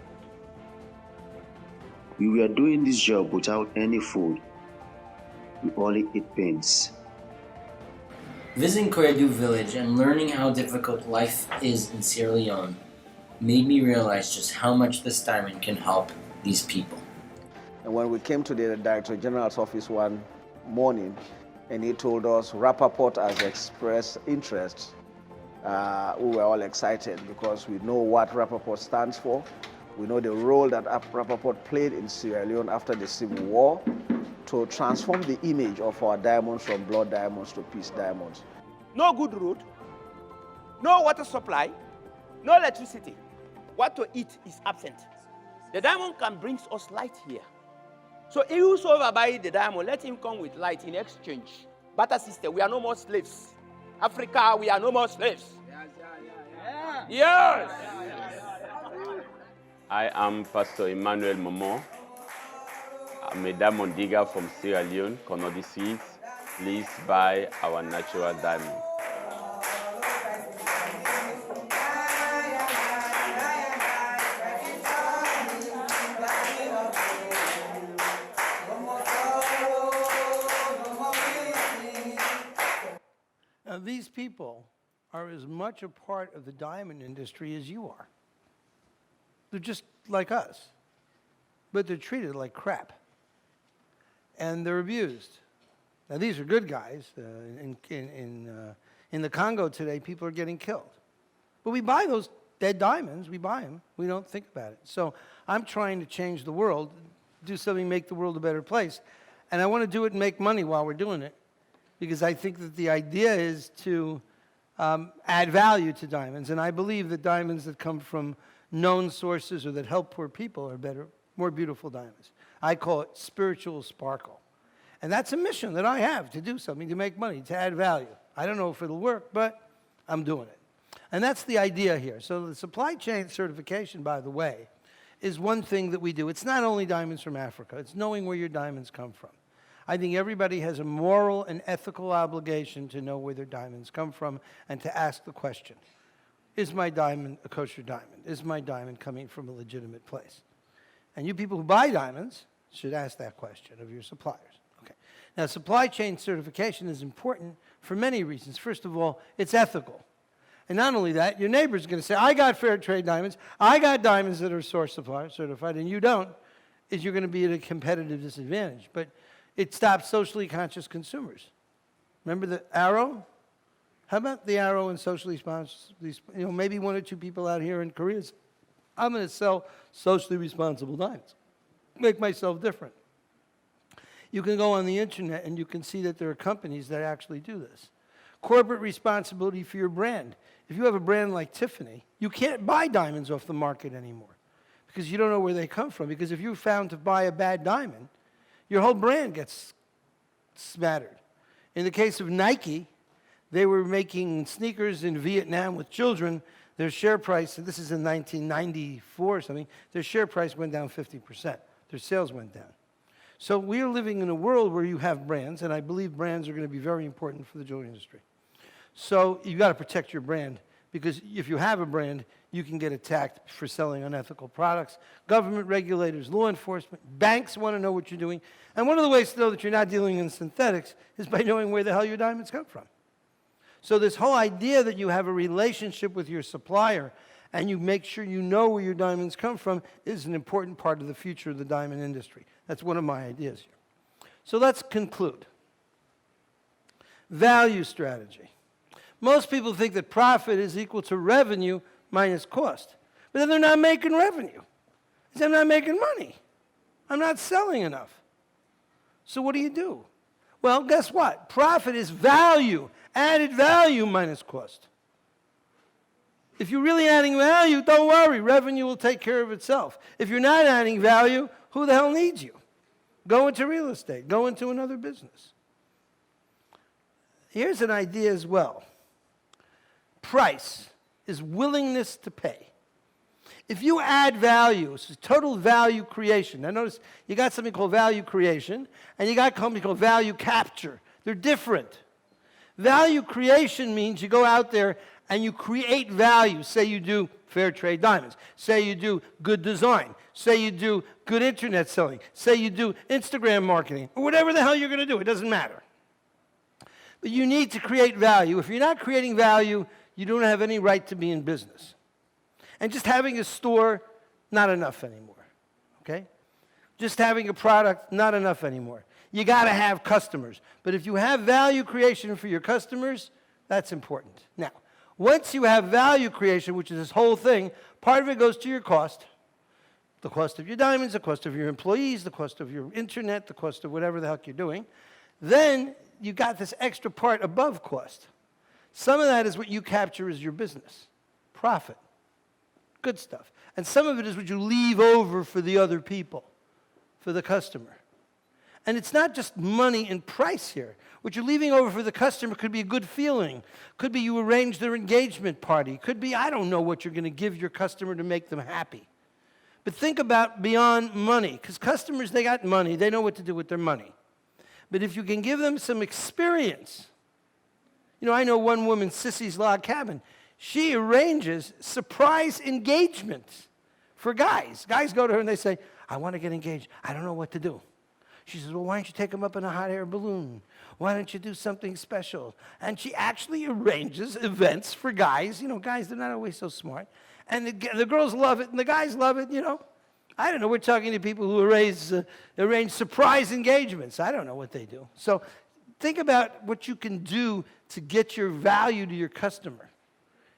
We were doing this job without any food. We only eat beans. Visiting Koyadu village and learning how difficult life is in Sierra Leone made me realize just how much this diamond can help these people. And when we came to the Director General's office one morning, and he told us Rapaport has expressed interest, we were all excited because we know what Rapaport stands for. We know the role that Rapaport played in Sierra Leone after the Civil War to transform the image of our diamonds from blood diamonds to peace diamonds. No good road, No water supply, no electricity. What to eat is absent. The diamond can bring us light here. So if whosoever buy the diamond, let him come with light in exchange. Barter system, we are no more slaves. Africa, we are no more slaves. Yes. I am Pastor Emmanuel Momo. I'm a diamond digger from Sierra Leone, Conodi Seeds. Please buy our natural diamond. Now, these people are as much a part of the diamond industry as you are. They're just like us, but they're treated like crap. And they're abused. Now, these are good guys. In the Congo today, people are getting killed. But we buy those dead diamonds. We buy them. We don't think about it. So I'm trying to change the world, do something, make the world a better place. And I want to do it and make money while we're doing it, because I think that the idea is to add value to diamonds. And I believe that diamonds that come from known sources or that help poor people are better, more beautiful diamonds. I call it spiritual sparkle. And that's a mission that I have, to do something, to make money, to add value. I don't know if it'll work, but I'm doing it. And that's the idea here. So the supply chain certification, by the way, is one thing that we do. It's not only diamonds from Africa. It's knowing where your diamonds come from. I think everybody has a moral and ethical obligation to know where their diamonds come from and to ask the question, is my diamond a kosher diamond? Is my diamond coming from a legitimate place? And you people who buy diamonds should ask that question of your suppliers. Okay. Now, supply chain certification is important for many reasons. First of all, it's ethical. And not only that, your neighbor's going to say, I got fair trade diamonds, I got diamonds that are source supplier certified, and you don't, is you're going to be at a competitive disadvantage. But it stops socially conscious consumers. Remember the arrow? How about the arrow and socially responsible? Maybe one or two people out here in Korea say, I'm going to sell socially responsible diamonds, make myself different. You can go on the internet and you can see that there are companies that actually do this. Corporate responsibility for your brand. If you have a brand like Tiffany, you can't buy diamonds off the market anymore because you don't know where they come from. Because if you're found to buy a bad diamond, your whole brand gets smattered. In the case of Nike, they were making sneakers in Vietnam with children. Their share price, and this is in 1994 or something, their share price went down 50%. Their sales went down. So we are living in a world where you have brands, and I believe brands are going to be very important for the jewelry industry. So you've got to protect your brand, because if you have a brand, you can get attacked for selling unethical products. Government regulators, law enforcement, banks want to know what you're doing. And one of the ways to know that you're not dealing in synthetics is by knowing where the hell your diamonds come from. So this whole idea that you have a relationship with your supplier and you make sure you know where your diamonds come from is an important part of the future of the diamond industry. That's one of my ideas here. So let's conclude. Value strategy. Most people think that profit is equal to revenue minus cost. But then they're not making revenue. I'm not making money. I'm not selling enough. So what do? Well, guess what? Profit is value, added value minus cost. If you're really adding value, don't worry. Revenue will take care of itself. If you're not adding value, who the hell needs you? Go into real estate. Go into another business. Here's an idea as well. Price is willingness to pay. If you add value, it's total value creation. Now notice, you got something called value creation, and you got something called value capture. They're different. Value creation means you go out there and you create value. Say you do fair trade diamonds. Say you do good design. Say you do good internet selling. Say you do Instagram marketing, or whatever the hell you're going to do. It doesn't matter. But you need to create value. If you're not creating value, you don't have any right to be in business. And just having a store, not enough anymore, okay? Just having a product, not enough anymore. You got to have customers. But if you have value creation for your customers, that's important. Now, once you have value creation, which is this whole thing, part of it goes to your cost. The cost of your diamonds, the cost of your employees, the cost of your internet, the cost of whatever the heck you're doing. Then you got this extra part above cost. Some of that is what you capture as your business, profit, good stuff. And some of it is what you leave over for the other people, for the customer. And it's not just money and price here. What you're leaving over for the customer could be a good feeling. Could be you arrange their engagement party. Could be, I don't know what you're going to give your customer to make them happy. But think about beyond money, because customers, they got money. They know what to do with their money. But if you can give them some experience. You know, I know one woman, Sissy's Log Cabin. She arranges surprise engagements for guys. Guys go to her and they say, I want to get engaged. I don't know what to do. She says, well, why don't you take them up in a hot air balloon? Why don't you do something special? And she actually arranges events for guys. You know, guys, they're not always so smart. And the girls love it, and the guys love it, you know. I don't know. We're talking to people who arrange surprise engagements. I don't know what they do. So think about what you can do to get your value to your customer.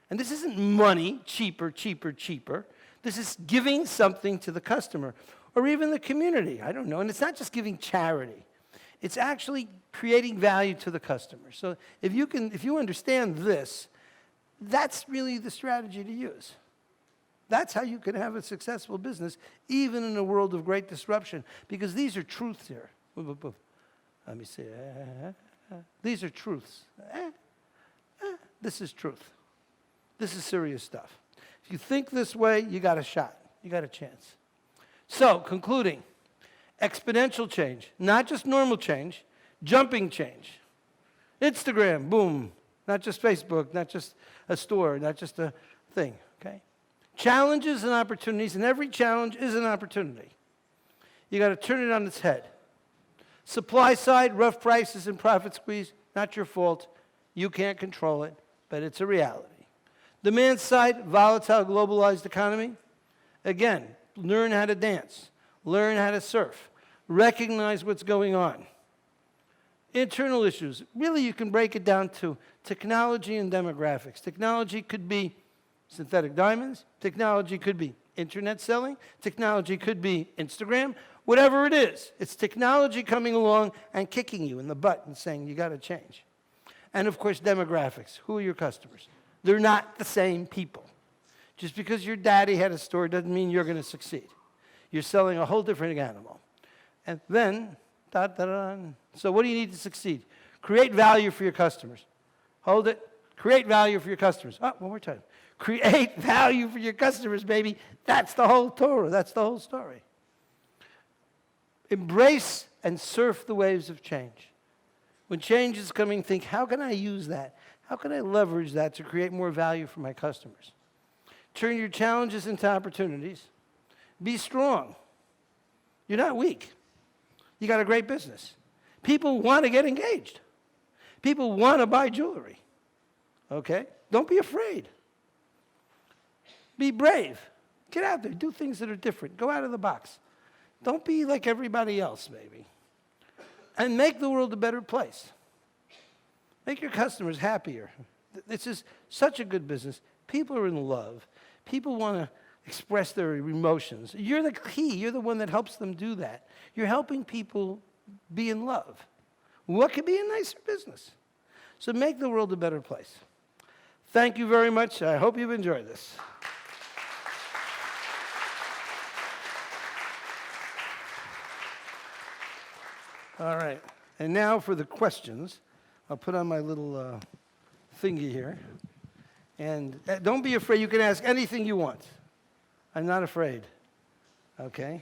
And this isn't money, cheaper, cheaper, cheaper. This is giving something to the customer or even the community. I don't know. And it's not just giving charity. It's actually creating value to the customer. So if you understand this, that's really the strategy to use. That's how you can have a successful business, even in a world of great disruption, because these are truths here. Let me see. These are truths. This is truth. This is serious stuff. If you think this way, you got a shot. You got a chance. So, concluding, exponential change, not just normal change, jumping change. Instagram, boom. Not just Facebook, not just a store, not just a thing, okay? Challenges and opportunities, and every challenge is an opportunity. You got to turn it on its head. Supply side, rough prices and profit squeeze, not your fault. You can't control it, but it's a reality. Demand side, volatile, globalized economy. Again, learn how to dance, learn how to surf, recognize what's going on. Internal issues, really you can break it down to technology and demographics. Technology could be synthetic diamonds, technology could be internet selling, technology could be Instagram, whatever it is. It's technology coming along and kicking you in the butt and saying you got to change. And of course, demographics. Who are your customers? They're not the same people. Just because your daddy had a store doesn't mean you're going to succeed. You're selling a whole different animal. And then, so what do you need to succeed? Create value for your customers. Hold it. Create value for your customers. Oh, one more time. Create value for your customers, baby. That's the whole Torah. That's the whole story. Embrace and surf the waves of change. When change is coming, think, how can I use that? How can I leverage that to create more value for my customers? Turn your challenges into opportunities. Be strong. You're not weak. You got a great business. People want to get engaged. People want to buy jewelry. Okay? Don't be afraid. Be brave. Get out there. Do things that are different. Go out of the box. Don't be like everybody else, baby. And make the world a better place. Make your customers happier. This is such a good business. People are in love. People want to express their emotions. You're the key. You're the one that helps them do that. You're helping people be in love. What could be a nicer business? So make the world a better place. Thank you very much. I hope you've enjoyed this. All right. And now for the questions. I'll put on my little thingy here. And don't be afraid. You can ask anything you want. I'm not afraid. Okay?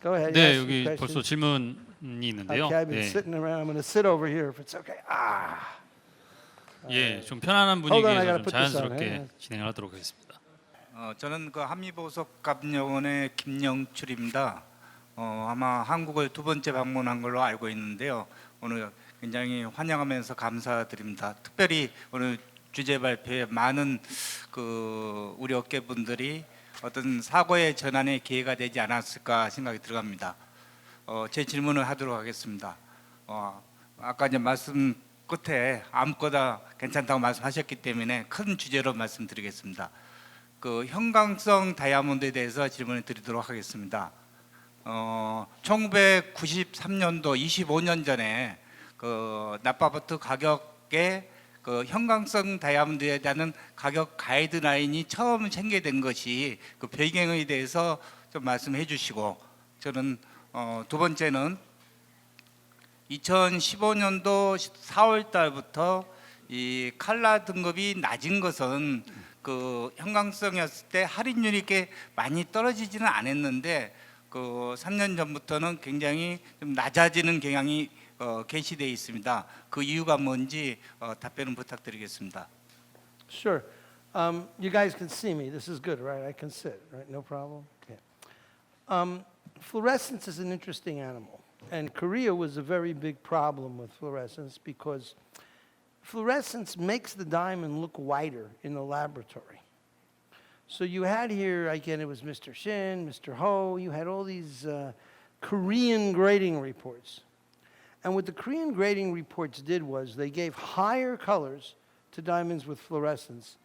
Go ahead. 네, ask 여기 your 벌써 questions. 질문이 있는데요. Okay, I've been 네. sitting around. I'm going to sit over here if it's okay. 예, 좀 편안한 Hold on, I 분위기에서 gotta 좀 put this on, 자연스럽게 진행을 하도록 하겠습니다. 저는 그 한미보석갑여원의 김영출입니다. 아마 한국을 두 번째 방문한 걸로 알고 있는데요. 오늘 굉장히 환영하면서 감사드립니다. 특별히 오늘 주제 발표에 많은 그 우리 업계분들이 어떤 사고의 전환의 기회가 되지 않았을까 생각이 들어갑니다. 제 질문을 하도록 하겠습니다. 아까 이제 말씀 끝에 아무거나 괜찮다고 말씀하셨기 때문에 큰 주제로 말씀드리겠습니다. 그 형광성 다이아몬드에 대해서 질문을 드리도록 하겠습니다. 1993년도 25년 전에 그 라파포트 가격에 그 형광성 다이아몬드에 대한 가격 가이드라인이 처음 생겨된 것이 그 배경에 대해서 좀 말씀해 주시고, 저는 두 번째는 2015년도 4월 달부터 이 칼라 등급이 낮은 것은 그 형광성이었을 때 할인율이 이렇게 많이 떨어지지는 않았는데 그 3년 전부터는 굉장히 좀 낮아지는 경향이 게시되어 있습니다. 그 이유가 뭔지 답변을 부탁드리겠습니다. Sure. You guys can see me. This is good, right? I can sit, right? No problem. Okay. Fluorescence is an interesting animal, and Korea was a very big problem with fluorescence because fluorescence makes the diamond look whiter in the laboratory. So you had here, again, it was Mr. Shin, Mr. Ho, you had all these Korean grading reports. And what the Korean grading reports did was they gave higher colors to diamonds with fluorescence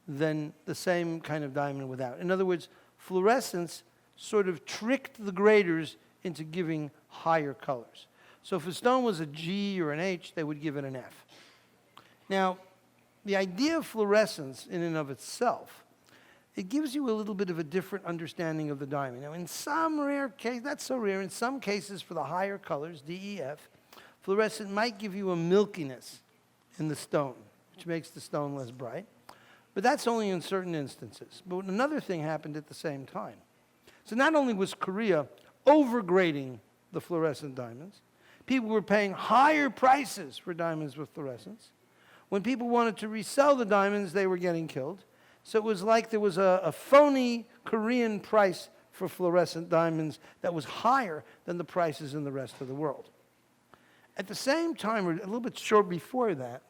than the same kind of diamond without. In other words, fluorescence sort of tricked the graders into giving higher colors. So if a stone was a G or an H, they would give it an F. Now, the idea of fluorescence in and of itself, it gives you a little bit of a different understanding of the diamond. Now, in some rare cases, that's so rare, in some cases for the higher colors, D, E, F, fluorescent might give you a milkiness in the stone, which makes the stone less bright. But that's only in certain instances. But another thing happened at the same time. So not only was Korea overgrading the fluorescent diamonds, people were paying higher prices for diamonds with fluorescence. When people wanted to resell the diamonds, they were getting killed. So it was like there was a phony Korean price for fluorescent diamonds that was higher than the prices in the rest of the world. At the same time, or a little bit short before that,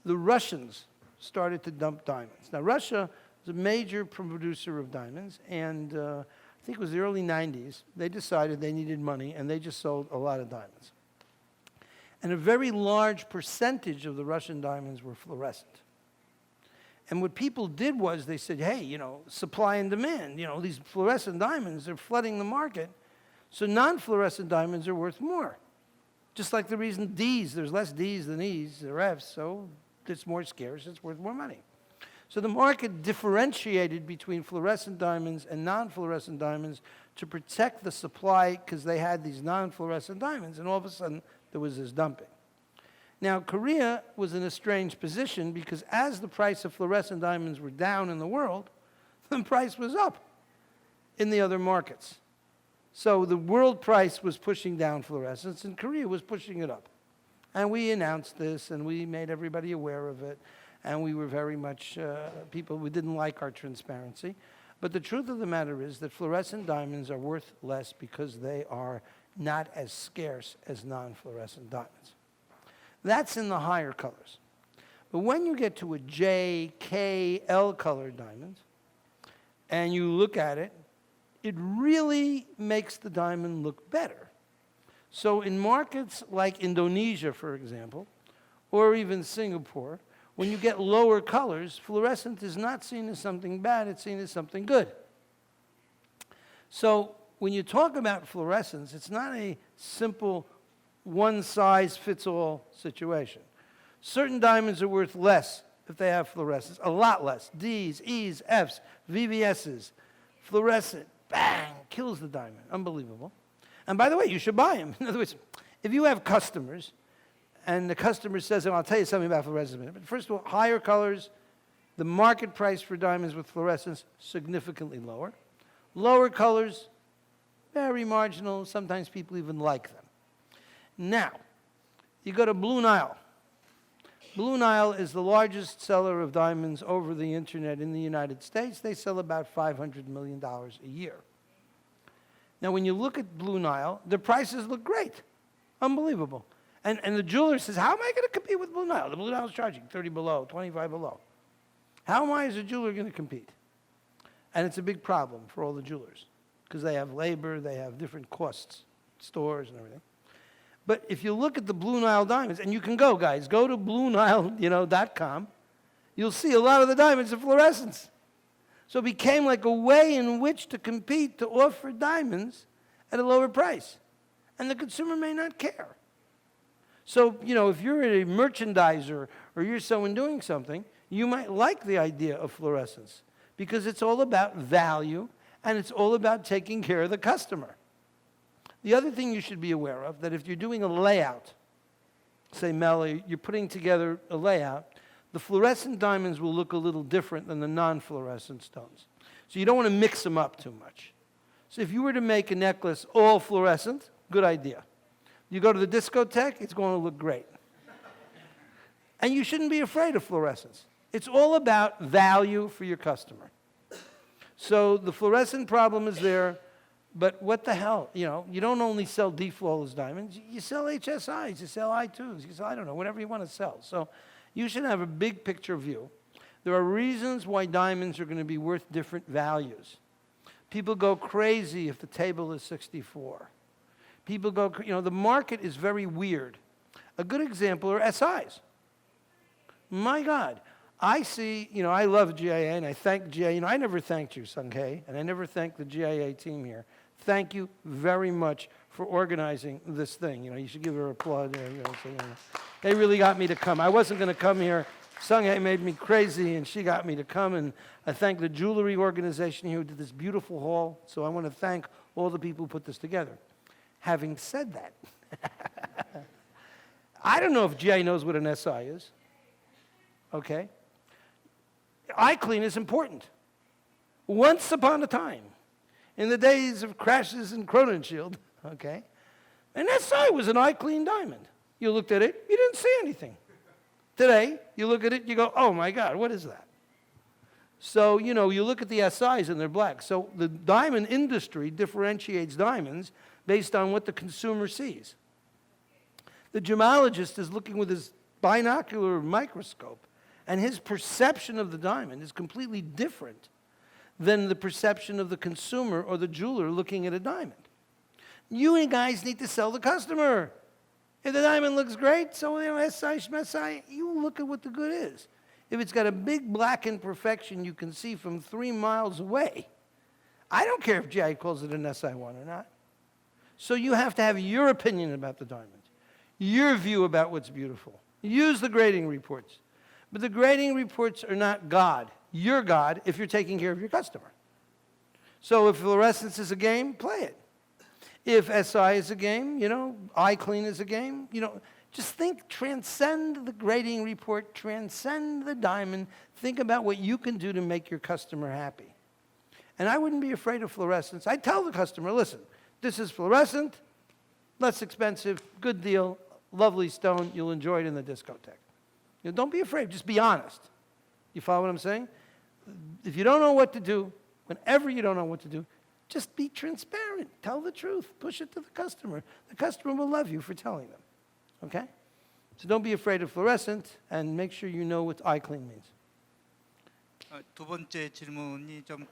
the Russians started to dump diamonds. Now, Russia is a major producer of diamonds, and I think it was the early 90s, they decided they needed money, and they just sold a lot of diamonds. And a very large percentage of the Russian diamonds were fluorescent. And what people did was they said, hey, you know, supply and demand, you know, these fluorescent diamonds are flooding the market, so non-fluorescent diamonds are worth more. Just like the reason Ds, there's less Ds than Es or Fs, so it's more scarce, it's worth more money. So the market differentiated between fluorescent diamonds and non-fluorescent diamonds to protect the supply because they had these non-fluorescent diamonds, and all of a sudden there was this dumping. Now, Korea was in a strange position because as the price of fluorescent diamonds were down in the world, the price was up in the other markets. So the world price was pushing down fluorescence, and Korea was pushing it up. And we announced this, and we made everybody aware of it, and we were very much people who didn't like our transparency. But the truth of the matter is that fluorescent diamonds are worth less because they are not as scarce as non-fluorescent diamonds. That's in the higher colors. But when you get to a J, K, L colored diamond, and you look at it, it really makes the diamond look better. So in markets like Indonesia, for example, or even Singapore, when you get lower colors, fluorescent is not seen as something bad, it's seen as something good. So when you talk about fluorescence, it's not a simple one-size-fits-all situation. Certain diamonds are worth less if they have fluorescence, a lot less. Ds, Es, Fs, VVSs, fluorescent, bang, kills the diamond. Unbelievable. And by the way, you should buy them. In other words, if you have customers, and the customer says, and I'll tell you something about fluorescence in a minute, but first of all, higher colors, the market price for diamonds with fluorescence, significantly lower. Lower colors, very marginal, sometimes people even like them. Now, you go to Blue Nile. Blue Nile is the largest seller of diamonds over the internet in the United States. They sell about $500 million a year. Now, when you look at Blue Nile, the prices look great. Unbelievable. And the jeweler says, how am I going to compete with Blue Nile? The Blue Nile is charging 30 below, 25 below. How am I as a jeweler going to compete? And it's a big problem for all the jewelers because they have labor, they have different costs, stores and everything. But if you look at the Blue Nile diamonds, and you can go, guys, go to BlueNile.com, you'll see a lot of the diamonds are fluorescence. So it became like a way in which to compete to offer diamonds at a lower price. And the consumer may not care. So, you know, if you're a merchandiser or or you're someone doing something, you might like the idea of fluorescence because it's all about value and it's all about taking care of the customer. The other thing you should be aware of, that if you're doing a layout, say Mel, you're putting together a layout, the fluorescent diamonds will look a little different than the non-fluorescent stones. So you don't want to mix them up too much. So if you were to make a necklace all fluorescent, good idea. You go to the discotheque, it's going to look great. And you shouldn't be afraid of fluorescence. It's all about value for your customer. So the fluorescent problem is there, but what the hell? You know, you don't only sell deflawless diamonds, you sell HSIs, you sell I2s, you sell, I don't know, whatever you want to sell. So you should have a big picture view. There are reasons why diamonds are going to be worth different values. People go crazy if the table is 64. People go, you know, the market is very weird. A good example are SIs. My God, I see, you know, I love GIA and I thank GIA. You know, I never thanked you, Sung-Hei, and I never thanked the GIA team here. Thank you very much for organizing this thing. You know, you should give her a applaud there. You know, so, you know, they really got me to come. I wasn't going to come here. Sung-Hei made me crazy, and she got me to come. And I thank the jewelry organization here who did this beautiful haul. So I want to thank all the people who put this together. Having said that, I don't know if GIA knows what an SI is. Okay? Eye clean is important. Once upon a time, in the days of crashes and Kronenshield, okay, an SI was an eye clean diamond. You looked at it, you didn't see anything. Today, you look at it, you go, oh my God, what is that? So, you know, you look at the SIs and they're black. So the diamond industry differentiates diamonds based on what the consumer sees. The gemologist is looking with his binocular microscope, and his perception of the diamond is completely different than the perception of the consumer or the jeweler looking at a diamond. You guys need to sell the customer. If the diamond looks great, so you know, SI, you look at what the good is. If it's got a big black imperfection you can see from 3 miles away, I don't care if GI calls it an SI1 or not. So you have to have your opinion about the diamond, your view about what's beautiful. Use the grading reports. But the grading reports are not God. You're God if you're taking care of your customer. So if fluorescence is a game, play it. If SI is a game, you know, eye clean is a game, you know, just think, transcend the grading report, transcend the diamond, think about what you can do to make your customer happy. And I wouldn't be afraid of fluorescence. I tell the customer, listen, this is fluorescent, less expensive, good deal, lovely stone, you'll enjoy it in the discotheque. You know, don't be afraid, just be honest. You follow what I'm saying? If you don't know what to do, whenever you don't know what to do, just be transparent. Tell the truth. Push it to the customer. The customer will love you for telling them. Okay? So don't be afraid of fluorescent, and make sure you know what eye clean means. 두 번째 질문이 좀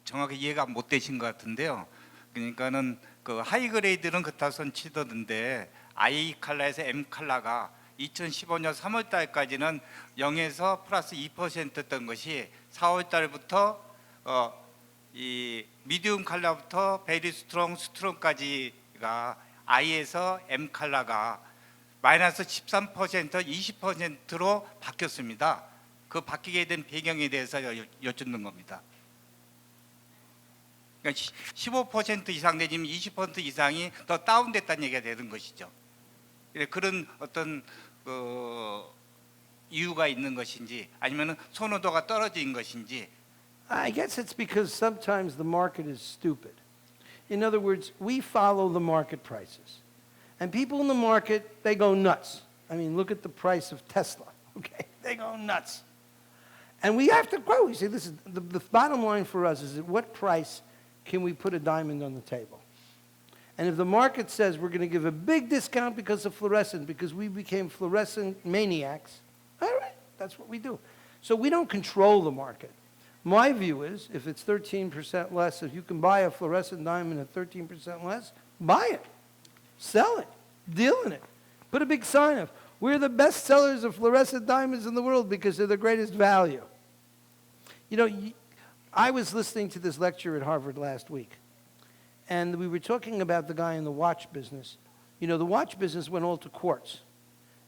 정확히 이해가 못 되신 것 같은데요. 그러니까는 그 하이 그레이드는 그따선 치더던데 I 칼라에서 M 칼라가 2015년 3월 달까지는 0에서 플러스 2%였던 것이 4월 달부터 이 미디움 칼라부터 베리 스트롱까지가 I에서 M 칼라가 마이너스 13%, 20%로 바뀌었습니다. 그 바뀌게 된 배경에 대해서 여쭙는 겁니다. 그러니까 15% 이상 내지면 20% 이상이 더 다운됐다는 얘기가 되는 것이죠. 그런 어떤 이유가 있는 것인지 아니면 선호도가 떨어진 것인지. I guess it's because sometimes the market is stupid. In other words, we follow the market prices. And people in the market, they go nuts. I mean, look at the price of Tesla, okay? They go nuts. And we have to grow. You see, this is the bottom line for us is at what price can we put a diamond on the table? And if the market says we're going to give a big discount because of fluorescent, because we became fluorescent maniacs, all right, that's what we do. So we don't control the market. My view is, if it's 13% less, if you can buy a fluorescent diamond at 13% less, buy it, sell it, deal in it. Put a big sign up. We're the best sellers of fluorescent diamonds in the world because they're the greatest value. You know, I was listening to this lecture at Harvard last week, and we were talking about the guy in the watch business. You know, the watch business went all to quartz.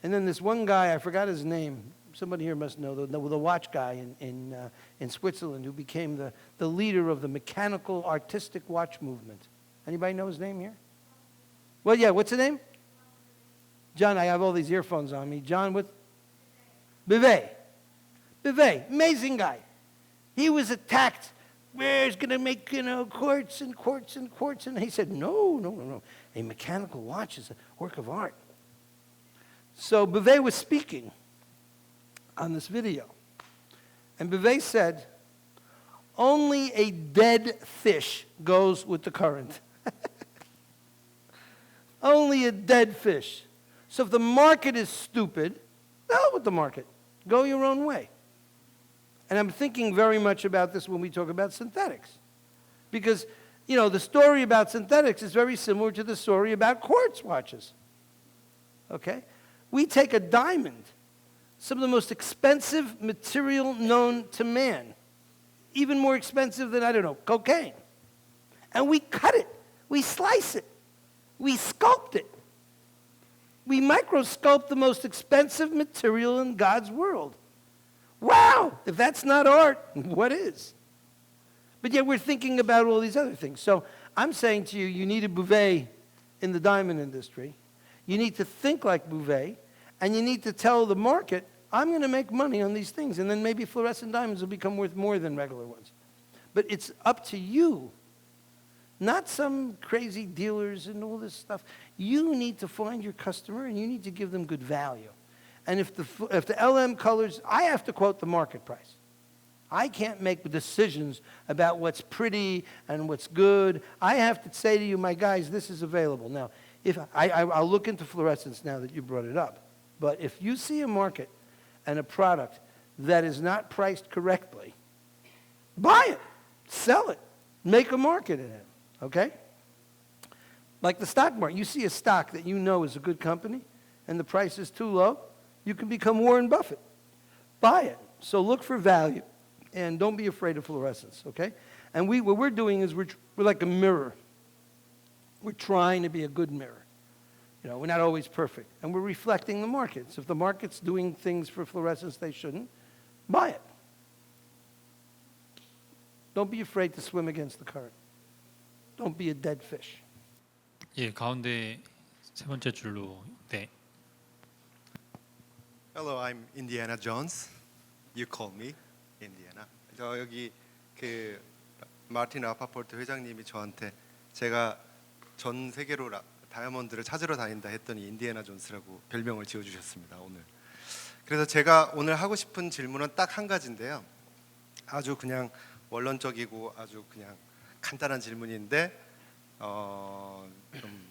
And then this one guy, I forgot his name. Somebody here must know, the watch guy in Switzerland who became the leader of the mechanical artistic watch movement. Anybody know his name here? Well, yeah, what's his name? John, I have all these earphones on me. John, what? Bivet. Bivet, amazing guy. He was attacked. He's going to make, quartz and quartz and quartz. And he said, no. A mechanical watch is a work of art. So Bivet was speaking on this video. And Bivet said, only a dead fish goes with the current. Only a dead fish. So if the market is stupid, the hell with the market. Go your own way. And I'm thinking very much about this when we talk about synthetics. Because, the story about synthetics is very similar to the story about quartz watches. Okay? We take a diamond, some of the most expensive material known to man, even more expensive than, cocaine. And we cut it. We slice it. We sculpt it. We microsculpt the most expensive material in God's world. Wow! If that's not art, what is? But yet we're thinking about all these other things. So I'm saying to you, you need a Bouvet in the diamond industry. You need to think like Bouvet, and you need to tell the market, I'm going to make money on these things, and then maybe fluorescent diamonds will become worth more than regular ones. But it's up to you, not some crazy dealers and all this stuff. You need to find your customer, and you need to give them good value. And if the LM colors, I have to quote the market price. I can't make decisions about what's pretty and what's good. I have to say to you, my guys, this is available. Now, if I'll look into fluorescence now that you brought it up. But if you see a market and a product that is not priced correctly, buy it, sell it, make a market in it, okay? Like the stock market, you see a stock that you know is a good company and the price is too low, you can become Warren Buffett. Buy it. So look for value and don't be afraid of fluorescence, okay? And what we're doing is we're like a mirror. We're trying to be a good mirror. We're not always perfect. And we're reflecting the markets. If the market's doing things for fluorescence they shouldn't, buy it. Don't be afraid to swim against the current. Don't be a dead fish. 예, 가운데 세 번째 줄로. 네. Hello, I'm Indiana Jones. You call me Indiana. 저 여기 그 마틴 라파포트 회장님이 저한테 제가 전 세계로 다이아몬드를 찾으러 다닌다 했더니 인디애나 존스라고 별명을 지어주셨습니다 오늘. 그래서 제가 오늘 하고 싶은 질문은 딱 한 가지인데요. 아주 그냥 원론적이고 아주 그냥 간단한 질문인데 좀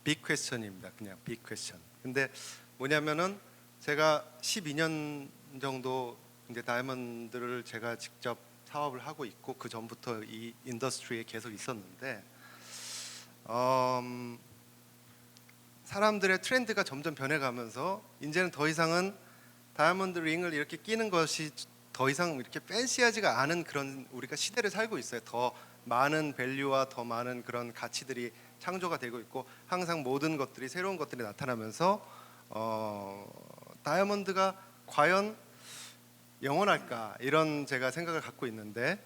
빅 퀘스천입니다. 그냥 빅 퀘스천. 근데 뭐냐면은 제가 12년 정도 이제 다이아몬드를 제가 직접 사업을 하고 있고 그 전부터 이 인더스트리에 계속 있었는데 사람들의 트렌드가 점점 변해가면서 이제는 더 이상은 다이아몬드 링을 이렇게 끼는 것이 더 이상 이렇게 팬시하지가 않은 그런 우리가 시대를 살고 있어요. 더 많은 밸류와 더 많은 그런 가치들이 창조가 되고 있고 항상 모든 것들이 새로운 것들이 나타나면서 다이아몬드가 과연 영원할까 이런 제가 생각을 갖고 있는데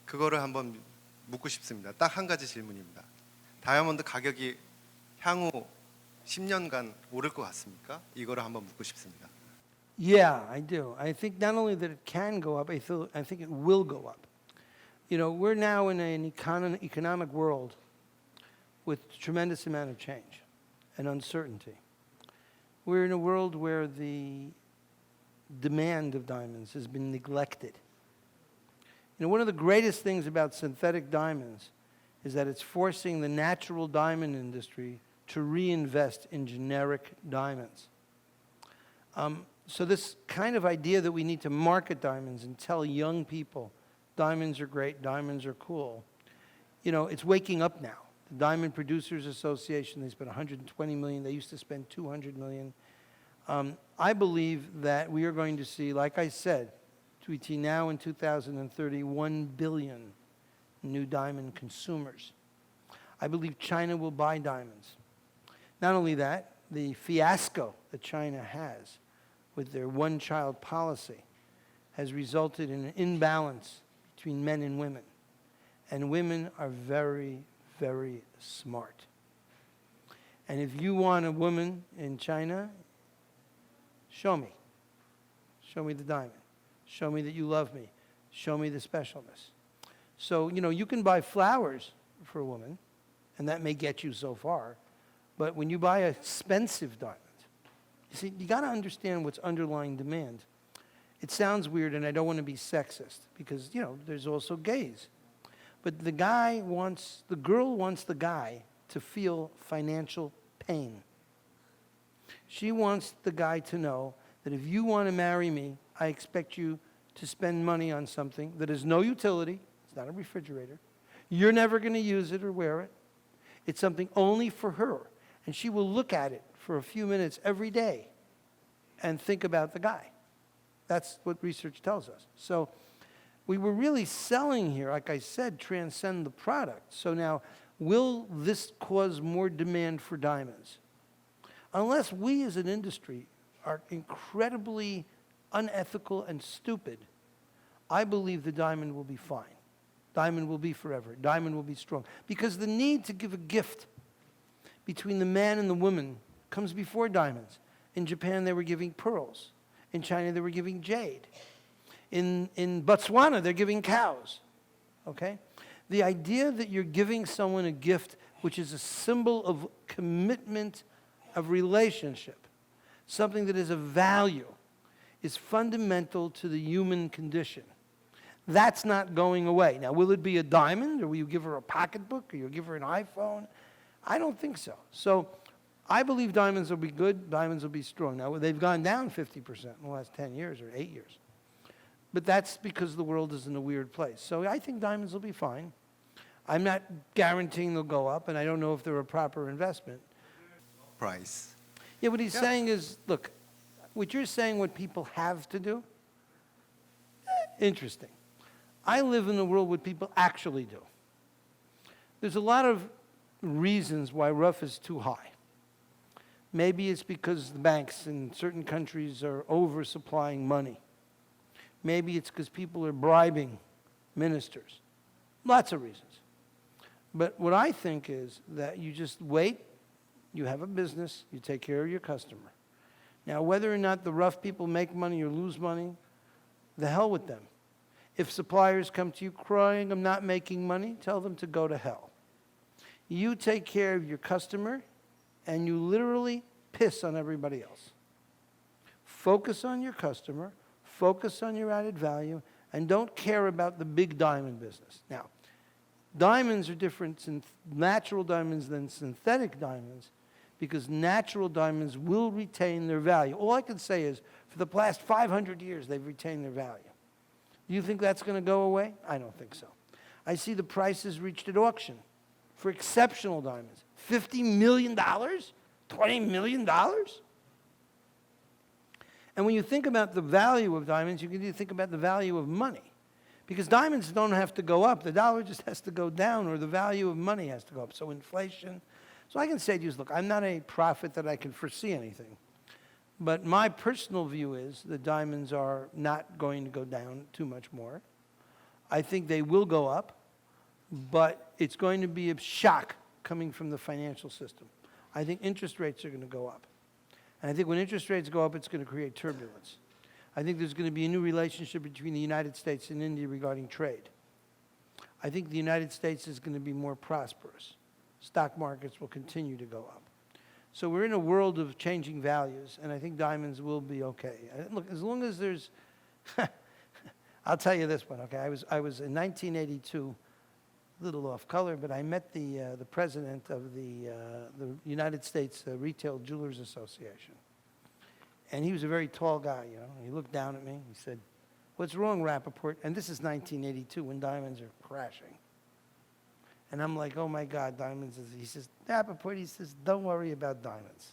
그거를 한번 묻고 싶습니다. 딱 한 가지 질문입니다. 다이아몬드 가격이 향후 10년간 오를 것 같습니까? 이거를 한번 묻고 싶습니다. Yeah, I do. I think not only that it can go up, I think it will go up. We're now in an economic world with tremendous amount of change and uncertainty. We're in a world where the demand of diamonds has been neglected. One of the greatest things about synthetic diamonds is that it's forcing the natural diamond industry to reinvest in generic diamonds. So this kind of idea that we need to market diamonds and tell young people diamonds are great, diamonds are cool, it's waking up now. The Diamond Producers Association, they spent $120 million. They used to spend $200 million. I believe that we are going to see, like I said, between now and 2030, 1 billion new diamond consumers. I believe China will buy diamonds. Not only that, the fiasco that China has with their one-child policy has resulted in an imbalance between men and women. And women are very, very smart. And if you want a woman in China, show me. Show me the diamond. Show me that you love me. Show me the specialness. So, you know, you can buy flowers for a woman, and that may get you so far. But when you buy an expensive diamond, you see, you got to understand what's underlying demand. It sounds weird, and I don't want to be sexist, because, you know, there's also gays. But the girl wants the guy to feel financial pain. She wants the guy to know that if you want to marry me, I expect you to spend money on something that has no utility. It's not a refrigerator. You're never going to use it or wear it. It's something only for her. And she will look at it for a few minutes every day and think about the guy. That's what research tells us. So we were really selling here, like I said, transcend the product. So now, will this cause more demand for diamonds? Unless we as an industry are incredibly unethical and stupid, I believe the diamond will be fine. Diamond will be forever. Diamond will be strong. Because the need to give a gift between the man and the woman comes before diamonds. In Japan, they were giving pearls. In China, they were giving jade. In Botswana, they're giving cows. Okay? The idea that you're giving someone a gift which is a symbol of commitment, of relationship, something that is of value, is fundamental to the human condition. That's not going away. Now, will it be a diamond, or will you give her a pocketbook, or you'll give her an iPhone? I don't think so. So I believe diamonds will be good, diamonds will be strong. Now, they've gone down 50% in the last 10 years or 8 years. But that's because the world is in a weird place. So I think diamonds will be fine. I'm not guaranteeing they'll go up, and I don't know if they're a proper investment. Price. Yeah, what he's saying is, look, what you're saying, what people have to do, interesting. I live in a world what people actually do. There's a lot of reasons why rough is too high. Maybe it's because the banks in certain countries are oversupplying money. Maybe it's because people are bribing ministers. Lots of reasons. But what I think is that you just wait, you have a business, you take care of your customer. Now, whether or not the rough people make money or lose money, the hell with them. If suppliers come to you crying, I'm not making money, tell them to go to hell. You take care of your customer, and you literally piss on everybody else. Focus on your customer, focus on your added value, and don't care about the big diamond business. Now, diamonds are different, natural diamonds than synthetic diamonds, because natural diamonds will retain their value. All I can say is, for the past 500 years, they've retained their value. Do you think that's going to go away? I don't think so. I see the prices reached at auction for exceptional diamonds. $50 million? $20 million? And when you think about the value of diamonds, you can think about the value of money. Because diamonds don't have to go up. The dollar just has to go down, or the value of money has to go up. So inflation. So I can say to you, look, I'm not a prophet that I can foresee anything. But my personal view is that diamonds are not going to go down too much more. I think they will go up, but it's going to be a shock coming from the financial system. I think interest rates are going to go up. And I think when interest rates go up, it's going to create turbulence. I think there's going to be a new relationship between the United States and India regarding trade. I think the United States is going to be more prosperous. Stock markets will continue to go up. So we're in a world of changing values, and I think diamonds will be okay. Look, as long as there's, I'll tell you this one, okay? I was in 1982, a little off color, but I met the president of the United States Retail Jewelers Association. And he was a very tall guy, you know. He looked down at me. He said, "What's wrong, Rapaport?" And this is 1982 when diamonds are crashing. And I'm like, oh my God, diamonds. He says, Rapaport, he says, don't worry about diamonds.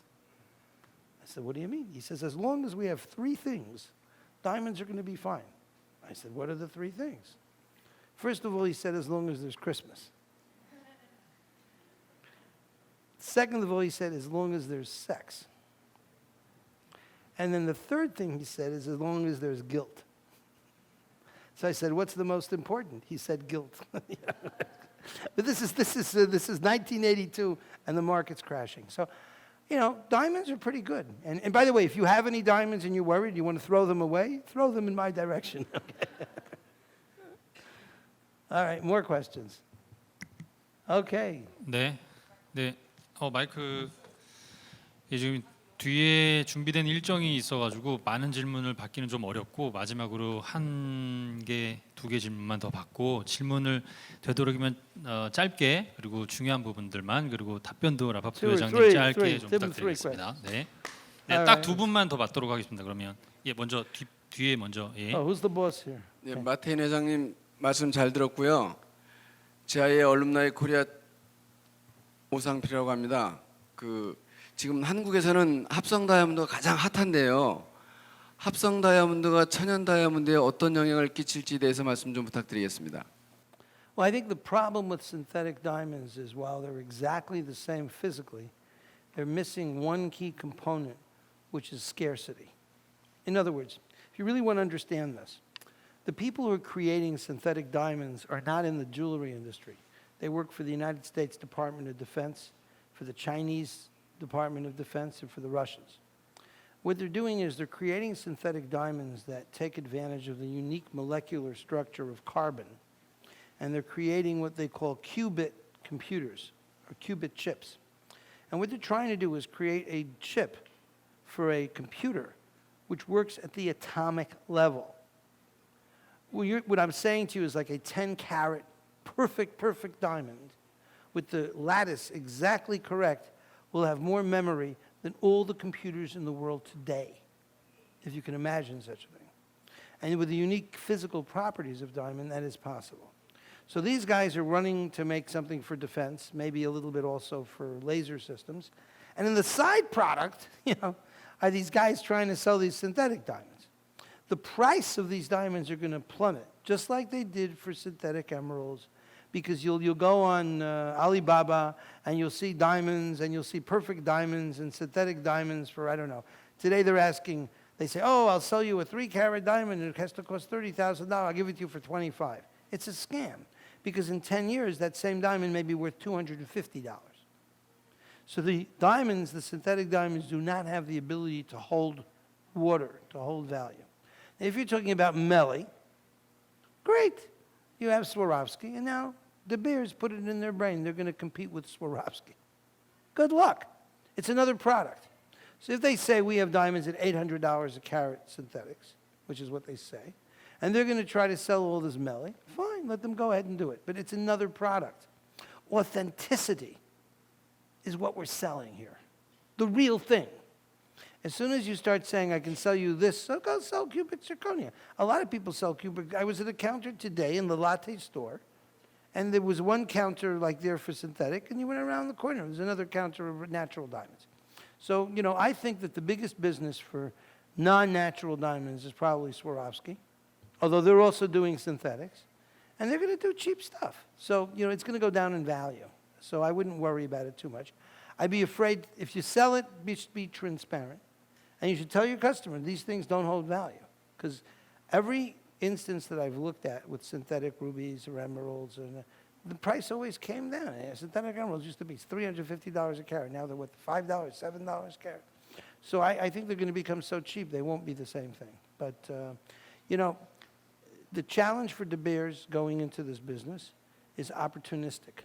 I said, what do you mean? He says, as long as we have three things, diamonds are going to be fine. I said, what are the three things? First of all, he said, as long as there's Christmas. Second of all, he said, as long as there's sex. And then the third thing he said is as long as there's guilt. So I said, what's the most important? He said guilt. But this is 1982, and the market's crashing. So, you know, diamonds are pretty good. And by the way, if you have any diamonds and you're worried, you want to throw them away, throw them in my direction. All right, more questions. Okay. 네, 네. 마이크 지금 뒤에 준비된 일정이 있어가지고 많은 질문을 받기는 좀 어렵고 마지막으로 한 개, 두 개 질문만 더 받고 질문을 되도록이면 짧게 그리고 중요한 부분들만 그리고 답변도 라파포트 회장님 짧게 좀 부탁드리겠습니다. 네, 딱 두 분만 더 받도록 하겠습니다. 그러면 먼저 뒤에 먼저. Who's the boss here? 네, 마틴 회장님 말씀 잘 들었고요. 지하의 얼룸나이 코리아 오상필이라고 합니다. 지금 한국에서는 합성 다이아몬드가 가장 핫한데요. 합성 다이아몬드가 천연 다이아몬드에 어떤 영향을 끼칠지에 대해서 말씀 좀 부탁드리겠습니다. Well, I think the problem with synthetic diamonds is while they're exactly the same physically, they're missing one key component, which is scarcity. In other words, if you really want to understand this, the people who are creating synthetic diamonds are not in the jewelry industry. They work for the United States Department of Defense, for the Chinese Department of Defense, and for the Russians. What they're doing is they're creating synthetic diamonds that take advantage of the unique molecular structure of carbon, and they're creating what they call qubit computers, or qubit chips. And what they're trying to do is create a chip for a computer which works at the atomic level. What I'm saying to you is like a 10-carat, perfect diamond with the lattice exactly correct will have more memory than all the computers in the world today, if you can imagine such a thing. And with the unique physical properties of diamond, that is possible. So these guys are running to make something for defense, maybe a little bit also for laser systems. And in the side product, are these guys trying to sell these synthetic diamonds. The price of these diamonds are going to plummet, just like they did for synthetic emeralds, because you'll go on Alibaba and you'll see diamonds and you'll see perfect diamonds and synthetic diamonds for, I don't know. Today they're asking, they say, oh, I'll sell you a 3-carat diamond and it has to cost $30,000. I'll give it to you for $25,000. It's a scam, because in 10 years that same diamond may be worth $250. So the diamonds, the synthetic diamonds, do not have the ability to hold water, to hold value. If you're talking about Melly, great. You have Swarovski, and now De Beers put it in their brain. They're going to compete with Swarovski. Good luck. It's another product. So if they say we have diamonds at $800 a carat synthetics, which is what they say, and they're going to try to sell all this Melly, fine, let them go ahead and do it. But it's another product. Authenticity is what we're selling here. The real thing. As soon as you start saying, I can sell you this, so go sell cubic zirconia. A lot of people sell cubic. I was at a counter today in the latte store, and there was one counter like there for synthetic, and you went around the corner. There's another counter of natural diamonds. So, I think that the biggest business for non-natural diamonds is probably Swarovski, although they're also doing synthetics, and they're going to do cheap stuff. So, it's going to go down in value. So I wouldn't worry about it too much. I'd be afraid if you sell it, be transparent. And you should tell your customer, these things don't hold value. Because every instance that I've looked at with synthetic rubies or emeralds, the price always came down. Synthetic emeralds used to be $350 a carat. Now they're worth $5, $7 a carat. So I think they're going to become so cheap, they won't be the same thing. But, the challenge for De Beers going into this business is opportunistic.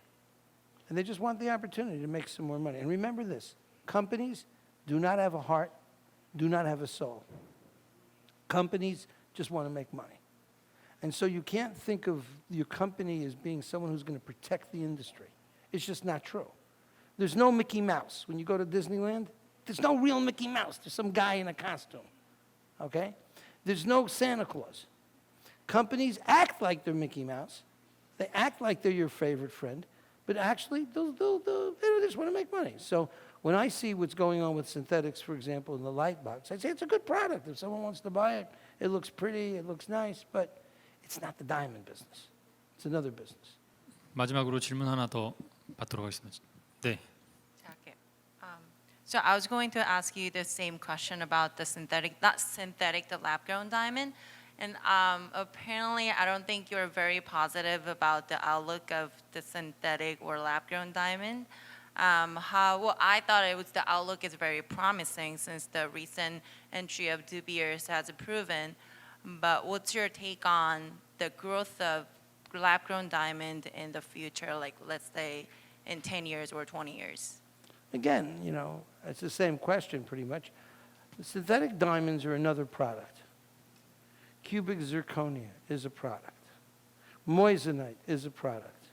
And they just want the opportunity to make some more money. And remember this, companies do not have a heart, do not have a soul. Companies just want to make money. And so you can't think of your company as being someone who's going to protect the industry. It's just not true. There's no Mickey Mouse. When you go to Disneyland, there's no real Mickey Mouse. There's some guy in a costume, okay? There's no Santa Claus. Companies act like they're Mickey Mouse. They act like they're your favorite friend, but actually they just want to make money. So when I see what's going on with synthetics, for example, in the light box, I say it's a good product. If someone wants to buy it, it looks pretty, it looks nice, but it's not the diamond business. It's another business. 마지막으로 질문 하나 더 받도록 하겠습니다. 네. So I was going to ask you the same question about the synthetic, not synthetic, the lab-grown diamond. And apparently, I don't think you're very positive about the outlook of the synthetic or lab-grown diamond. Well, I thought the outlook is very promising since the recent entry of De Beers has proven. But what's your take on the growth of lab-grown diamond in the future, like let's say in 10 years or 20 years? Again, you know, it's the same question pretty much. The synthetic diamonds are another product. Cubic zirconia is a product. Moissanite is a product.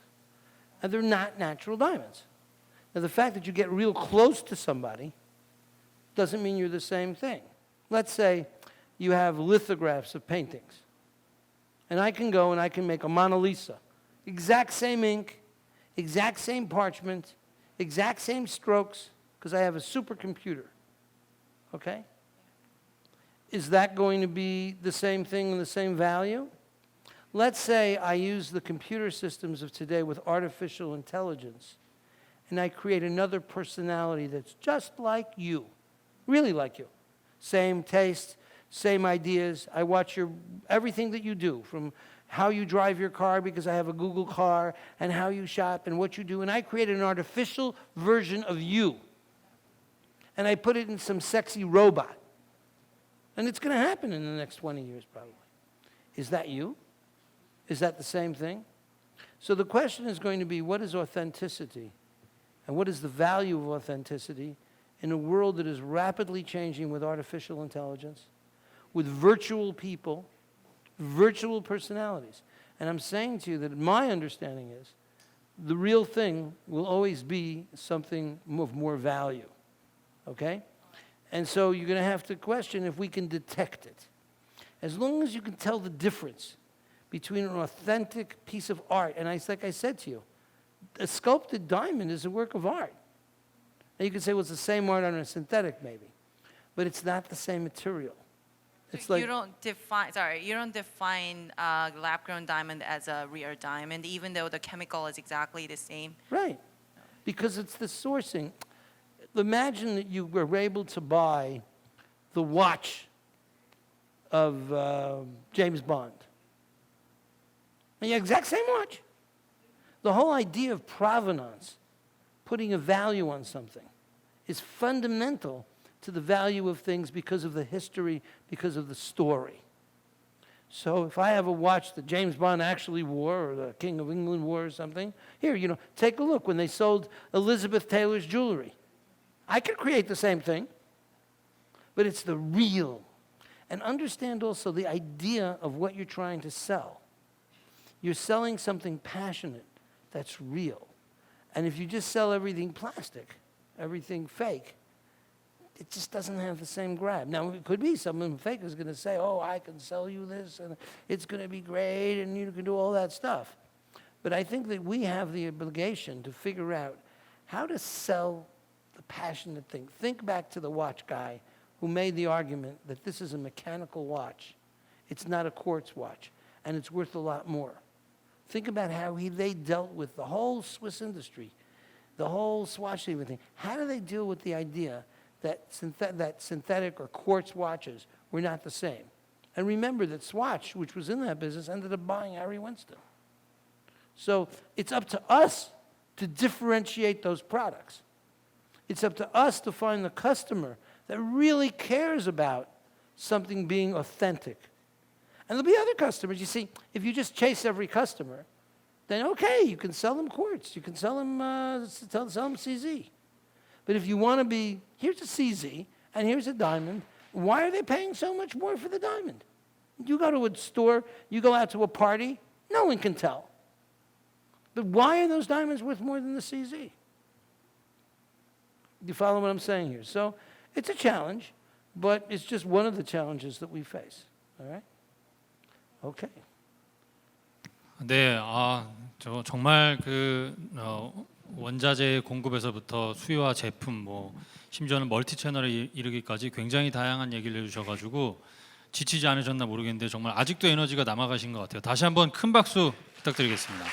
And they're not natural diamonds. Now, the fact that you get real close to somebody doesn't mean you're the same thing. Let's say you have lithographs of paintings. And I can go and I can make a Mona Lisa. Exact same ink, exact same parchment, exact same strokes, because I have a supercomputer. Okay? Is that going to be the same thing and the same value? Let's say I use the computer systems of today with artificial intelligence, and I create another personality that's just like you, really like you. Same taste, same ideas. I watch everything that you do, from how you drive your car, because I have a Google car, and how you shop and what you do, and I create an artificial version of you. And I put it in some sexy robot. And it's going to happen in the next 20 years, probably. Is that you? Is that the same thing? So the question is going to be, what is authenticity? And what is the value of authenticity in a world that is rapidly changing with artificial intelligence, with virtual people, virtual personalities? And I'm saying to you that my understanding is the real thing will always be something of more value. Okay? And so you're going to have to question if we can detect it. As long as you can tell the difference between an authentic piece of art, and like I said to you, a sculpted diamond is a work of art. Now you can say, well, it's the same art on a synthetic, maybe, but it's not the same material. It's So like you don't define lab-grown diamond as a rare diamond, even though the chemical is exactly the same. right, because it's the sourcing. Imagine that you were able to buy the watch of James Bond. And the exact same watch. The whole idea of provenance, putting a value on something, is fundamental to the value of things because of the history, because of the story. So if I have a watch that James Bond actually wore, or the King of England wore or something, here, you know, take a look when they sold Elizabeth Taylor's jewelry. I could create the same thing, but it's the real. And understand also the idea of what you're trying to sell. You're selling something passionate that's real. And if you just sell everything plastic, everything fake, it just doesn't have the same grab. Now, it could be someone fake is going to say, oh, I can sell you this, and it's going to be great, and you can do all that stuff. But I think that we have the obligation to figure out how to sell the passionate thing. Think back to the watch guy who made the argument that this is a mechanical watch. It's not a quartz watch, and it's worth a lot more. Think about how they dealt with the whole Swiss industry, the whole Swatch thing. How do they deal with the idea that synthetic or quartz watches were not the same? And remember that Swatch, which was in that business, ended up buying Harry Winston. So it's up to us to differentiate those products. It's up to us to find the customer that really cares about something being authentic. And there'll be other customers. You see, if you just chase every customer, then okay, you can sell them quartz. You can sell them CZ. But if you want to be, here's a CZ, and here's a diamond, why are they paying so much more for the diamond? You go to a store, you go out to a party, no one can tell. But why are those diamonds worth more than the CZ? You follow what I'm saying here? So it's a challenge, but it's just one of the challenges that we face. All right? Okay. 네, 저 정말 원자재 공급에서부터 수요와 제품, 심지어는 멀티 채널에 이르기까지 굉장히 다양한 얘기를 해주셔가지고 지치지 않으셨나 모르겠는데 정말 아직도 에너지가 남아가신 것 같아요. 다시 한번 큰 박수 부탁드리겠습니다.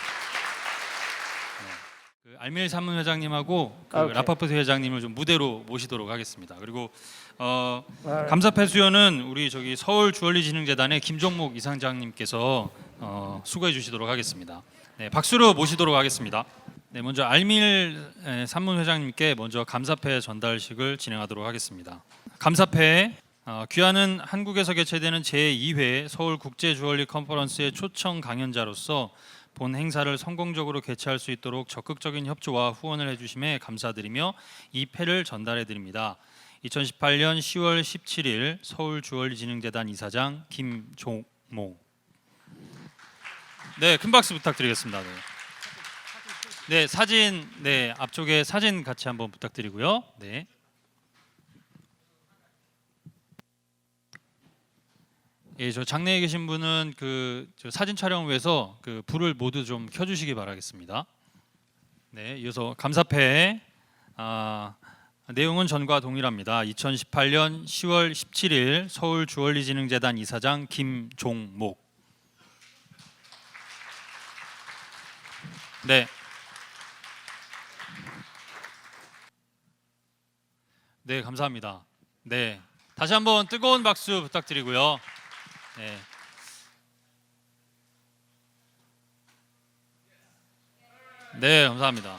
알밀 삼문 회장님하고 오케이. 라파포트 회장님을 좀 무대로 모시도록 하겠습니다. 그리고 감사패 수여는 우리 서울주얼리진흥재단의 김종목 이사장님께서 수고해 주시도록 하겠습니다. 네, 박수로 모시도록 하겠습니다. 네, 먼저 알밀 삼문 회장님께 먼저 감사패 전달식을 진행하도록 하겠습니다. 감사패 귀하는 한국에서 개최되는 제2회 서울국제주얼리컨퍼런스의 초청 강연자로서 본 행사를 성공적으로 개최할 수 있도록 적극적인 협조와 후원을 해주심에 감사드리며 이 패를 전달해 드립니다. 2018년 10월 17일 서울주얼리진흥재단 이사장 김종목. 네, 큰 박수 부탁드리겠습니다. 네, 사진, 네, 앞쪽에 사진 같이 한번 부탁드리고요. 네. 예, 저 장내에 계신 분은 저 사진 촬영을 위해서 불을 모두 좀 켜주시기 바라겠습니다. 네, 이어서 감사패 내용은 전과 동일합니다. 2018년 10월 17일 서울주얼리진흥재단 이사장 김종목. 네. 네, 감사합니다. 네, 다시 한번 뜨거운 박수 부탁드리고요. 네. 네, 감사합니다.